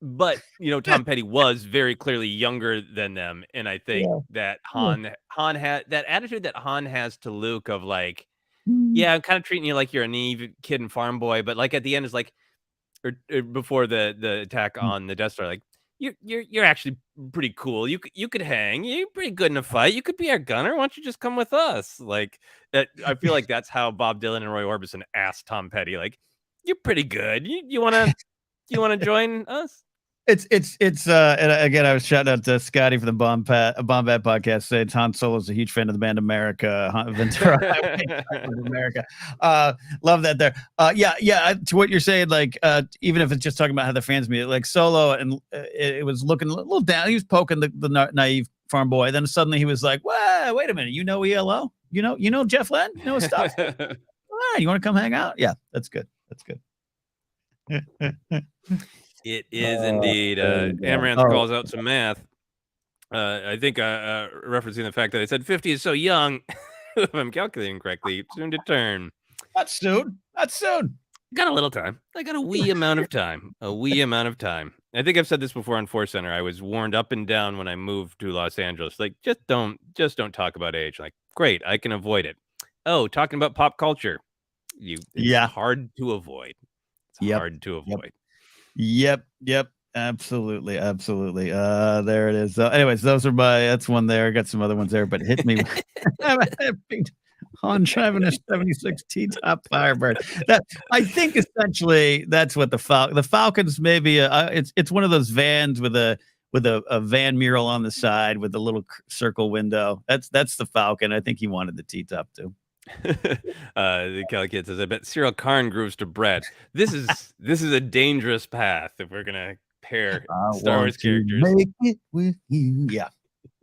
But Tom Petty was very clearly younger than them, and I think that Han had that attitude that Han has to Luke of like, yeah, I'm kind of treating you like you're a naive kid and farm boy, but like at the end is like, or before the attack on the Death Star, like you're actually pretty cool. You could hang. You're pretty good in a fight. You could be our gunner. Why don't you just come with us? Like that. I feel like that's how Bob Dylan and Roy Orbison asked Tom Petty, like, you're pretty good. You want to join us? And again, I was shouting out to Scotty for the Bombat podcast. Saying Han Solo is a huge fan of the band America, Ventura Highway America. Love that there. Yeah. To what you're saying, like even if it's just talking about how the fans meet, like Solo, and it was looking a little down. He was poking the naive farm boy. Then suddenly he was like, "Whoa, wait a minute! You know ELO? You know Jeff Len? You know his stuff? You want to come hang out? Yeah, that's good. That's good." It is indeed. Amaranth calls out some math. I think referencing the fact that I said 50 is so young. If I'm calculating correctly, soon to turn. Not soon. Got a little time. I got a wee amount of time. A wee amount of time. I think I've said this before on ForceCenter. I was warned up and down when I moved to Los Angeles. Like, just don't talk about age. Like, great, I can avoid it. Oh, talking about pop culture. It's hard to avoid. It's hard to avoid. Yep. Absolutely. There it is. Anyways, that's one there. Got some other ones there, but hit me. On driving a 76 T-top Firebird. That I think essentially that's what the Falcon's maybe it's one of those vans with a van mural on the side with a little circle window. That's the Falcon. I think he wanted the T-top too. The Kelly Kid says, I bet Cyril Karn grooves to Brett. This is a dangerous path if we're gonna pair Star Wars characters. Make it with you.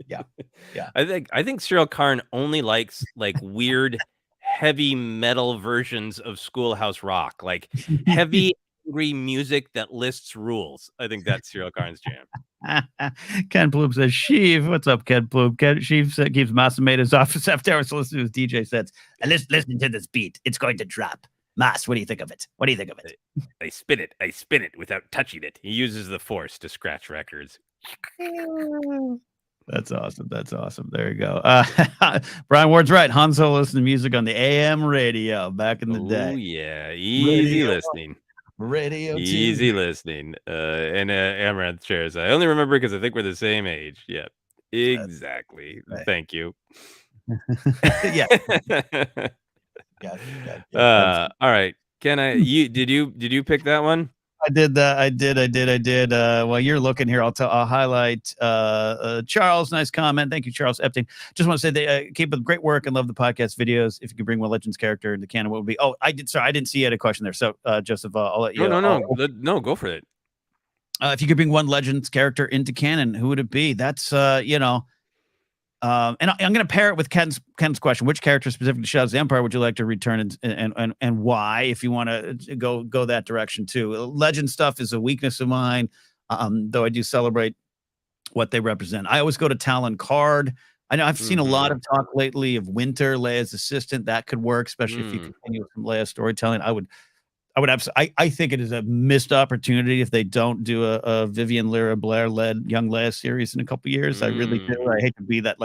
Yeah. I think Cyril Karn only likes like weird heavy metal versions of Schoolhouse Rock, like heavy angry music that lists rules. I think that's Cyril Karn's jam. Ken Bloom says, Sheev, what's up, Ken Bloom? Sheev keeps Masamade's office after hours listening to his DJ sets. And listen to this beat. It's going to drop. Mas, what do you think of it? I spin it without touching it. He uses the Force to scratch records. That's awesome. There you go. Brian Ward's right. Han Solo listened to music on the AM radio back in the day. Oh, yeah. Easy listening. Radio easy listening. And Amaranth shares. I only remember because I think we're the same age. Yeah, exactly. Right. Thank you. Yeah. All right. Did you pick that one? I did. While you're looking here, I'll highlight Charles. Nice comment. Thank you, Charles Epting. Just want to say they keep up great work and love the podcast videos. If you could bring one Legends character into canon, what would be? Oh, I did. Sorry, I didn't see you had a question there. So, Joseph, I'll let you. No, go for it. If you could bring one Legends character into canon, who would it be? That's and I'm going to pair it with Ken's question. Which character specific to Shadows of the Empire would you like to return and why? If you want to go that direction too. Legend stuff is a weakness of mine, though I do celebrate what they represent. I always go to Talon Card. I know I've seen a lot of talk lately of Winter, Leia's assistant. That could work, especially if you continue with some Leia storytelling. I would absolutely. I think it is a missed opportunity if they don't do a Vivian Lyra Blair led Young Leia series in a couple years. I really do. I hate to be that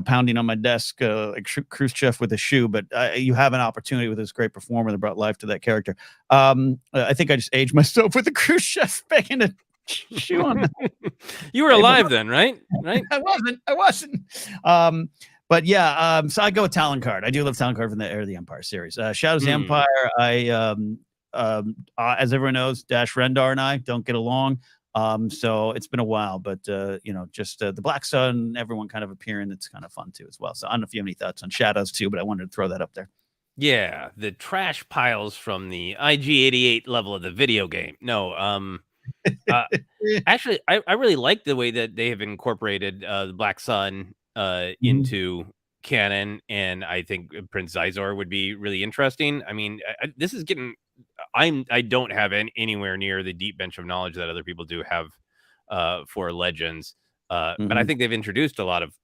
pounding on my desk like Khrushchev with a shoe, but you have an opportunity with this great performer that brought life to that character. I think I just aged myself with the Khrushchev banging a shoe on. You were alive then, right? I wasn't. But yeah, so I go with Talon Card. I do love Talon Card from the Heir of the Empire series. Shadows of the Empire, as everyone knows, Dash Rendar and I don't get along. So it's been a while, but just the Black Sun, everyone kind of appearing, it's kind of fun too as well. So I don't know if you have any thoughts on Shadows too, but I wanted to throw that up there. Yeah, the trash piles from the IG-88 level of the video game. No, actually, I really like the way that they have incorporated the Black Sun into canon, and I think Prince Zizor would be really interesting. I mean, this is getting. I don't have anywhere near the deep bench of knowledge that other people do have for Legends, but I think they've introduced a lot of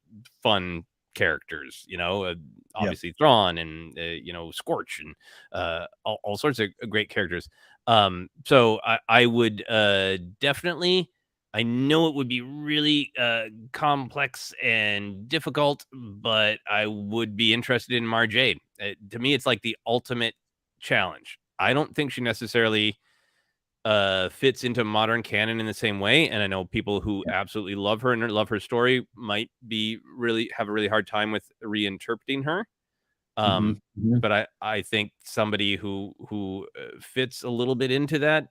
fun characters. Obviously Thrawn and Scorch and all sorts of great characters. So I would definitely. I know it would be really complex and difficult, but I would be interested in Mara Jade. To me, it's like the ultimate challenge. I don't think she necessarily fits into modern canon in the same way. And I know people who absolutely love her and love her story might have a really hard time with reinterpreting her. But I think somebody who fits a little bit into that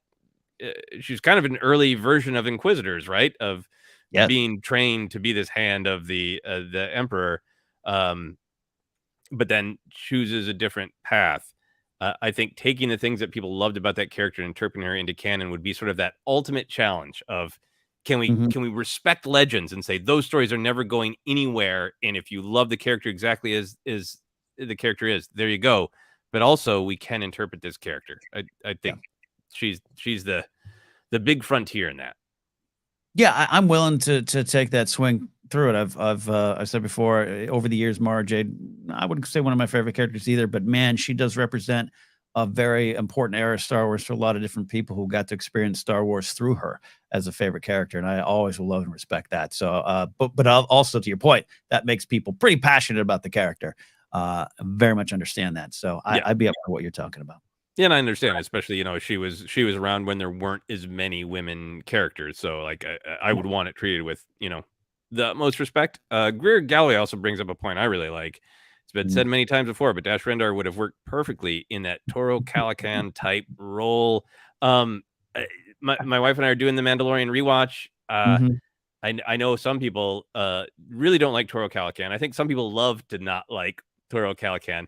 she's kind of an early version of Inquisitors, right? Of Yes. being trained to be this hand of the Emperor, but then chooses a different path. I think taking the things that people loved about that character and interpreting her into canon would be sort of that ultimate challenge of can we respect legends and say those stories are never going anywhere, and if you love the character exactly as the character is, there you go. But also we can interpret this character. I think she's the big frontier in that. Yeah, I'm willing to take that swing through it. I've said before over the years, Mara Jade, I wouldn't say one of my favorite characters either, but man, she does represent a very important era of Star Wars for a lot of different people who got to experience Star Wars through her as a favorite character, and I always will love and respect that. So, but I'll also, to your point, that makes people pretty passionate about the character. Very much understand that. So I'd be up for what you're talking about. Yeah, and I understand, especially, she was around when there weren't as many women characters. So like I would want it treated with, the utmost respect. Greer Galloway also brings up a point I really like. It's been said many times before, but Dash Rendar would have worked perfectly in that Toro Calican type role. My wife and I are doing the Mandalorian rewatch. I know some people really don't like Toro Calican. I think some people love to not like Toro Calican.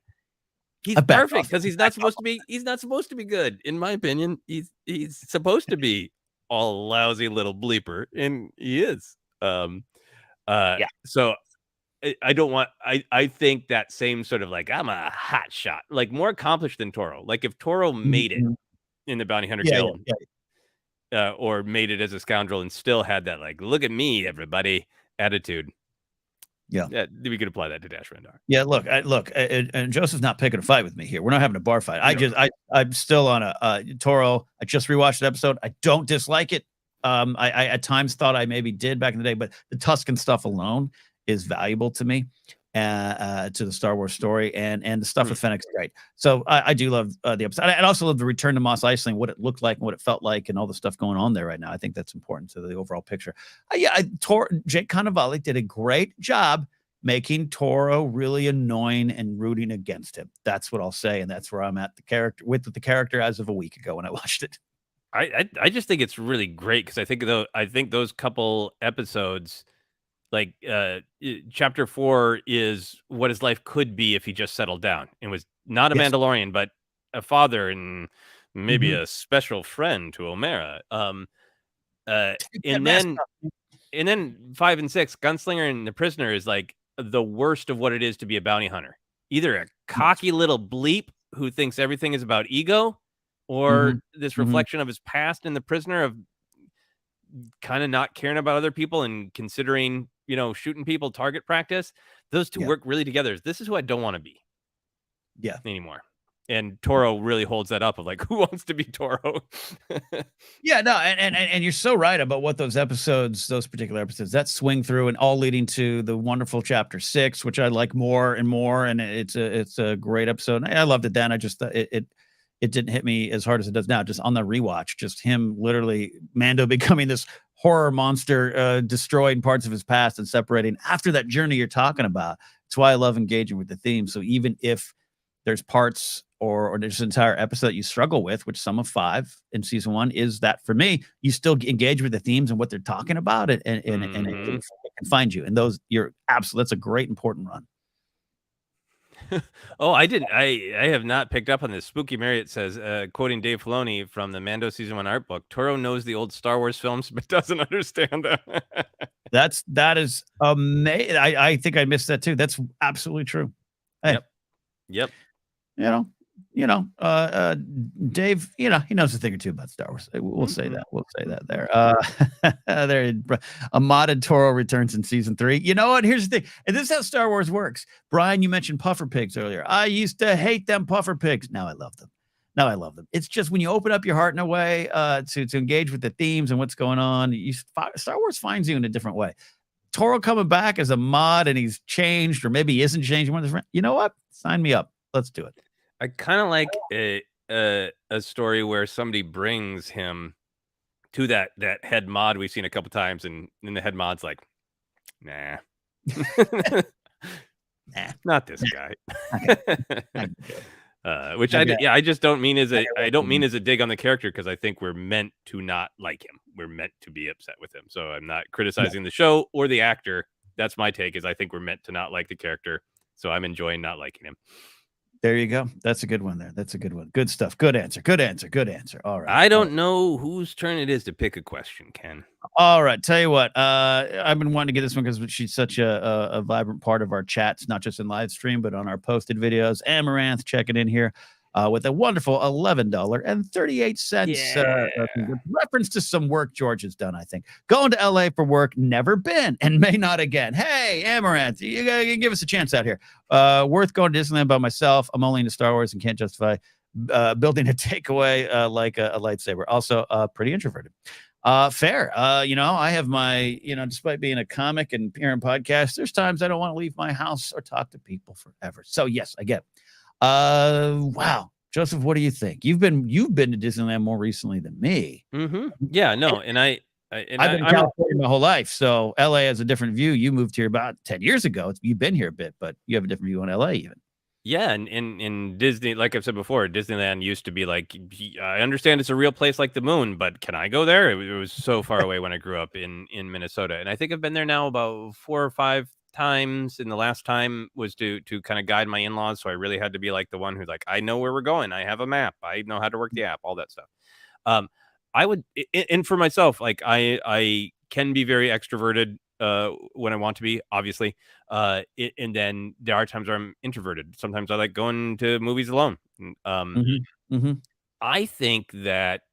He's perfect because he's not supposed to be. He's not supposed to be good, in my opinion. He's supposed to be all lousy little bleeper, and he is. So I don't want. I think that same sort of like I'm a hot shot, like more accomplished than Toro. Like if Toro made it in the Bounty Hunter Guild, or made it as a scoundrel and still had that like look at me, everybody attitude. Yeah, we could apply that to Dash Rendar. Yeah, look, and Joseph's not picking a fight with me here. We're not having a bar fight. I'm still on a Toro. I just rewatched the episode. I don't dislike it. I at times thought I maybe did back in the day, but the Tusken stuff alone is valuable to me, to the Star Wars story, and the stuff with Fennec's great. So I do love the episode. I also love the return to Mos Eisley, what it looked like, and what it felt like, and all the stuff going on there right now. I think that's important to the overall picture. Jake Cannavale did a great job making Toro really annoying and rooting against him. That's what I'll say, and that's where I'm at the character as of a week ago when I watched it. I just think it's really great because I think those couple episodes, like chapter 4 is what his life could be if he just settled down and was not a Mandalorian, but a father and maybe a special friend to O'Mara. And then 5 and 6, Gunslinger and the Prisoner is like the worst of what it is to be a bounty hunter. Either a cocky little bleep who thinks everything is about ego, or this reflection of his past in the Prisoner of kind of not caring about other people and considering, shooting people target practice. Those two work really together. This is who I don't want to be anymore. And Toro really holds that up of like, who wants to be Toro? And you're so right about what those particular episodes that swing through, and all leading to the wonderful chapter 6, which I like more and more. And it's a great episode. I loved it then. I just it didn't hit me as hard as it does now. Just on the rewatch, just him literally Mando becoming this horror monster, destroying parts of his past and separating after that journey you're talking about. That's why I love engaging with the theme. So even if there's parts or there's an entire episode that you struggle with, which some of 5 in season 1 is that for me, you still engage with the themes and what they're talking about, and it can find you. And that's a great important run. Oh, I have not picked up on this. Spooky Marriott says, quoting Dave Filoni from the Mando season 1 art book, Toro knows the old Star Wars films but doesn't understand them. that is amazing. I think I missed that too. That's absolutely true. Hey. Yep. Dave, he knows a thing or two about Star Wars. We'll say that. We'll say that there. A modded Toro returns in season 3. You know what? Here's the thing. And this is how Star Wars works. Brian, you mentioned puffer pigs earlier. I used to hate them puffer pigs. Now I love them. It's just when you open up your heart in a way to engage with the themes and what's going on, Star Wars finds you in a different way. Toro coming back as a mod and he's changed, or maybe he isn't changed. You know what? Sign me up. Let's do it. I kind of like a story where somebody brings him to that head mod we've seen a couple times, and the head mod's like, nah, not this guy. Which I just don't mean as I don't mean as a dig on the character, because I think we're meant to not like him. We're meant to be upset with him. So I'm not criticizing the show or the actor. That's my take, is I think we're meant to not like the character. So I'm enjoying not liking him. There you go. That's a good one there. That's a good one. Good stuff. Good answer. Good answer. Good answer. All right. I don't know whose turn it is to pick a question, Ken. All right. Tell you what, I've been wanting to get this one because she's such a vibrant part of our chats, not just in live stream, but on our posted videos. Amaranth checking in here with a wonderful $11.38. Reference to some work George has done, I think. Going to LA for work, never been, and may not again. Hey, Amaranth, you gotta give us a chance out here. Worth going to Disneyland by myself. I'm only into Star Wars and can't justify building a takeaway like a lightsaber. Also, pretty introverted. Fair. I have my, despite being a comic and appearing podcast, there's times I don't want to leave my house or talk to people forever. So yes, I get it. Wow. Joseph, what do you think? You've been to Disneyland more recently than me. Mm-hmm. Yeah, no. And I've been in California my whole life. So LA has a different view. You moved here about 10 years ago. You've been here a bit, but you have a different view on LA even. Yeah, and in Disney, like I've said before, Disneyland used to be like, I understand it's a real place like the moon, but can I go there? It was so far away when I grew up in Minnesota. And I think I've been there now about 4 or 5 times. And the last time was to kind of guide my in-laws. So I really had to be like the one who's like, I know where we're going. I have a map. I know how to work the app, all that stuff. I would, and for myself, like I can be very extroverted when I want to be, obviously. And then there are times where I'm introverted. Sometimes I like going to movies alone. I think that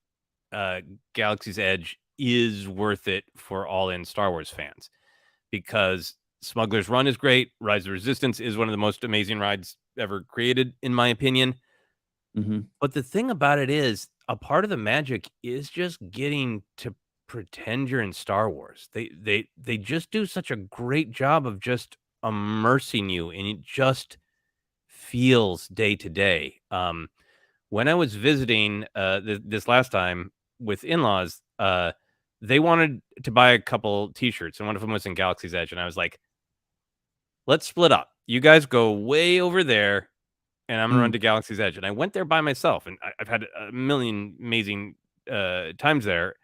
Galaxy's Edge is worth it for all-in Star Wars fans, because Smuggler's Run is great. Rise of Resistance is one of the most amazing rides ever created, in my opinion. But the thing about it is, a part of the magic is just getting to pretend you're in Star Wars. They just do such a great job of just immersing you, and it just feels day to day. When I was visiting this last time with in-laws, they wanted to buy a couple t-shirts, and one of them was in Galaxy's Edge, and I was like, let's split up. You guys go way over there, and I'm gonna run to Galaxy's Edge. And I went there by myself, and I've had a million amazing times there.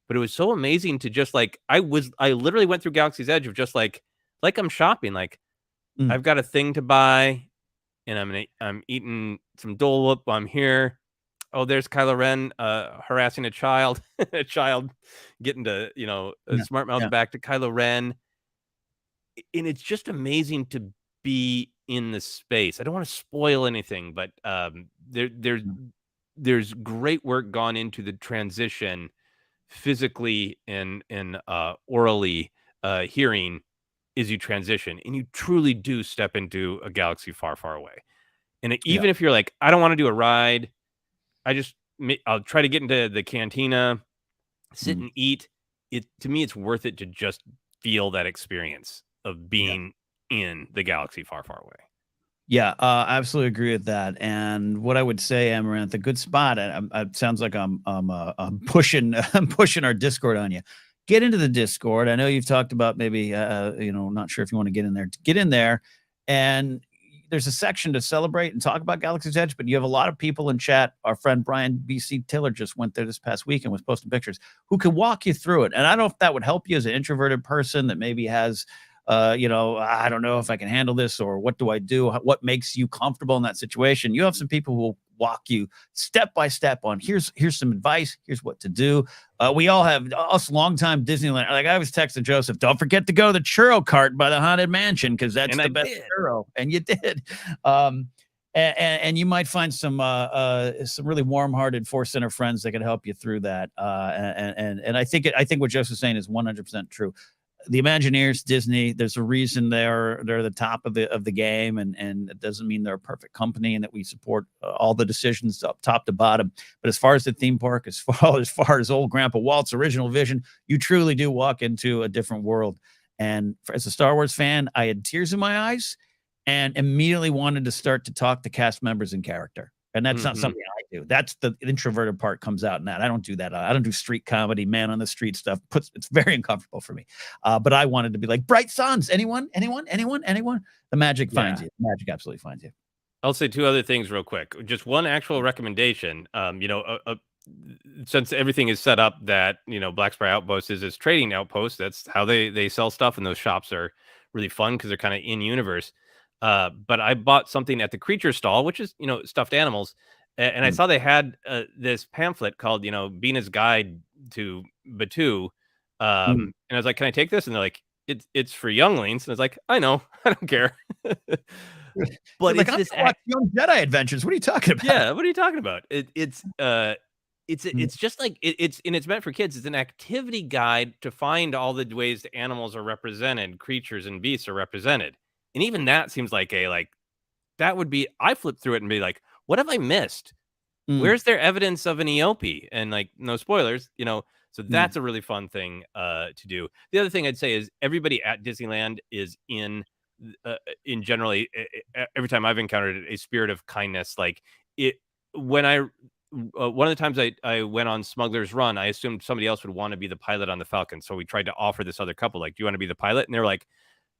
But it was so amazing to just like, I literally went through Galaxy's Edge of just like I'm shopping. Like I've got a thing to buy, and I'm eating some Dole Whip while I'm here. Oh, there's Kylo Ren harassing a child, a child getting to, smart mouth back to Kylo Ren. And it's just amazing to be in the space. I don't want to spoil anything, but there's great work gone into the transition physically and orally hearing as you transition, and you truly do step into a galaxy far, far away. And even if you're like, I don't want to do a ride, I'll try to get into the cantina, sit and eat. To me, it's worth it to just feel that experience of being in the galaxy far, far away. Yeah, I absolutely agree with that. And what I would say, Amaranth, a good spot. It sounds like I'm pushing our Discord on you. Get into the Discord. I know you've talked about maybe not sure if you want to get in there. Get in there, and there's a section to celebrate and talk about Galaxy's Edge. But you have a lot of people in chat. Our friend Brian BC Tiller just went there this past week and was posting pictures, who can walk you through it. And I don't know if that would help you as an introverted person that maybe has. I don't know if I can handle this, or what do I do? What makes you comfortable in that situation? You have some people who will walk you step by step on here's some advice. Here's what to do. We all have us longtime Disneyland. Like I was texting Joseph, don't forget to go to the churro cart by the Haunted Mansion, because that's the best churro. And you did. And you might find some really warm-hearted ForceCenter friends that can help you through that. And I think what Joseph's saying is 100% true. The Imagineers, Disney, there's a reason they're the top of the game, and it doesn't mean they're a perfect company and that we support all the decisions up top to bottom. But as far as the theme park, as far as old Grandpa Walt's original vision, you truly do walk into a different world. And as a Star Wars fan, I had tears in my eyes and immediately wanted to start to talk to cast members in character. And that's not something I do. That's the introverted part comes out in that. I don't do that. I don't do street comedy, man on the street stuff. It's very uncomfortable for me. But I wanted to be like, bright suns. Anyone? The magic finds you. The magic absolutely finds you. I'll say two other things real quick. Just one actual recommendation. Since everything is set up that Black Spire Outpost is this trading outpost. That's how they sell stuff, and those shops are really fun because they're kind of in universe. But I bought something at the creature stall, which is stuffed animals, and I saw they had this pamphlet called Bina's Guide to Batu, and I was like, "Can I take this?" And they're like, "It's for younglings," and I was like, "I know, I don't care." But like, it's this Young Jedi Adventures. What are you talking about? Yeah, what are you talking about? It's just like it's meant for kids. It's an activity guide to find all the ways the animals are represented, creatures and beasts are represented. And even that seems like that would be, I flip through it and be like, what have I missed? Where's there evidence of an EOP? And like, no spoilers, so that's a really fun thing to do. The other thing I'd say is everybody at Disneyland is in generally every time I've encountered it, a spirit of kindness. Like when I one of the times I went on Smuggler's Run, I assumed somebody else would want to be the pilot on the Falcon, so we tried to offer this other couple, like, do you want to be the pilot? And they're like,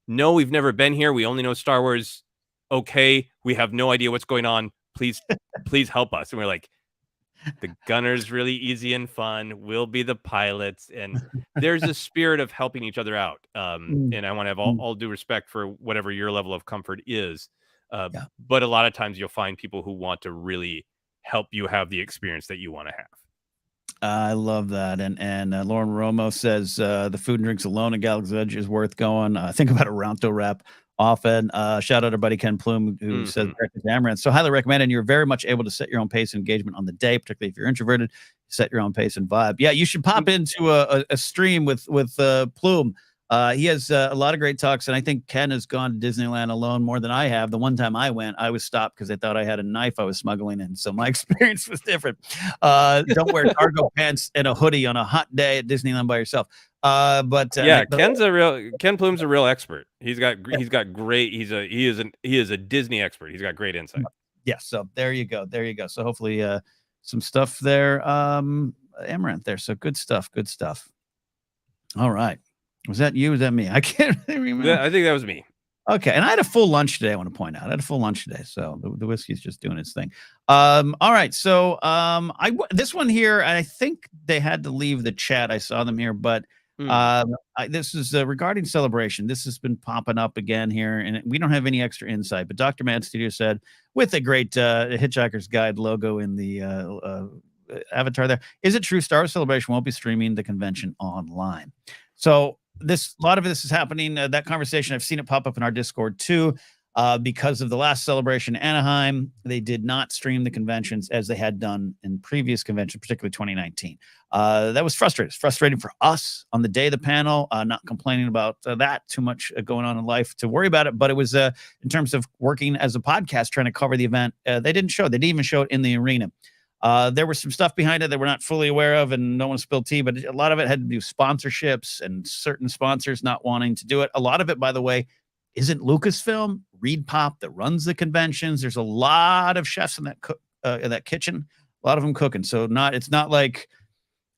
no, we've never been here, we only know Star Wars. Okay, we have no idea what's going on, please help us. And we're like, the gunner's really easy and fun, we'll be the pilots. And there's a spirit of helping each other out, and I want to have all due respect for whatever your level of comfort is, but a lot of times you'll find people who want to really help you have the experience that you want to have. I love that. And Lauren Romo says the food and drinks alone at Galaxy's Edge is worth going. Think about a Ronto wrap often. Shout out our buddy Ken Plume, who says Amaranth. So highly recommended. And you're very much able to set your own pace and engagement on the day, particularly if you're introverted. Set your own pace and vibe. Yeah, you should pop into a stream with Plume. He has a lot of great talks, and I think Ken has gone to Disneyland alone more than I have. The one time I went, I was stopped because I thought I had a knife I was smuggling in, so my experience was different. Don't wear cargo pants and a hoodie on a hot day at Disneyland by yourself. Ken Plume's a real expert. He is a Disney expert. He's got great insight. Yeah, so there you go. So hopefully some stuff there, Amaranth there. So good stuff. All right. Was that you? Was that me? I can't remember. Yeah, I think that was me. Okay. And I had a full lunch today, I want to point out. I had a full lunch today. So the whiskey's just doing its thing. All right. So this one here, I think they had to leave the chat. I saw them here, but this is regarding Celebration. This has been popping up again here, and we don't have any extra insight. But Dr. Mad Studio said, with a great Hitchhiker's Guide logo in the avatar there, is it true Star Wars Celebration won't be streaming the convention online? So a lot of this is happening. That conversation, I've seen it pop up in our Discord too, because of the last Celebration in Anaheim. They did not stream the conventions as they had done in previous conventions, particularly 2019. That was frustrating. It's frustrating for us on the day of the panel, not complaining about that too much going on in life to worry about it. But it was in terms of working as a podcast, trying to cover the event. They didn't show it. They didn't even show it in the arena. There was some stuff behind it that we're not fully aware of, and no one spilled tea, but a lot of it had to do sponsorships and certain sponsors not wanting to do it. A lot of it, by the way, isn't Lucasfilm, Reed Pop that runs the conventions. There's a lot of chefs in that kitchen, a lot of them cooking. So it's not like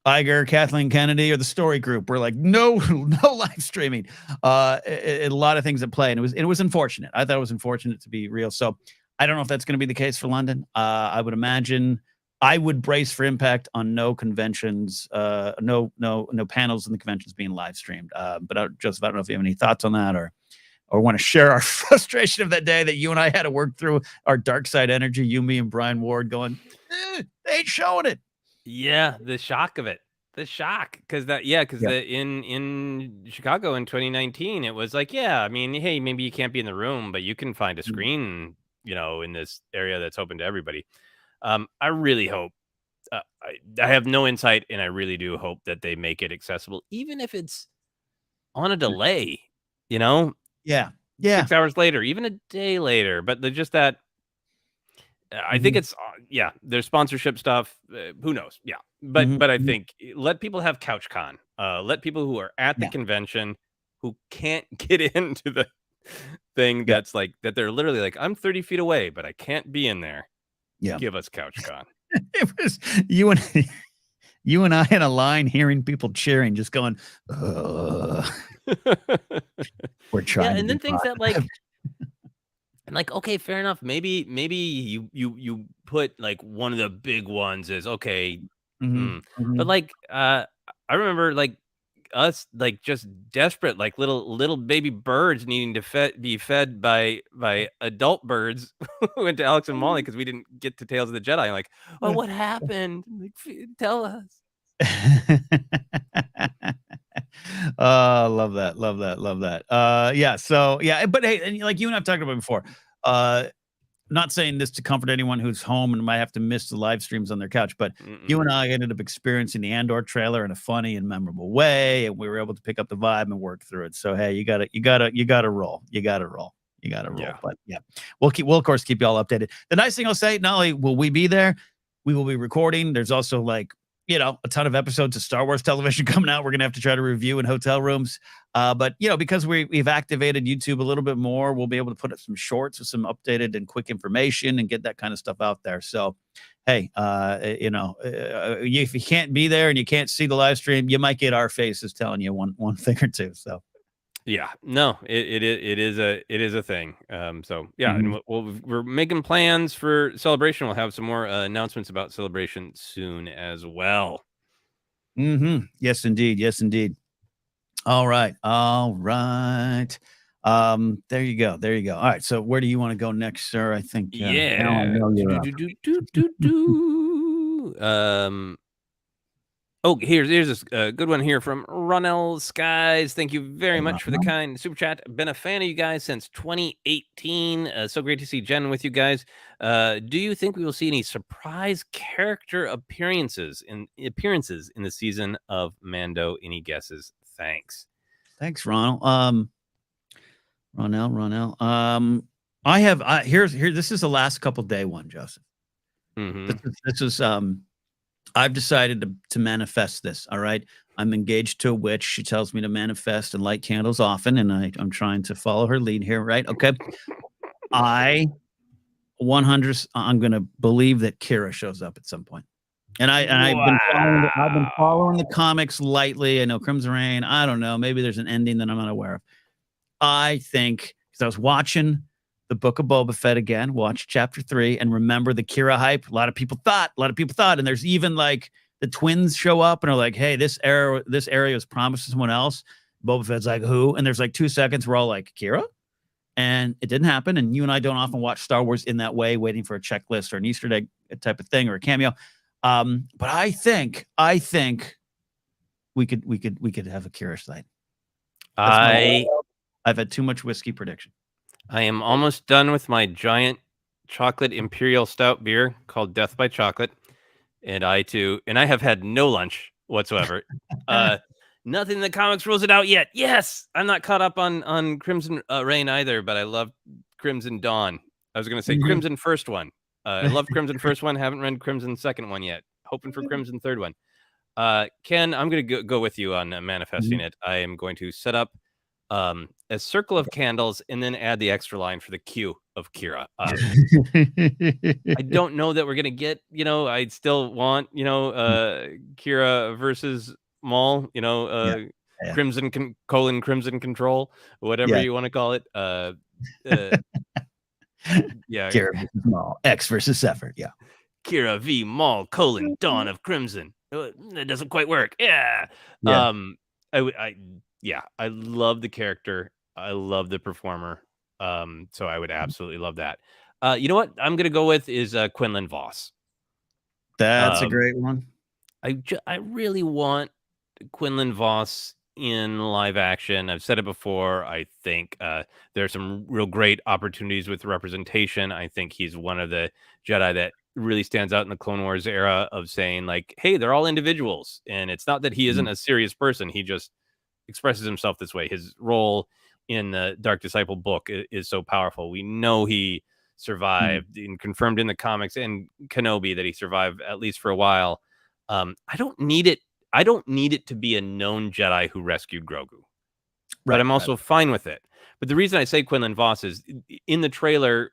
Iger, Kathleen Kennedy, or the Story Group. We're like, no live streaming. A lot of things at play, and it was unfortunate. I thought it was unfortunate to be real. So I don't know if that's going to be the case for London. I would imagine I would brace for impact on no conventions, no panels in the conventions being live streamed. But Joseph, I don't know if you have any thoughts on that or want to share our frustration of that day that you and I had to work ththrough our dark side energy, you, me, and Brian Ward going, they ain't showing it. Yeah, the shock of it. Because in Chicago in 2019, it was like, yeah, I mean, hey, maybe you can't be in the room, but you can find a screen, in this area that's open to everybody. I really hope, I have no insight, and I really do hope that they make it accessible, even if it's on a delay, Yeah. 6 hours later, even a day later. But just that, I think it's, there's sponsorship stuff. Who knows? Yeah. But I think let people have CouchCon. Let people who are at the convention who can't get into the thing that's like, that they're literally like, I'm 30 feet away, but I can't be in there. Yeah. Give us CouchCon. It was you and I in a line hearing people cheering, just going, we're trying. Yeah, and then things that like And like, okay, fair enough. Maybe you put like one of the big ones is okay. But like, I remember like us like just desperate, like little baby birds needing to be fed by adult birds. We went to Alex and Molly because we didn't get to Tales of the Jedi. Like, oh, what happened? Like, tell us. Love that, love that, love that. Yeah, so yeah, but hey, and like you and I've talked about before, not saying this to comfort anyone who's home and might have to miss the live streams on their couch, but you and I ended up experiencing the Andor trailer in a funny and memorable way, and we were able to pick up the vibe and work through it. So hey, you gotta roll. Yeah. But yeah, we'll of course keep you all updated. The nice thing I'll say, not only will we be there, we will be recording. There's also like, a ton of episodes of Star Wars television coming out. We're going to have to try to review in hotel rooms. But, because we've activated YouTube a little bit more, we'll be able to put up some shorts with some updated and quick information and get that kind of stuff out there. So, hey, if you can't be there and you can't see the live stream, you might get our faces telling you one thing or two. So. Yeah, no, it is a thing. So yeah, and we're making plans for Celebration. We'll have some more announcements about Celebration soon as well. Yes, indeed. Yes, indeed. All right. There you go. All right. So where do you want to go next, sir? I think. Oh, here's a good one here from Ronell Skies. Thank you very much for the kind super chat. Been a fan of you guys since 2018. So great to see Jen with you guys. Do you think we will see any surprise character appearances in the season of Mando? Any guesses? Thanks, Ronell. Ronell. I have here. This is the last couple day one, Joseph. This is I've decided to manifest this. All right. I'm engaged to a witch. She tells me to manifest and light candles often. And I'm trying to follow her lead here. Right. Okay. I'm going to believe that Kira shows up at some point. And I've been following the comics lightly. I know Crimson Reign. I don't know. Maybe there's an ending that I'm not aware of. I think because I was watching the Book of Boba Fett again, watch chapter 3, and remember the Kira hype. A lot of people thought, and there's even like the twins show up and are like, hey, this area was promised to someone else. Boba Fett's like, who? And there's like 2 seconds, we're all like, Kira? And it didn't happen. And you and I don't often watch Star Wars in that way, waiting for a checklist or an Easter egg type of thing or a cameo. But I think we could have a Kira slide. I've had too much whiskey prediction. I am almost done with my giant chocolate imperial stout beer called Death by Chocolate. And I have had no lunch whatsoever. Nothing in the comics rules it out yet. Yes, I'm not caught up on Crimson Reign either, but I love Crimson Dawn. I was going to say Crimson First One. I love Crimson First One. Haven't read Crimson Second One yet. Hoping for Crimson Third One. Ken, I'm going to go with you on manifesting it. I am going to set up a circle of candles and then add the extra line for the Q of Kira. I don't know that we're gonna get, I'd still want, Kira versus Maul, Crimson Crimson Control, whatever you want to call it. Kira versus Maul, X versus Zephyr. Yeah. Kira v Maul Dawn of Crimson. That doesn't quite work. Yeah. I love the character. I love the performer. So I would absolutely love that. You know what I'm going to go with is Quinlan Vos. That's a great one. I really want Quinlan Vos in live action. I've said it before. I think there's some real great opportunities with representation. I think he's one of the Jedi that really stands out in the Clone Wars era of saying like, hey, they're all individuals. And it's not that he isn't a serious person. He just expresses himself this way. His role in the Dark Disciple book is so powerful. We know he survived and confirmed in the comics and Kenobi that he survived at least for a while. I don't need it to be a known Jedi who rescued Grogu, but I'm also fine with it. But the reason I say Quinlan Vos is in the trailer,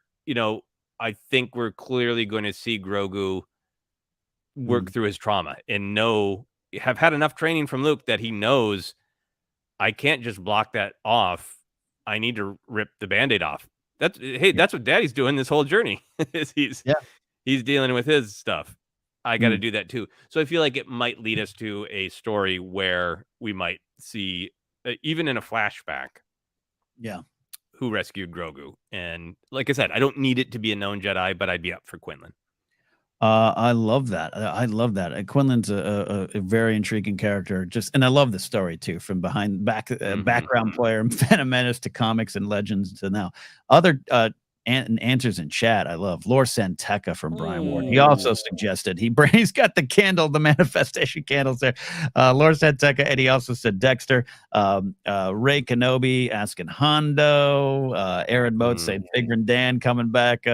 I think we're clearly going to see Grogu work through his trauma and have had enough training from Luke that he knows I can't just block that off. I need to rip the Band-Aid off. That's what Daddy's doing this whole journey. he's dealing with his stuff. I got to do that too. So I feel like it might lead us to a story where we might see, even in a flashback, who rescued Grogu. And like I said, I don't need it to be a known Jedi, but I'd be up for Quinlan. I love that. I love that. Quinlan's a very intriguing character. And I love the story too, from background player and Phantom Menace to comics and legends to now. Other answers in chat. I love Lore Santeca from Brian Ward. He also suggested he's got the candle, the manifestation candles there. Lore Santeca, and he also said Dexter. Ray Kenobi asking Hondo. Aaron Mote saying Figrin Dan coming back.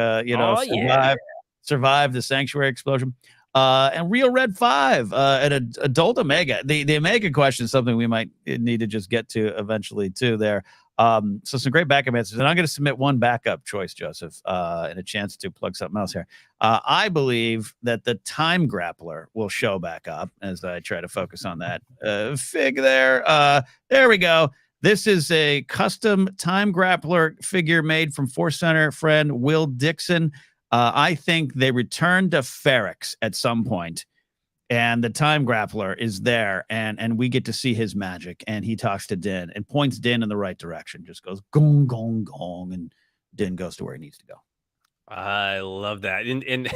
Survived the sanctuary explosion. And Real Red 5 and Adult Omega. The Omega question is something we might need to just get to eventually too there. So some great backup answers. And I'm going to submit one backup choice, Joseph, and a chance to plug something else here. I believe that the Time Grappler will show back up as I try to focus on that fig there. There we go. This is a custom Time Grappler figure made from ForceCenter friend Will Dixon. I think they return to Ferrex at some point, and the Time Grappler is there, and we get to see his magic, and he talks to Din and points Din in the right direction, just goes gong, gong, gong, and Din goes to where he needs to go. I love that. And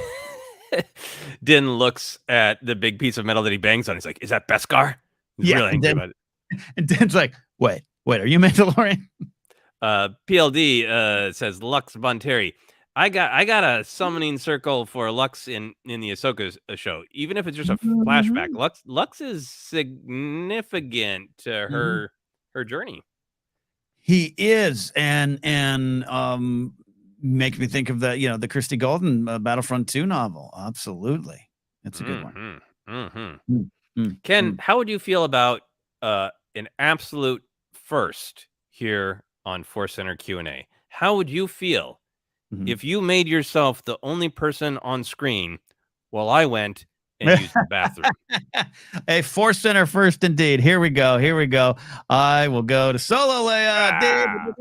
Din looks at the big piece of metal that he bangs on. He's like, is that Beskar? He's really angry about it. And Din's like, wait, are you Mandalorian? PLD says Lux Bonteri. I got a summoning circle for Lux in the Ahsoka show, even if it's just a flashback. Lux is significant to her journey. He is, and make me think of the Christy Golden Battlefront 2 novel. Absolutely, that's a good one. Ken, how would you feel about an absolute first here on ForceCenter Q&A? How would you feel if you made yourself the only person on screen while I went and used the bathroom? A ForceCenter first indeed. Here we go. I will go to Solo Leia.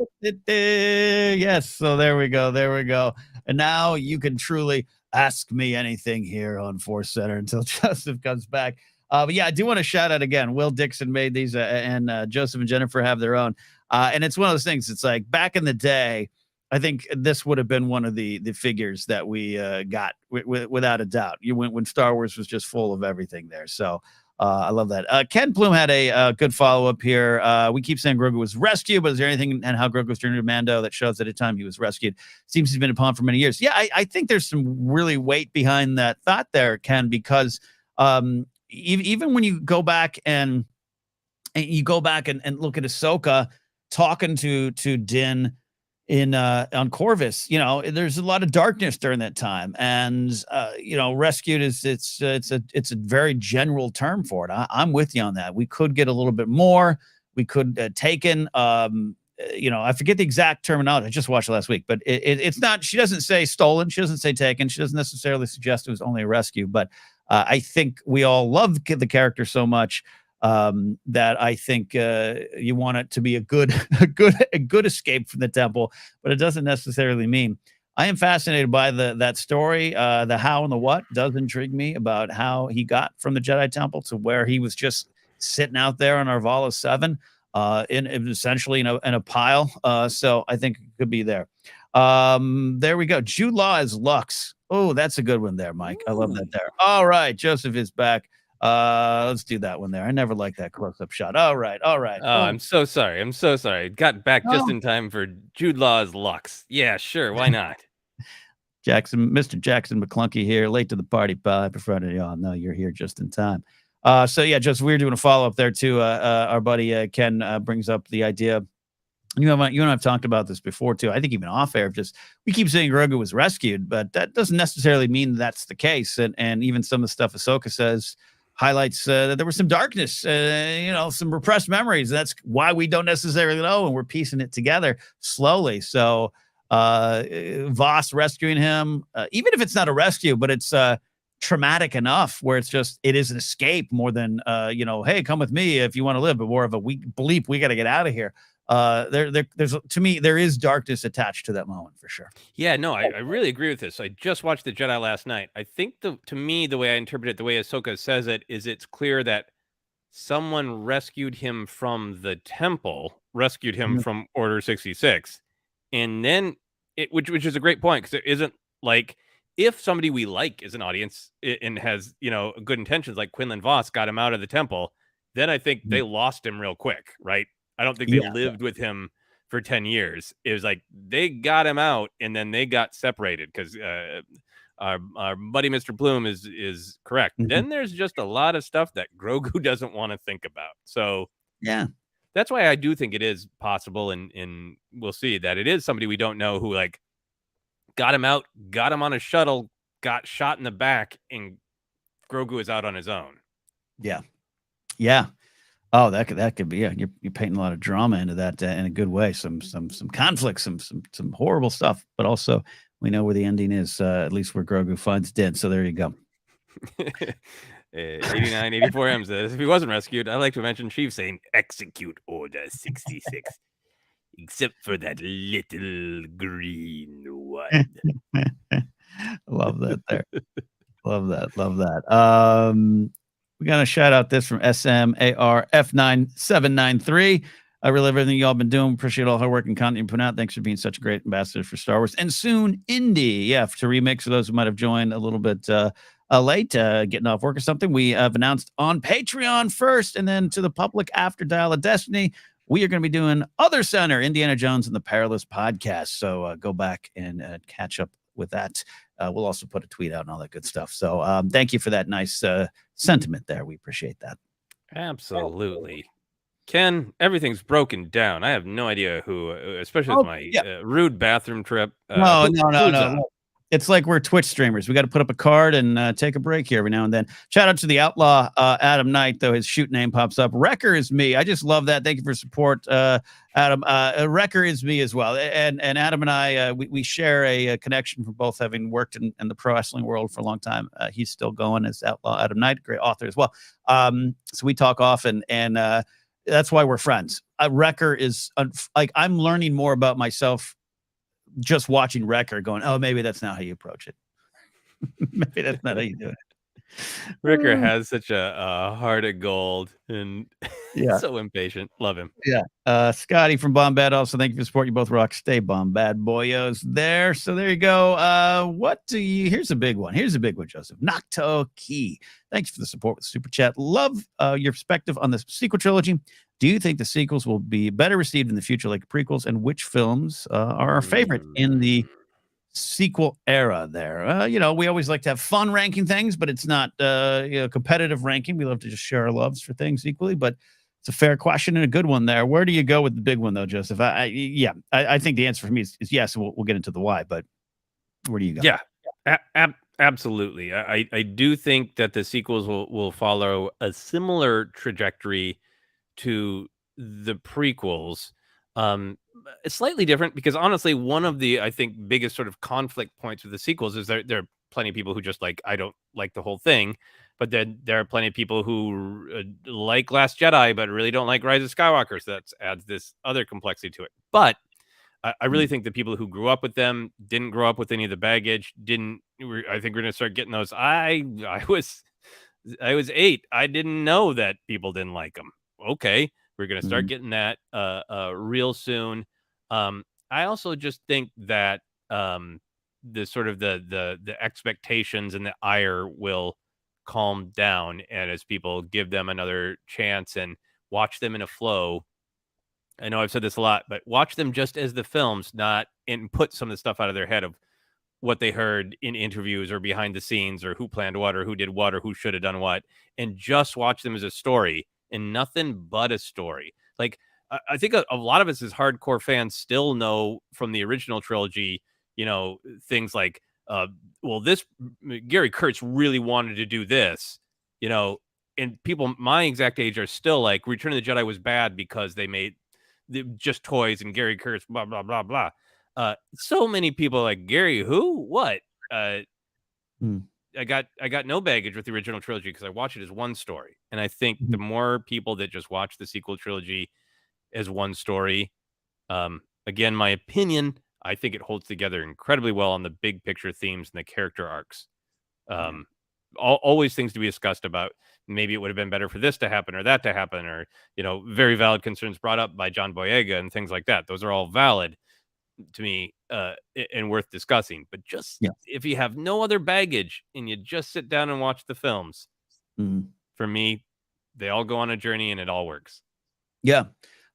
Yes. So there we go. And now you can truly ask me anything here on ForceCenter until Joseph comes back. But yeah, I do want to shout out again. Will Dixon made these, and Joseph and Jennifer have their own. And it's one of those things. It's like back in the day, I think this would have been one of the figures that we got without a doubt. When Star Wars was just full of everything there. So I love that. Ken Plume had a good follow-up here. We keep saying Grogu was rescued, but is there anything and how Grogu was turned into Mando that shows at a time he was rescued? Seems he's been a pawn for many years. Yeah, I think there's some really weight behind that thought there, Ken, because even when you go back and look at Ahsoka talking to Din on Corvus, there's a lot of darkness during that time, and rescued is it's a very general term for it. I'm with you on that. We could get a little bit more. We could taken. I forget the exact terminology. I just watched it last week, but it's not. She doesn't say stolen. She doesn't say taken. She doesn't necessarily suggest it was only a rescue. But I think we all love the character so much that I think you want it to be a good escape from the temple, but it doesn't necessarily mean. I am fascinated by that story. The how and the what does intrigue me about how he got from the Jedi Temple to where he was just sitting out there on Arvala 7, essentially in a pile. So I think it could be there. There we go. Jude Law is Lux. Oh, that's a good one there, Mike. I love that there. All right, Joseph is back. Let's do that one there. I never liked that close-up shot. All right. Oh, I'm so sorry. Got back just in time for Jude Law's Lux. Yeah, sure. Why not? Mr. Jackson McClunky here, late to the party, pal. I prefer to y'all know you're here just in time. So yeah, just we're doing a follow-up there too. Our buddy Ken brings up the idea. You and I have talked about this before too. I think even off air, we keep saying Grogu was rescued, but that doesn't necessarily mean that's the case. And even some of the stuff Ahsoka says highlights that there was some darkness, some repressed memories. That's why we don't necessarily know, and we're piecing it together slowly. So Voss rescuing him, even if it's not a rescue, but it's traumatic enough where it is an escape more than hey, come with me if you want to live, but more of a bleep, we got to get out of here. there's to me there is darkness attached to that moment for sure. Yeah, no, I really agree with this. I just watched The Jedi last night. I think to me, the way I interpret it, the way Ahsoka says it, is it's clear that someone rescued him from the temple, rescued him from Order 66. And then which is a great point, because it isn't like, if somebody we like is an audience and has, good intentions, like Quinlan Voss got him out of the temple, then I think they lost him real quick, right? I don't think they lived with him for 10 years. It was like they got him out and then they got separated, because our buddy Mr. Bloom is correct. Then there's just a lot of stuff that Grogu doesn't want to think about. So yeah, that's why I do think it is possible, and we'll see that it is somebody we don't know who like got him out, got him on a shuttle, got shot in the back, and Grogu is out on his own. Yeah. Oh, that could be. Yeah, you're painting a lot of drama into that in a good way. Some conflict, some horrible stuff, but also we know where the ending is. At least where Grogu finds Din. So there you go. 89, 84 M says, if he wasn't rescued, I'd like to mention Chief saying, execute Order 66. Except for that little green one. Love that there. Love that. We got to shout out this from SMARF9793. I really love everything y'all been doing. Appreciate all hard work and content you put out. Thanks for being such a great ambassador for Star Wars. And soon, Indy. Yeah, to remix for those who might have joined a little bit late, getting off work or something. We have announced on Patreon first and then to the public after Dial of Destiny. We are going to be doing Other Center, Indiana Jones and the Perilous podcast. So go back and catch up with that. We'll also put a tweet out and all that good stuff. So thank you for that nice sentiment there. We appreciate that. Absolutely. Ken, everything's broken down. I have no idea who, especially with my rude bathroom trip. No. It's like we're Twitch streamers. We got to put up a card and take a break here every now and then. Shout out to the outlaw Adam Knight, though his shoot name pops up. Wrecker is me. I just love that. Thank you for support, Adam. Wrecker is me as well. And Adam and I, we share a connection for both having worked in the pro wrestling world for a long time. He's still going as outlaw Adam Knight, great author as well. So we talk often, and that's why we're friends. Wrecker is like, I'm learning more about myself just watching Wrecker, going, oh, maybe that's not how you approach it. Maybe that's not how you do it. Wrecker has such a heart of gold and so impatient. Love him. Yeah. Scotty from Bombad also, thank you for the support. You both rock. Stay Bombad boyos there. So there you go. Here's a big one. Joseph. Nocto Key. Thanks for the support with the super chat. Love your perspective on the sequel trilogy. Do you think the sequels will be better received in the future like prequels, and which films are our favorite in the sequel era there? We always like to have fun ranking things, but it's not competitive ranking. We love to just share our loves for things equally, but it's a fair question and a good one there. Where do you go with the big one though, Joseph? I think the answer for me is yes. We'll get into the why, but where do you go? Yeah, absolutely. I do think that the sequels will follow a similar trajectory to the prequels. It's slightly different because honestly, one of the, I think, biggest sort of conflict points with the sequels is there are plenty of people who just like, I don't like the whole thing, but then there are plenty of people who like Last Jedi, but really don't like Rise of Skywalker. So that adds this other complexity to it. But I really think the people who grew up with them didn't grow up with any of the baggage. I think we're going to start getting those. I was 8. I didn't know that people didn't like them. Okay, we're going to start getting that real soon. I also just think that the sort of the expectations and the ire will calm down, and as people give them another chance and watch them in a flow. I know I've said this a lot, but watch them just as the films, not and put some of the stuff out of their head of what they heard in interviews or behind the scenes or who planned what or who did what or who should have done what, and just watch them as a story and nothing but a story. Like, I think a lot of us as hardcore fans still know from the original trilogy, things like, this Gary Kurtz really wanted to do this, and people my exact age are still like, Return of the Jedi was bad because they made just toys and Gary Kurtz, blah, blah, blah, blah. So many people like, Gary, who, what? I got no baggage with the original trilogy because I watch it as one story. And I think the more people that just watch the sequel trilogy as one story, Again, my opinion, I think it holds together incredibly well on the big picture themes and the character arcs. Always things to be discussed about. Maybe it would have been better for this to happen or that to happen, or very valid concerns brought up by John Boyega and things like that. Those are all valid to me, and worth discussing. But just if you have no other baggage and you just sit down and watch the films, for me, they all go on a journey and it all works. Yeah.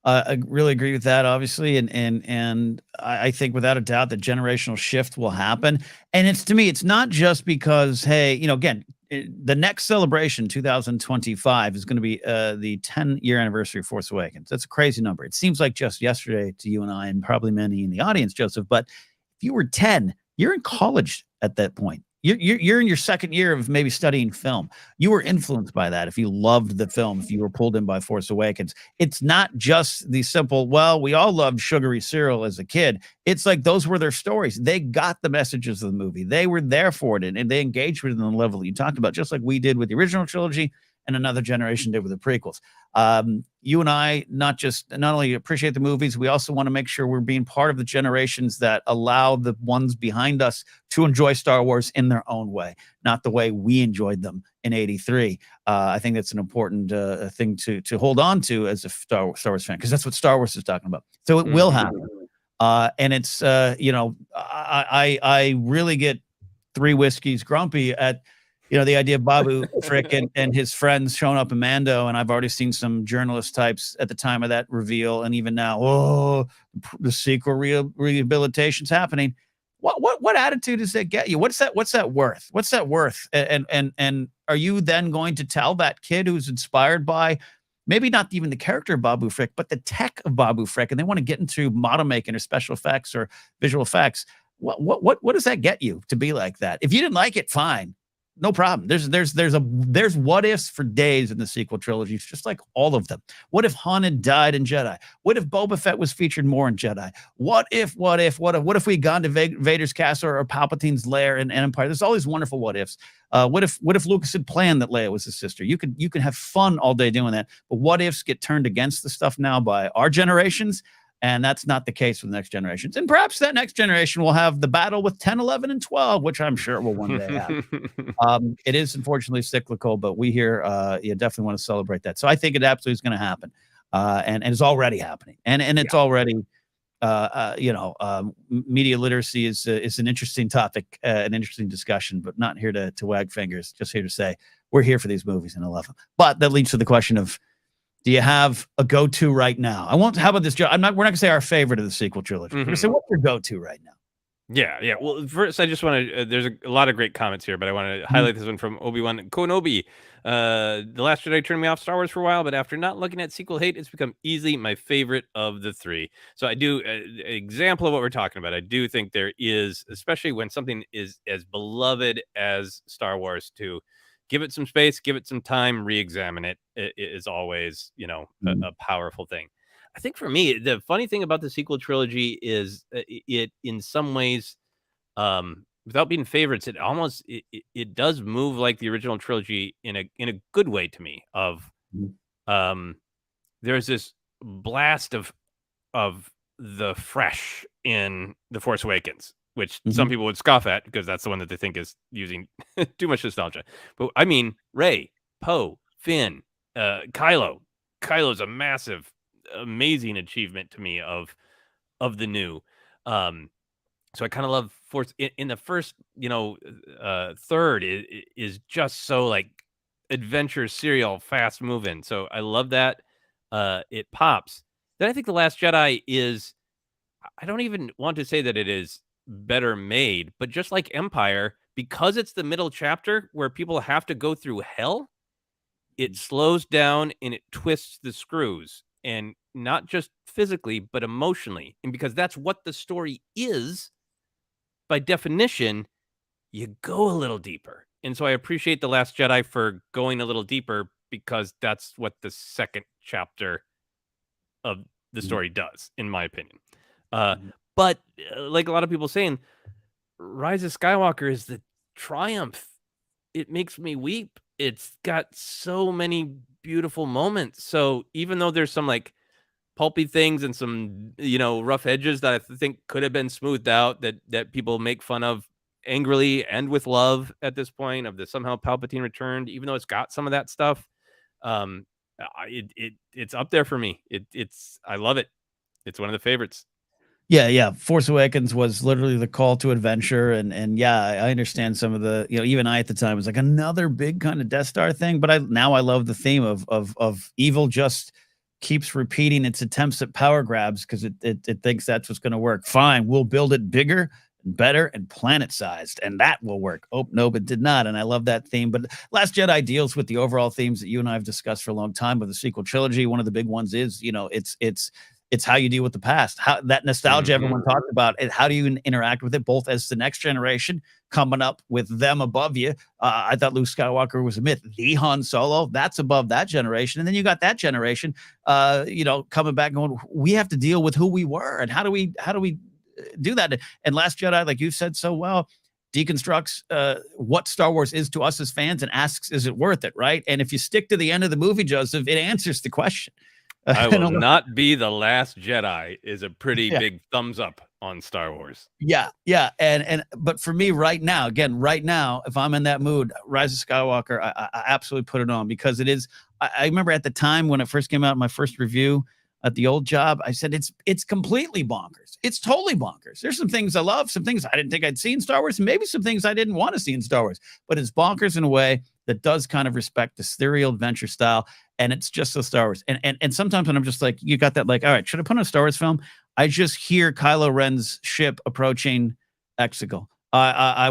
I really agree with that, obviously, and I think without a doubt the generational shift will happen. And to me, it's not just because, hey, again, the next celebration, 2025, is going to be the 10-year anniversary of Force Awakens. That's a crazy number. It seems like just yesterday to you and I, and probably many in the audience, Joseph. But if you were 10, you're in college at that point. You're in your second year of maybe studying film. You were influenced by that. If you loved the film, if you were pulled in by Force Awakens, it's not just the simple, well, we all loved sugary cereal as a kid. It's like those were their stories. They got the messages of the movie. They were there for it, and they engaged with it on the level you talked about, just like we did with the original trilogy and another generation did with the prequels. You and I not only appreciate the movies, we also want to make sure we're being part of the generations that allow the ones behind us to enjoy Star Wars in their own way, not the way we enjoyed them in '83. I think that's an important thing to hold on to as a Star Wars fan, because that's what Star Wars is talking about. So it will happen. And it's, I really get Three Whiskeys grumpy at, the idea of Babu Frick and his friends showing up in Mando. And I've already seen some journalist types at the time of that reveal, and even now, the sequel rehabilitation's happening. What attitude does that get you? What's that worth? What's that worth? And are you then going to tell that kid who's inspired by maybe not even the character of Babu Frick, but the tech of Babu Frick, and they want to get into model making or special effects or visual effects? What does that get you to be like that? If you didn't like it, fine. No problem. There's what ifs for days in the sequel trilogies, just like all of them. What if Han had died in Jedi? What if Boba Fett was featured more in Jedi? What if we had gone to Vader's castle or Palpatine's lair in Empire? There's all these wonderful what ifs. What if Lucas had planned that Leia was his sister? You can have fun all day doing that. But what ifs get turned against the stuff now by our generations. And that's not the case with the next generations. And perhaps that next generation will have the battle with 10, 11, and 12, which I'm sure will one day have. It is unfortunately cyclical, but we here you definitely want to celebrate that. So I think it absolutely is going to happen. And it's already happening. And it's already, media literacy is an interesting topic, an interesting discussion, but not here to wag fingers, just here to say we're here for these movies and I love them. But that leads to the question of, do you have a go-to right now? How about this? We're not going to say our favorite of the sequel trilogy. We're going to say, what's your go-to right now? Yeah. Well, first, I just want to, there's a lot of great comments here, but I want to highlight this one from Obi-Wan Konobi. The Last Jedi turned me off Star Wars for a while, but after not looking at sequel hate, it's become easily my favorite of the three. So I do, example of what we're talking about, I do think there is, especially when something is as beloved as Star Wars 2, give it some space, give it some time, re-examine it. It is always, a powerful thing. I think for me, the funny thing about the sequel trilogy is it in some ways, without being favorites, it does move like the original trilogy in a good way to me. There's this blast of the fresh in The Force Awakens, which some people would scoff at because that's the one that they think is using too much nostalgia. But I mean, Rey, Poe, Finn, Kylo. Kylo's a massive, amazing achievement to me of the new. So I kind of love Force in the first, third is just so like adventure serial, fast moving. So I love that. It pops. Then I think The Last Jedi is, I don't even want to say that it is better made, but just like Empire, because it's the middle chapter where people have to go through hell, it slows down and it twists the screws, and not just physically, but emotionally. And because that's what the story is, by definition, you go a little deeper. And so I appreciate The Last Jedi for going a little deeper, because that's what the second chapter of the story does, in my opinion. But like a lot of people saying, Rise of Skywalker is the triumph. It makes me weep. It's got so many beautiful moments. So even though there's some like pulpy things and some, rough edges that I think could have been smoothed out that people make fun of angrily and with love at this point of the somehow Palpatine returned, even though it's got some of that stuff. It's up there for me. I love it. It's one of the favorites. Yeah. Force Awakens was literally the call to adventure, and yeah, I understand some of the, even I at the time was like another big kind of Death Star thing, but I love the theme of evil just keeps repeating its attempts at power grabs because it thinks that's what's going to work. Fine, we'll build it bigger, better, and planet-sized, and that will work. Oh, no, but did not, and I love that theme. But Last Jedi deals with the overall themes that you and I have discussed for a long time with the sequel trilogy. One of the big ones is, it's how you deal with the past, how that nostalgia everyone talked about, and how do you interact with it, both as the next generation coming up with them above you. I thought Luke Skywalker was a myth. The Han Solo, that's above that generation. And then you got that generation, coming back going, we have to deal with who we were and how do we do that. And Last Jedi, like you said so well, deconstructs what Star Wars is to us as fans and asks, is it worth it, right? And if you stick to the end of the movie, Joseph, it answers the question. I will not be the last Jedi is a pretty big thumbs up on Star Wars. Yeah. But for me right now, if I'm in that mood, Rise of Skywalker, I absolutely put it on because it is. I remember at the time when it first came out, my first review at the old job, I said it's completely bonkers. It's totally bonkers. There's some things I love, some things I didn't think I'd see in Star Wars, and maybe some things I didn't want to see in Star Wars. But it's bonkers in a way that does kind of respect the serial adventure style, and it's just so Star Wars. And sometimes when I'm just like, you got that, like, all right, should I put on a Star Wars film? I just hear Kylo Ren's ship approaching Exegol. I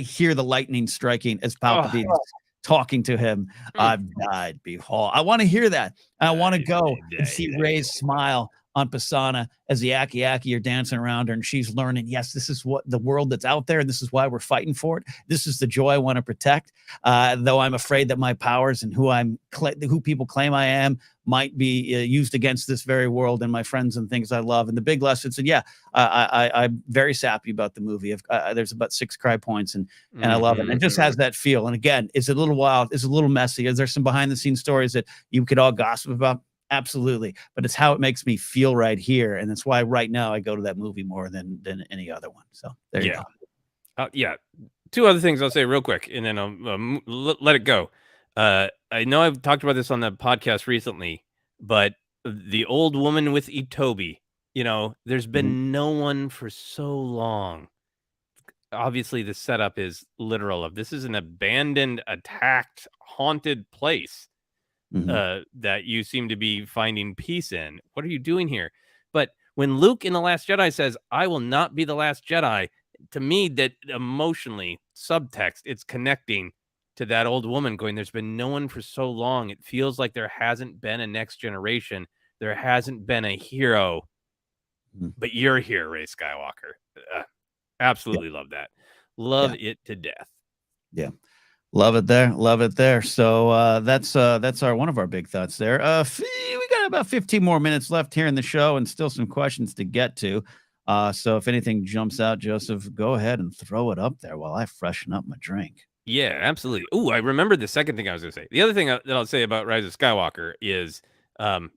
hear the lightning striking as Palpatine is talking to him. I've died, behold. I want to hear that. I want to go and see Rey's smile on Pisana as the Aki are dancing around her, and she's learning, yes, this is what the world that's out there, and this is why we're fighting for it. This is the joy I want to protect. Though I'm afraid that my powers and who people claim I am might be used against this very world and my friends and things I love. And the big lessons. And I'm very sappy about the movie. There's about 6 cry points, and I love it. And it just has that feel. And again, is it a little wild? Is it a little messy? Is there some behind the scenes stories that you could all gossip about? Absolutely. But it's how it makes me feel right here. And that's why right now I go to that movie more than any other one. So there you go. 2 other things I'll say real quick, and then I'll let it go. I know I've talked about this on the podcast recently, but the old woman with Itobi, there's been no one for so long. Obviously, the setup is literal of this is an abandoned, attacked, haunted place. That you seem to be finding peace in. What are you doing here? But when Luke in The Last Jedi says, I will not be the last Jedi, to me, that emotionally, subtext, it's connecting to that old woman going, there's been no one for so long. It feels like there hasn't been a next generation. There hasn't been a hero, but you're here, Rey Skywalker. Absolutely love that. Love it to death. Yeah. Love it there. So that's one of our big thoughts there. We got about 15 more minutes left here in the show and still some questions to get to. So if anything jumps out, Joseph, go ahead and throw it up there while I freshen up my drink. Yeah, absolutely. Oh, I remembered the second thing I was going to say. The other thing that I'll say about Rise of Skywalker is, and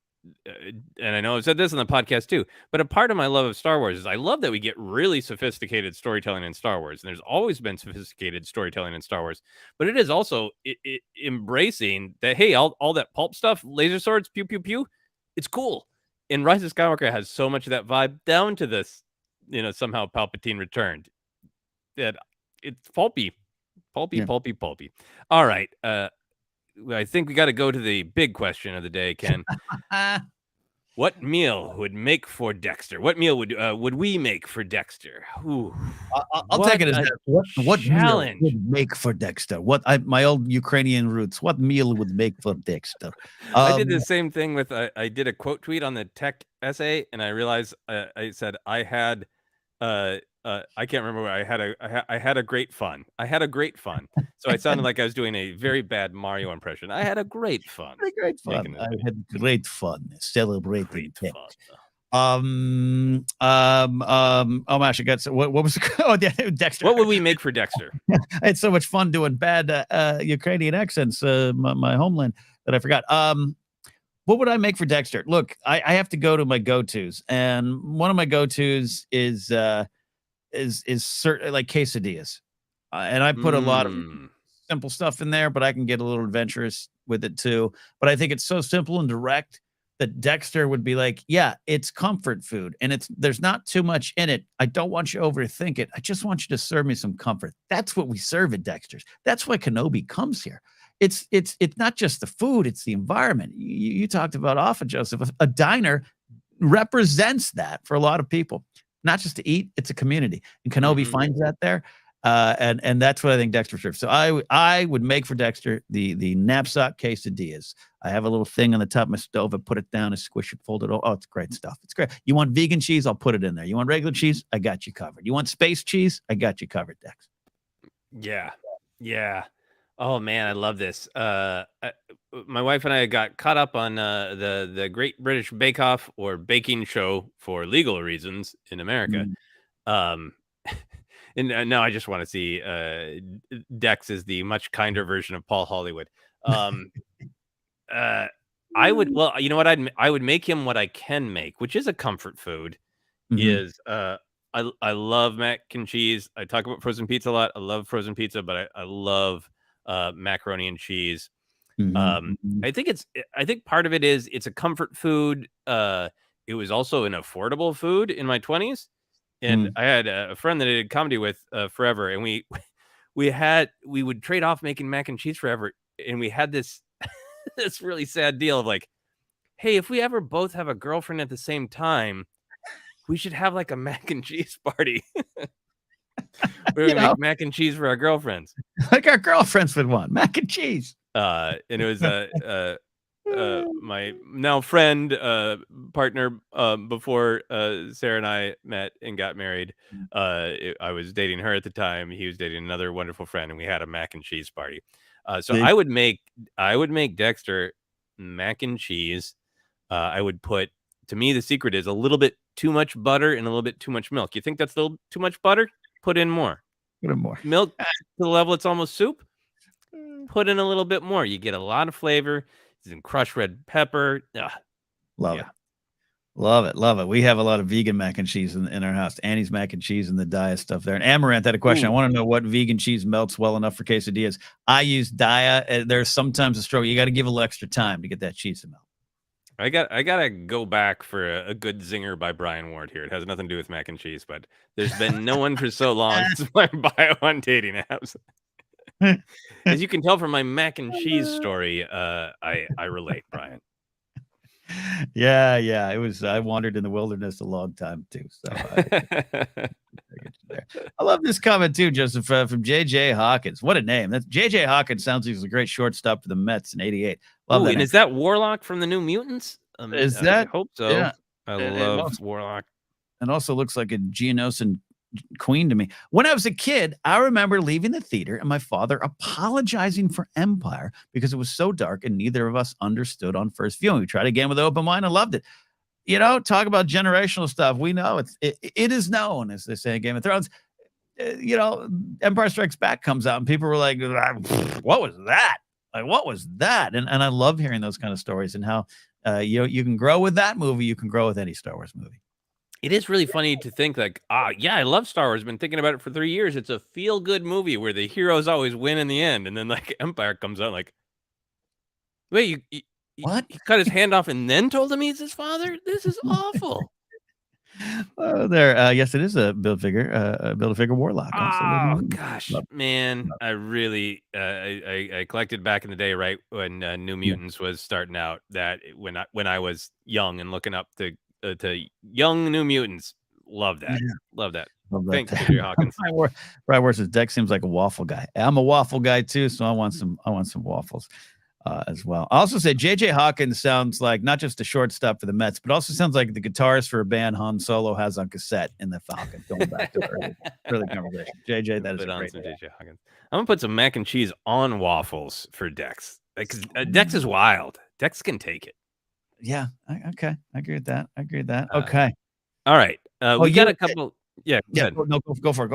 I know I've said this on the podcast too, but a part of my love of Star Wars is I love that we get really sophisticated storytelling in Star Wars. And there's always been sophisticated storytelling in Star Wars, but it is also embracing that, hey, all that pulp stuff, laser swords, pew, pew, pew, it's cool. And Rise of Skywalker has so much of that vibe down to this, somehow Palpatine returned. That it's pulpy. All right. I think we got to go to the big question of the day, Ken. What meal would make for Dexter? What meal would we make for Dexter? I'll take it as what challenge meal would make for Dexter? My old Ukrainian roots. What meal would make for Dexter? I did the same thing with I did a quote tweet on the tech essay, and I realized I said I had I can't remember where I had a great fun. So I sounded like I was doing a very bad Mario impression. I had a great fun. I had great fun celebrating tech. Oh my gosh, I got what was Dexter? What would we make for Dexter? I had so much fun doing bad Ukrainian accents, my homeland, that I forgot. What would I make for Dexter? Look, I have to go to my go-tos, and one of my go-tos is certain like quesadillas, and I put a lot of simple stuff in there, but I can get a little adventurous with it too. But I think it's so simple and direct that Dexter would be like, yeah, it's comfort food, and there's not too much in it. I don't want you to overthink it. I just want you to serve me some comfort. That's what we serve at Dexter's. That's why Kenobi comes here. It's not just the food, it's the environment. You talked about often, Joseph. A diner represents that for a lot of people. Not just to eat, it's a community. And Kenobi finds that there. And that's what I think Dexter serves. So I would make for Dexter the Napzok quesadillas. I have a little thing on the top of my stove. I put it down and squish it, fold it. Oh, it's great stuff. It's great. You want vegan cheese? I'll put it in there. You want regular cheese? I got you covered. You want space cheese? I got you covered, Dex. Yeah. Oh man, I love this. My wife and I got caught up on the Great British Bake Off or baking show for legal reasons in America. And now I just want to see Dex is the much kinder version of Paul Hollywood. I would, well, you know what? I would make him what I can make, which is a comfort food. Is I love mac and cheese. I talk about frozen pizza a lot. I love frozen pizza, but I love macaroni and cheese. I think part of it is it's a comfort food. It was also an affordable food in my 20s. And I had a friend that I did comedy with forever, and we would trade off making mac and cheese forever, and we had this this really sad deal of like, hey, if we ever both have a girlfriend at the same time, we should have like a mac and cheese party. We're gonna make mac and cheese for our girlfriends, like our girlfriends would want mac and cheese. And it was my now friend partner before Sarah and I met and got married. I was dating her at the time. He was dating another wonderful friend, and we had a mac and cheese party. So I would make Dexter mac and cheese. I would put, to me, the secret is a little bit too much butter and a little bit too much milk. You think that's a little too much butter? Put in more. Put in more. Milk to the level it's almost soup. Put in a little bit more. You get a lot of flavor. Some crushed red pepper. Love it. We have a lot of vegan mac and cheese in our house. Annie's mac and cheese and the Daya stuff there. And Amaranth had a question. I want to know what vegan cheese melts well enough for quesadillas. I use Daya. There's sometimes a struggle. You got to give a little extra time to get that cheese to melt. I gotta go back for a good zinger by Brian Ward here. It has nothing to do with mac and cheese, but there's been no one for so long since my bio on dating apps. As you can tell from my mac and cheese story, I relate, Brian. Yeah. It was. I wandered in the wilderness a long time too. So I love this comment too, Joseph, from JJ Hawkins. What a name! That's JJ Hawkins. Sounds like he's a great shortstop for the Mets in '88. Love that. And name. Is that Warlock from the New Mutants? Is that? I hope so. Yeah. I love Warlock. It also looks like a Geonosian queen to me. When I was a kid, I remember leaving the theater and my father apologizing for Empire because it was so dark and neither of us understood on first viewing. We tried again with open mind and loved it. You know, talk about generational stuff. We know it is known, as they say in Game of Thrones. Empire Strikes Back comes out and people were like, what was that? Like, what was that? And I love hearing those kind of stories and how you can grow with that movie. You can grow with any Star Wars movie. It is really funny to think like, I love Star Wars. I've been thinking about it for 3 years. It's a feel-good movie where the heroes always win in the end. And then like Empire comes out like, wait, what? He cut his hand off and then told him he's his father? This is awful. Yes, it is a Build-A-Figure Warlock. Oh gosh, man. I really I collected back in the day, right when New Mutants was starting out, that when I was young and looking up to young New Mutants. Love that. Love that. Thanks, J.J. Hawkins. Brian Ward says Dex seems like a waffle guy. I'm a waffle guy too, so I want some waffles as well. I also say J.J. Hawkins sounds like not just a shortstop for the Mets, but also sounds like the guitarist for a band Han Solo has on cassette in the Falcon. Going back to early conversation. J.J., that is a great name. J.J. Hawkins. I'm gonna put some mac and cheese on waffles for Dex. Because Dex is wild. Dex can take it. Yeah. Okay. I agree with that. Okay. All right. We got a couple. Yeah. No, go for it.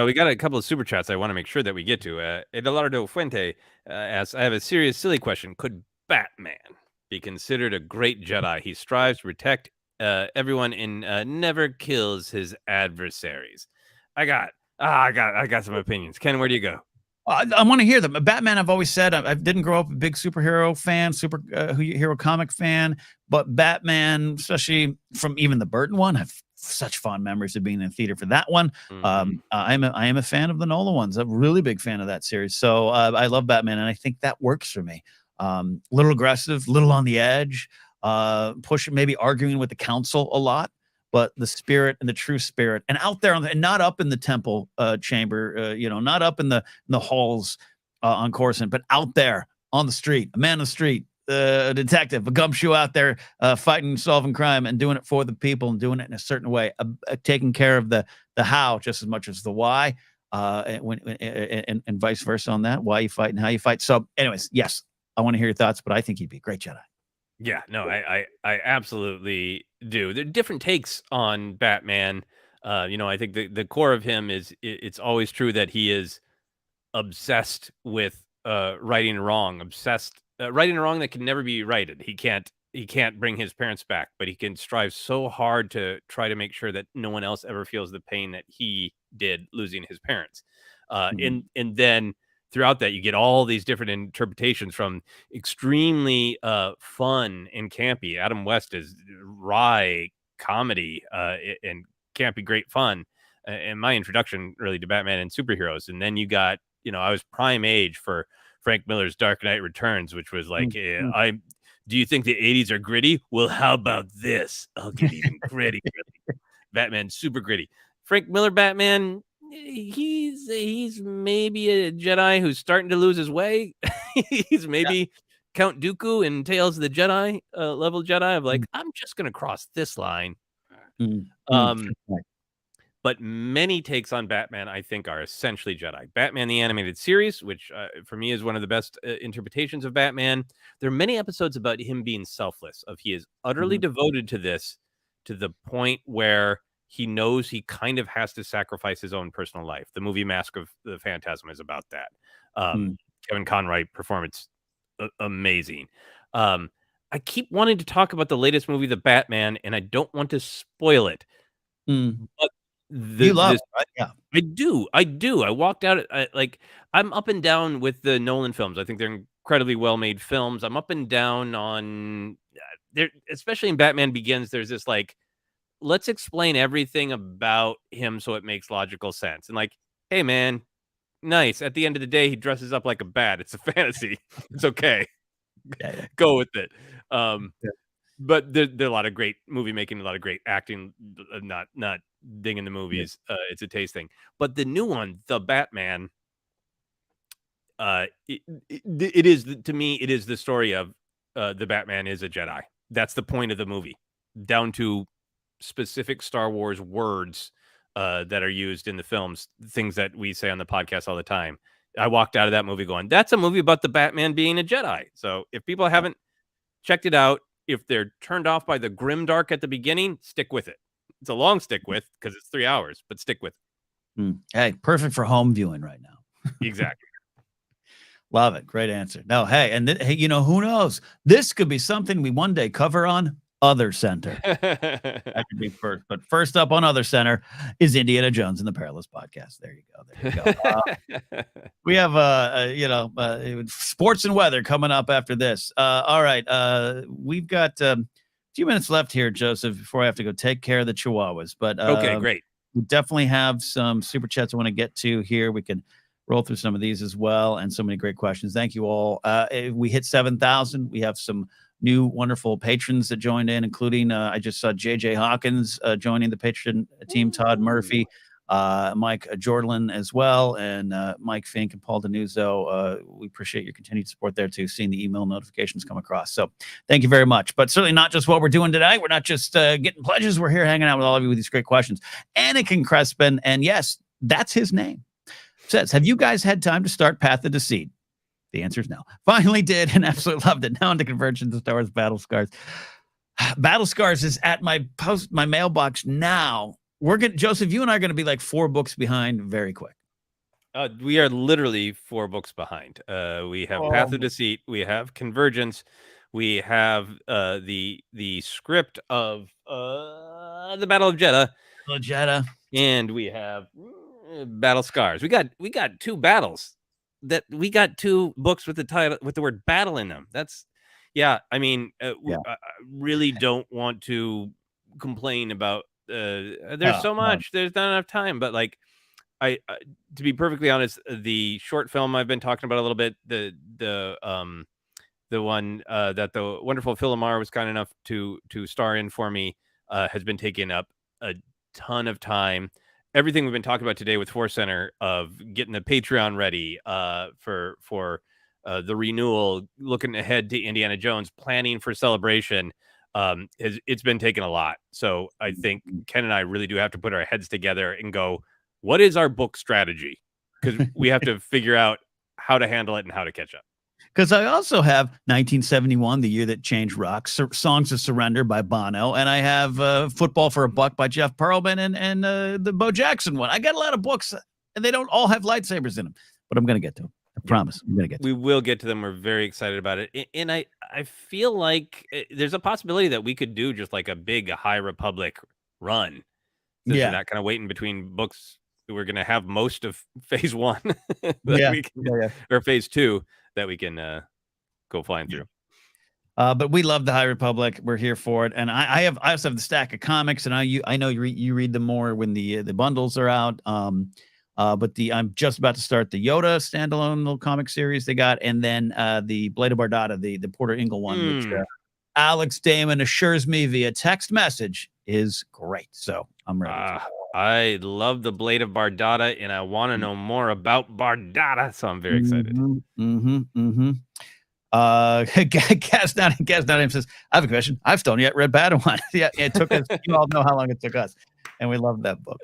We got a couple of super chats I want to make sure that we get to. Eduardo Fuente asks, I have a serious, silly question. Could Batman be considered a great Jedi. He strives to protect everyone and never kills his adversaries. I got some opinions. Ken, where do you go? I want to hear them. Batman, I've always said I didn't grow up a big superhero fan, superhero comic fan, but Batman, especially from even the Burton one, I have such fond memories of being in theater for that one. I am a fan of the Nolan ones. I'm a really big fan of that series. So I love Batman, and I think that works for me. Little aggressive, little on the edge, pushing, maybe arguing with the council a lot. But the spirit and the true spirit, and out there and not up in the temple chamber, not up in the halls on Coruscant, but out there on the street, a man on the street, a detective, a gumshoe out there fighting, solving crime, and doing it for the people and doing it in a certain way, taking care of the how just as much as the why, and vice versa on that, why you fight and how you fight. So, anyways, yes, I want to hear your thoughts, but I think he'd be a great Jedi. Yeah, no, I absolutely do. There are different takes on Batman. I think the core of him is it's always true that he is obsessed with righting wrong, righting a wrong that can never be righted. He can't bring his parents back, but he can strive so hard to try to make sure that no one else ever feels the pain that he did losing his parents. And then throughout that, you get all these different interpretations, from extremely fun and campy. Adam West is wry comedy and campy, great fun. And my introduction really to Batman and superheroes. And then you got, I was prime age for Frank Miller's Dark Knight Returns, which was like, do you think the 80s are gritty? Well, how about this? I'll get even gritty. Batman, super gritty. Frank Miller Batman, he's maybe a Jedi who's starting to lose his way. He's maybe Count Dooku in Tales of the Jedi level Jedi of like, I'm just gonna cross this line. But many takes on Batman, I think, are essentially Jedi. Batman the Animated Series, which for me is one of the best interpretations of Batman. There are many episodes about him being selfless, of he is utterly devoted to this, to the point where he knows he kind of has to sacrifice his own personal life. The movie Mask of the Phantasm is about that. Kevin Conroy performance, amazing. I keep wanting to talk about the latest movie, The Batman, and I don't want to spoil it. But you love it, right? Yeah. I do. I walked out I'm up and down with the Nolan films. I think they're incredibly well-made films. I'm up and down on there, especially in Batman Begins. There's this like, let's explain everything about him so it makes logical sense. And like, hey man, nice. At the end of the day, he dresses up like a bat. It's a fantasy. It's okay. Go with it. But there are a lot of great movie making, a lot of great acting, not dinging the movies. It's a taste thing. But the new one, The Batman, it is, to me, it is the story of the Batman is a Jedi. That's the point of the movie, down to specific Star Wars words that are used in the films, things that we say on the podcast all the time. I walked out of that movie going, that's a movie about the Batman being a Jedi. So if people haven't checked it out, if they're turned off by the grimdark at the beginning, stick with it. It's a long stick with because it's 3 hours, but stick with it. Hey, perfect for home viewing right now. Exactly. Love it. Great answer. No, hey, and hey, who knows? This could be something we one day cover on Other Center. That could be first. But first up on Other Center is Indiana Jones and the Perilous Podcast. There you go. We have sports and weather coming up after this. All right. We've got a few minutes left here, Joseph, before I have to go take care of the Chihuahuas. But okay, great. We definitely have some super chats I want to get to here. We can roll through some of these as well, and so many great questions. Thank you all. We hit 7,000. We have some new wonderful patrons that joined in, including I just saw JJ Hawkins joining the patron team, Todd Murphy, Mike Jordan as well, and Mike Fink and Paul Denuzzo. We appreciate your continued support there too, seeing the email notifications come across. So thank you very much. But certainly not just what we're doing today. We're not just getting pledges. We're here hanging out with all of you with these great questions. Anakin Crespin, and yes, that's his name, says, have you guys had time to start Path of Deceit? The answer is no. Finally did and absolutely loved it. Now into Convergence of Star Wars Battle Scars. Battle Scars is at my mailbox now. Joseph, you and I are going to be like 4 books behind very quick. We are literally 4 books behind. We have Path of Deceit. We have Convergence. We have the script of the Battle of Jeddah, and we have Battle Scars. We got two battles. We got two books with the title with the word battle in them. That's I mean, I really don't want to complain about there's so much, there's not enough time, but like I to be perfectly honest, the short film I've been talking about a little bit, the one that the wonderful Phil Lamar was kind enough to star in for me has been taking up a ton of time. Everything we've been talking about today with ForceCenter of getting the Patreon ready for the renewal, looking ahead to Indiana Jones, planning for Celebration, it's been taking a lot. So I think Ken and I really do have to put our heads together and go, what is our book strategy? Because we have to figure out how to handle it and how to catch up. Because I also have 1971, the year that changed rock, Songs of Surrender by Bono, and I have Football for a Buck by Jeff Pearlman and the Bo Jackson one. I got a lot of books, and they don't all have lightsabers in them, but I'm going to get to them. I promise. I'm going to get to them. We will get to them. We're very excited about it. And I feel like there's a possibility that we could do just like a big High Republic run. Since we're not kind of waiting between books. We're going to have most of phase 1 or phase 2 that we can go flying through. But we love the High Republic. We're here for it. And I also have the stack of comics, and I know you read them more when the bundles are out. But I'm just about to start the Yoda standalone little comic series they got, and then the Blade of Bardata, the Porter Ingle one, which Alex Damon assures me via text message is great. So I'm ready. I love the Blade of Bardata, and I want to know more about Bardata, so I'm very excited. Cast down says, I have a question. I've still yet read Padawan. It took us. You all know how long it took us, and we love that book.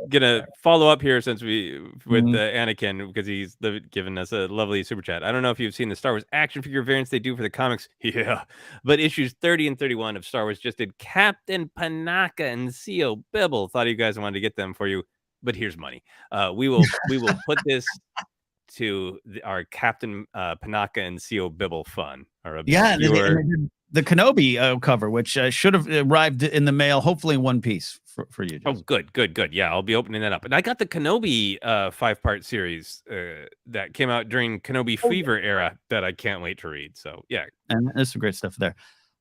Gonna follow up here since with Anakin, because he's given us a lovely super chat. I don't know if you've seen the Star Wars action figure variants they do for the comics. Yeah, but issues 30 and 31 of Star Wars just did Captain Panaka and C.O. Bibble. Thought you guys wanted to get them for you, but here's money. We will put this to our Captain Panaka and C.O. Bibble fun. The Kenobi cover, which should have arrived in the mail, hopefully in one piece for you, Joseph. Oh, good. Yeah, I'll be opening that up. And I got the Kenobi 5-part series that came out during Kenobi Fever era that I can't wait to read. So, yeah. And there's some great stuff there.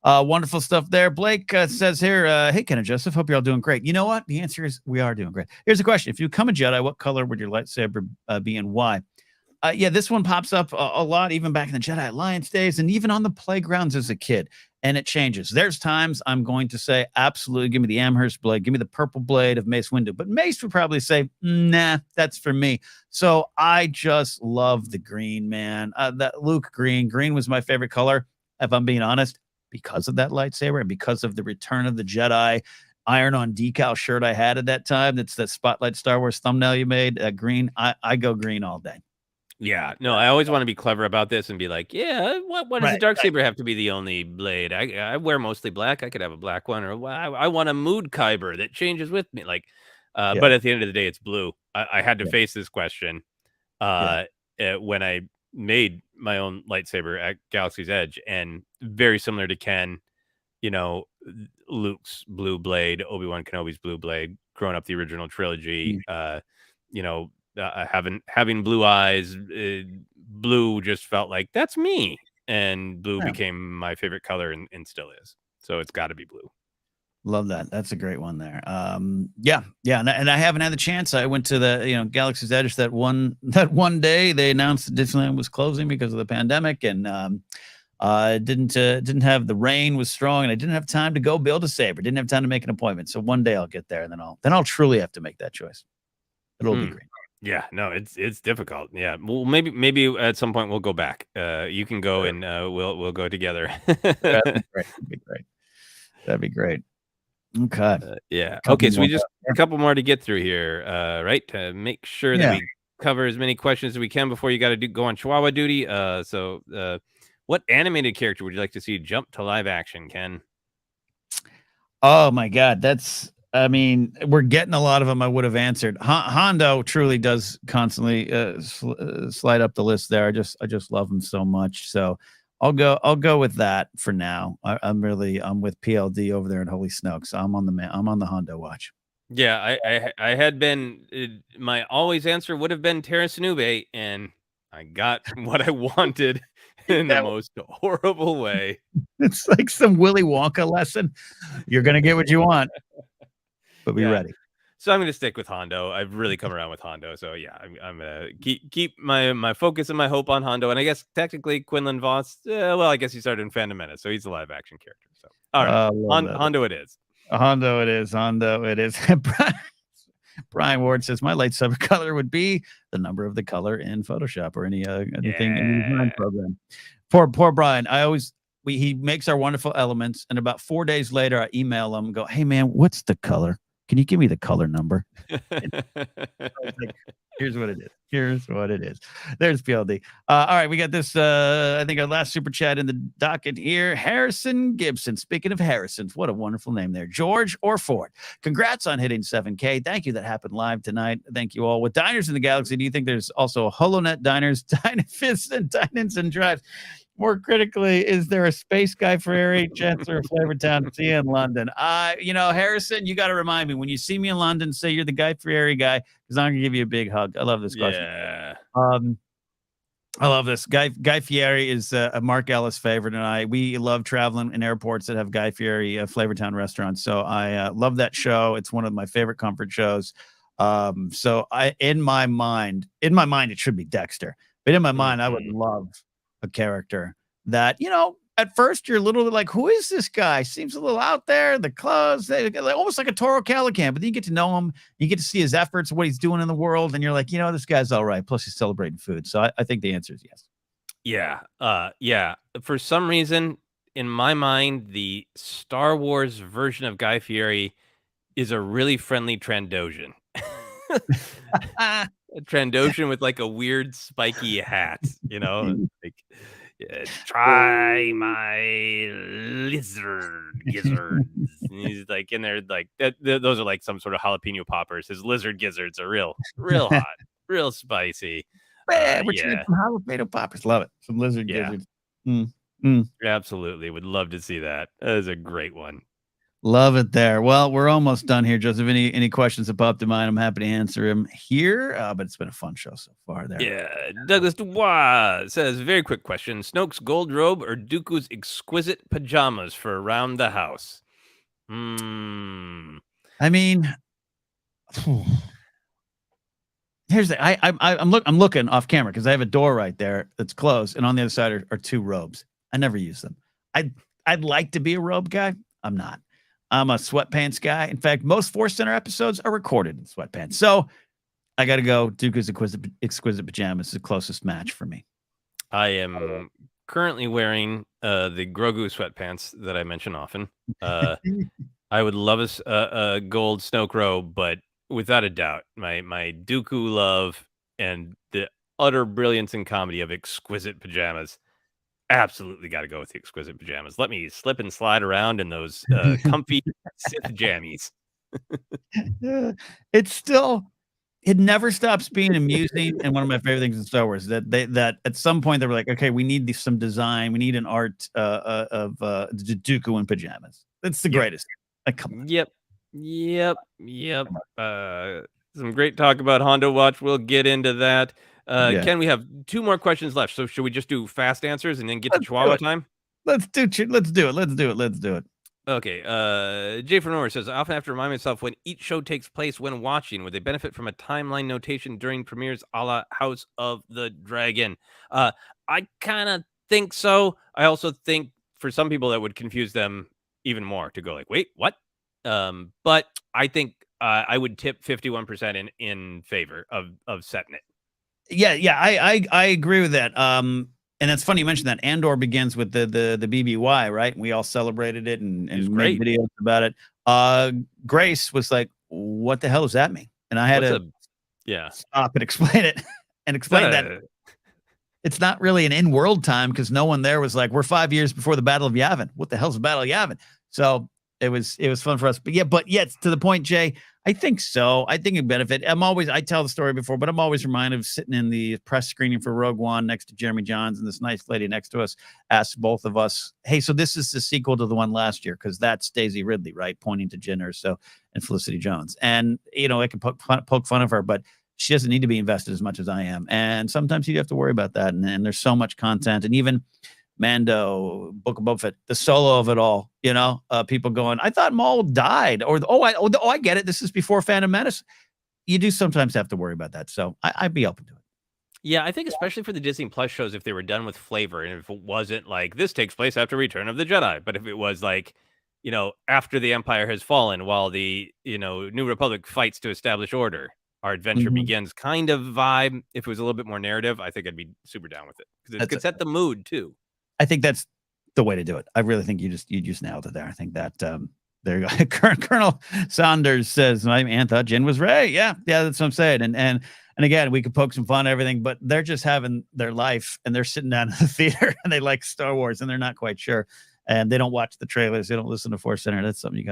Wonderful stuff there. Blake says here, hey, Ken and Joseph, hope you're all doing great. You know what? The answer is we are doing great. Here's a question. If you become a Jedi, what color would your lightsaber be and why? This one pops up a lot, even back in the Jedi Alliance days, and even on the playgrounds as a kid, and it changes. There's times I'm going to say, absolutely, give me the Amherst blade, give me the purple blade of Mace Windu, but Mace would probably say, nah, that's for me. So I just love the green, man. That Luke green was my favorite color, if I'm being honest, because of that lightsaber and because of the Return of the Jedi iron-on decal shirt I had at that time. That's that Spotlight Star Wars thumbnail you made. Green, I go green all day. Yeah, no, I always want to be clever about this and be like, what does the Darksaber have to be the only blade? I wear mostly black. I could have a black one, or I want a mood kyber that changes with me. Like, but at the end of the day, it's blue. I had to face this question when I made my own lightsaber at Galaxy's Edge, and very similar to Ken, Luke's blue blade, Obi-Wan Kenobi's blue blade, growing up the original trilogy, having blue eyes, blue just felt like that's me, and blue became my favorite color and still is. So it's got to be blue. Love that. That's a great one there. And I haven't had the chance. I went to the Galaxy's Edge that one day. They announced that Disneyland was closing because of the pandemic, and didn't have the rain was strong, and I didn't have time to go build a saber. Didn't have time to make an appointment. So one day I'll get there, and then I'll truly have to make that choice. It'll be great. Yeah, no, it's difficult. Yeah, well, maybe at some point we'll go back. You can go and we'll go together. That'd be great. Okay. Okay, so we just a couple more to get through here, right? To make sure that we cover as many questions as we can before you got to go on Chihuahua duty. So what animated character would you like to see jump to live action, Ken? Oh my God, we're getting a lot of them. I would have answered. Hondo truly does constantly slide up the list there. I just love him so much. So I'll go with that for now. I'm with PLD over there in Holy Snoke, so I'm on the Hondo watch. Yeah, I had been my always answer would have been Terra Sinube, and I got what I wanted in the most horrible way. It's like some Willy Wonka lesson. You're gonna get what you want, but be ready. So I'm going to stick with Hondo. I've really come around with Hondo. So yeah, I'm going to keep my focus and my hope on Hondo. And I guess technically Quinlan Voss, well, I guess he started in Phantom Menace, so he's a live action character. So all right, Hondo it is. Hondo it is. Hondo it is. Brian Ward says my lightsaber color would be the number of the color in Photoshop or anything in the design program. Poor Brian. He makes our wonderful elements, and about 4 days later, I email him and go, "Hey man, what's the color? Can you give me the color number?" Like, here's what it is. Here's what it is. There's PLD. All right, we got this. I think our last super chat in the docket here. Harrison Gibson. Speaking of Harrisons, what a wonderful name there. George or Ford. Congrats on hitting 7K. Thank you. That happened live tonight. Thank you all. With Diners in the Galaxy, do you think there's also HoloNet diners, Dynafists, and Dine-ins and drives? More critically, is there a Space Guy Fieri, Chancellor of Flavortown, see you in London? Harrison, you got to remind me when you see me in London, say you're the Guy Fieri guy, because I'm gonna give you a big hug. I love this question. Yeah. I love this. Guy Fieri is a Mark Ellis favorite, and we love traveling in airports that have Guy Fieri Flavortown restaurants. So I love that show. It's one of my favorite comfort shows. So in my mind, it should be Dexter, but in my mind, I would love a character that, at first you're a little bit like, who is this guy? Seems a little out there. The clothes, almost like a Toro Calican, but then you get to know him. You get to see his efforts, what he's doing in the world. And you're like, this guy's all right. Plus he's celebrating food. So I think the answer is yes. Yeah. Yeah. For some reason, in my mind, the Star Wars version of Guy Fieri is a really friendly Trandoshan. A Trandoshan with like a weird spiky hat, like, try my lizard gizzards. He's like in there, like those are like some sort of jalapeno poppers. His lizard gizzards are real hot, real spicy. We're trying some jalapeno poppers. Love it. Some lizard gizzards. Absolutely, would love to see that. That is a great one. Love it there. Well, we're almost done here, Joseph. Any questions that popped in mind, I'm happy to answer them here. But it's been a fun show so far there. Yeah. Douglas Dubois says, very quick question. Snoke's gold robe or Dooku's exquisite pajamas for around the house? I mean, here's I'm looking off camera because I have a door right there that's closed, and on the other side are two robes. I never use them. I'd like to be a robe guy. I'm not. I'm a sweatpants guy. In fact, most ForceCenter episodes are recorded in sweatpants. So I got to go. Dooku's exquisite pajamas is the closest match for me. I am currently wearing the Grogu sweatpants that I mention often. I would love a gold Snoke robe, but without a doubt, my Dooku love and the utter brilliance and comedy of exquisite pajamas. Absolutely got to go with the exquisite pajamas. Let me slip and slide around in those comfy Sith jammies. It never stops being amusing, and one of my favorite things in Star Wars that at some point they were like, okay, we need some design, we need an art of Dooku in pajamas. That's the greatest. Like, come on. Yep. Some great talk about Hondo Watch. We'll get into that. Ken, we have 2 more questions left. So should we just do fast answers and then get to Chihuahua time? Let's do it. Okay. Jay Fenor says, I often have to remind myself when each show takes place when watching. Would they benefit from a timeline notation during premieres a la House of the Dragon? I kind of think so. I also think for some people that would confuse them even more to go like, wait, what? But I think I would tip 51% in favor of setting it. Yeah, I agree with that. And it's funny you mentioned that. Andor begins with the BBY, right? We all celebrated it and made videos about it. Grace was like, "What the hell does that mean?" And I had to stop and explain it and explain that it's not really an in-world time because no one there was like, "We're 5 years before the Battle of Yavin. What the hell's the Battle of Yavin?" So it was fun for us. But yeah, to the point, Jay, I think so. I think it benefit. I tell the story before, but I'm always reminded of sitting in the press screening for Rogue One next to Jeremy Johns, and this nice lady next to us asked both of us, "Hey, so this is the sequel to the one last year?" Because that's Daisy Ridley, right? Pointing to Jyn Erso and Felicity Jones. And, I can poke fun of her, but she doesn't need to be invested as much as I am. And sometimes you have to worry about that. And there's so much content. And even Mando, Book of Boba Fett, the solo of it all, people going, I thought Maul died, or I get it. This is before Phantom Menace. You do sometimes have to worry about that. So I'd be open to it. Yeah, I think especially for the Disney Plus shows, if they were done with flavor, and if it wasn't like this takes place after Return of the Jedi, but if it was like, after the Empire has fallen, while the New Republic fights to establish order, our adventure begins kind of vibe. If it was a little bit more narrative, I think I'd be super down with it because it could set the mood too. I think that's the way to do it. I really think you just nailed it there. I think that there you go. Colonel Saunders says, "My man thought Jyn was Rey." Yeah, that's what I'm saying. And again, we could poke some fun at everything, but they're just having their life and they're sitting down in the theater and they like Star Wars and they're not quite sure. And they don't watch the trailers. They don't listen to ForceCenter. That's something you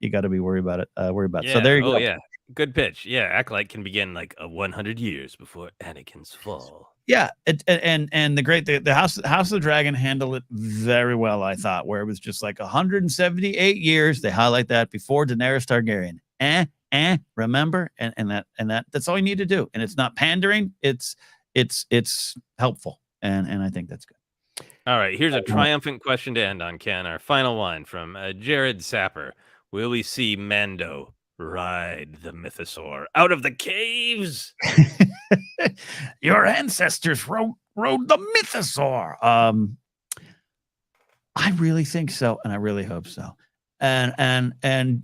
gotta be worried about. Yeah. So there you go. Yeah, good pitch. Yeah, Acolyte can begin like 100 years before Anakin's fall. Yeah, and the House of the Dragon handled it very well, I thought, where it was just like 178 years. They highlight that before Daenerys Targaryen. Remember? And that's all you need to do. And it's not pandering. It's helpful. And I think that's good. All right, here's a triumphant question to end on, Ken. Our final one from Jared Sapper. Will we see Mando ride the mythosaur out of the caves? Your ancestors rode the mythosaur. I really think so, and I really hope so. And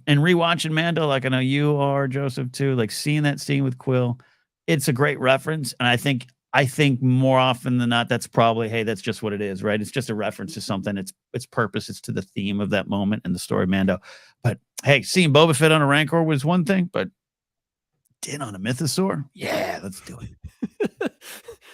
rewatching Mando, like I know you are, Joseph, too, like seeing that scene with Quill, it's a great reference. And I think more often than not, that's probably, hey, that's just what it is, right? It's just a reference to something. Its purpose. It's to the theme of that moment in the story of Mando. But hey, seeing Boba Fett on a Rancor was one thing, but Din on a mythosaur? Yeah, let's do it.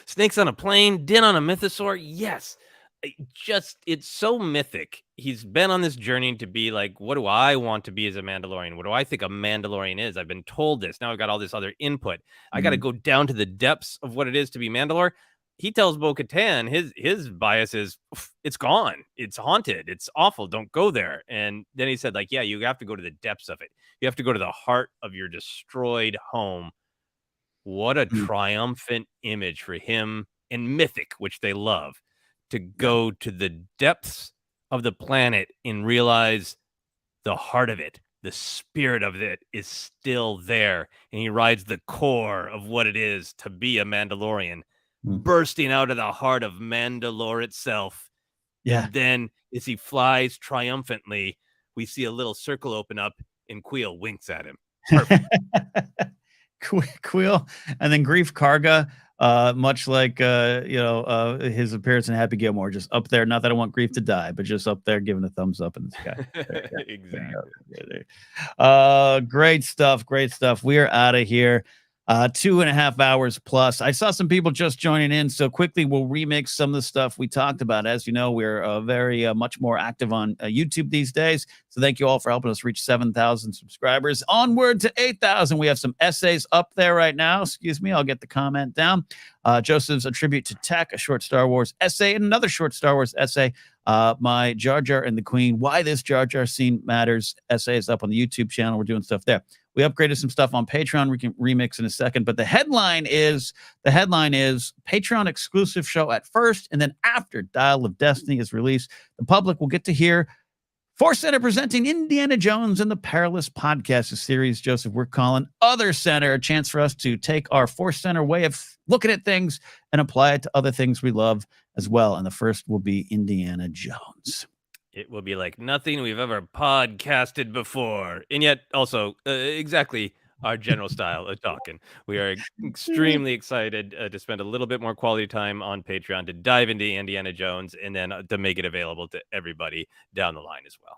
Snakes on a plane, Din on a mythosaur? Yes. It's so mythic. He's been on this journey to be like, what do I want to be as a Mandalorian? What do I think a Mandalorian is? I've been told this. Now I've got all this other input. I got to go down to the depths of what it is to be Mandalore. He tells Bo-Katan his bias is, it's gone. It's haunted. It's awful. Don't go there. And then he said, like, yeah, you have to go to the depths of it. You have to go to the heart of your destroyed home. What a triumphant image for him and mythic, which they love, to go to the depths of the planet and realize the heart of it, the spirit of it is still there. And he rides the core of what it is to be a Mandalorian, bursting out of the heart of Mandalore itself. Yeah. And then as he flies triumphantly, we see a little circle open up and Quill winks at him. Perfect. Quill, and then Grief Karga, much like his appearance in Happy Gilmore, just up there. Not that I want Grief to die, but just up there, giving a thumbs up in the sky. Exactly. Great stuff. Great stuff. We are out of here. 2.5 hours plus. I saw some people just joining in, so quickly we'll remix some of the stuff we talked about. As you know, we're very much more active on YouTube these days, so thank you all for helping us reach 7,000 subscribers. Onward to 8,000. We have some essays up there right now. Excuse me, I'll get the comment down. Joseph's A Tribute to Tech, a short Star Wars essay, and another short Star Wars essay. My Jar Jar and the Queen, Why This Jar Jar Scene Matters essay is up on the YouTube channel. We're doing stuff there. We upgraded some stuff on Patreon. We can remix in a second, but the headline is Patreon exclusive show at first, and then after Dial of Destiny is released, the public will get to hear ForceCenter presenting Indiana Jones and the Perilous Podcast, a series, Joseph, we're calling Other Center, a chance for us to take our ForceCenter way of looking at things and apply it to other things we love as well. And the first will be Indiana Jones. It will be like nothing we've ever podcasted before. And yet also exactly our general style of talking. We are extremely excited to spend a little bit more quality time on Patreon to dive into Indiana Jones and then to make it available to everybody down the line as well.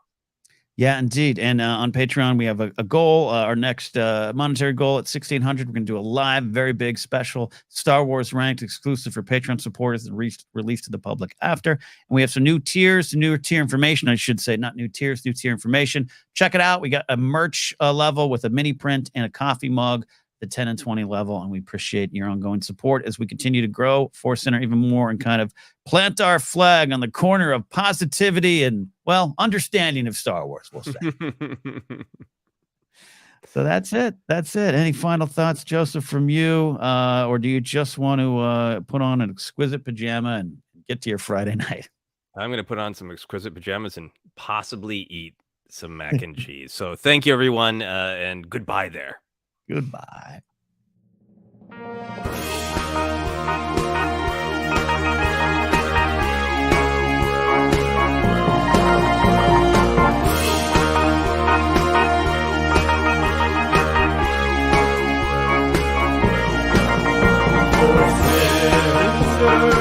Yeah, indeed. And on Patreon, we have a goal. Our next monetary goal at 1,600. We're going to do a live, very big special Star Wars ranked exclusive for Patreon supporters and released to the public after. And we have some new tiers, newer tier information, I should say, not new tiers, new tier information. Check it out. We got a merch level with a mini print and a coffee mug, the 10 and 20 level, and we appreciate your ongoing support as we continue to grow ForceCenter even more and kind of plant our flag on the corner of positivity and, well, understanding of Star Wars, we'll say. So that's it. That's it. Any final thoughts, Joseph, from you? Or do you just want to put on an exquisite pajama and get to your Friday night? I'm going to put on some exquisite pajamas and possibly eat some mac and cheese. So thank you, everyone, and goodbye there. Goodbye. ForceCenter.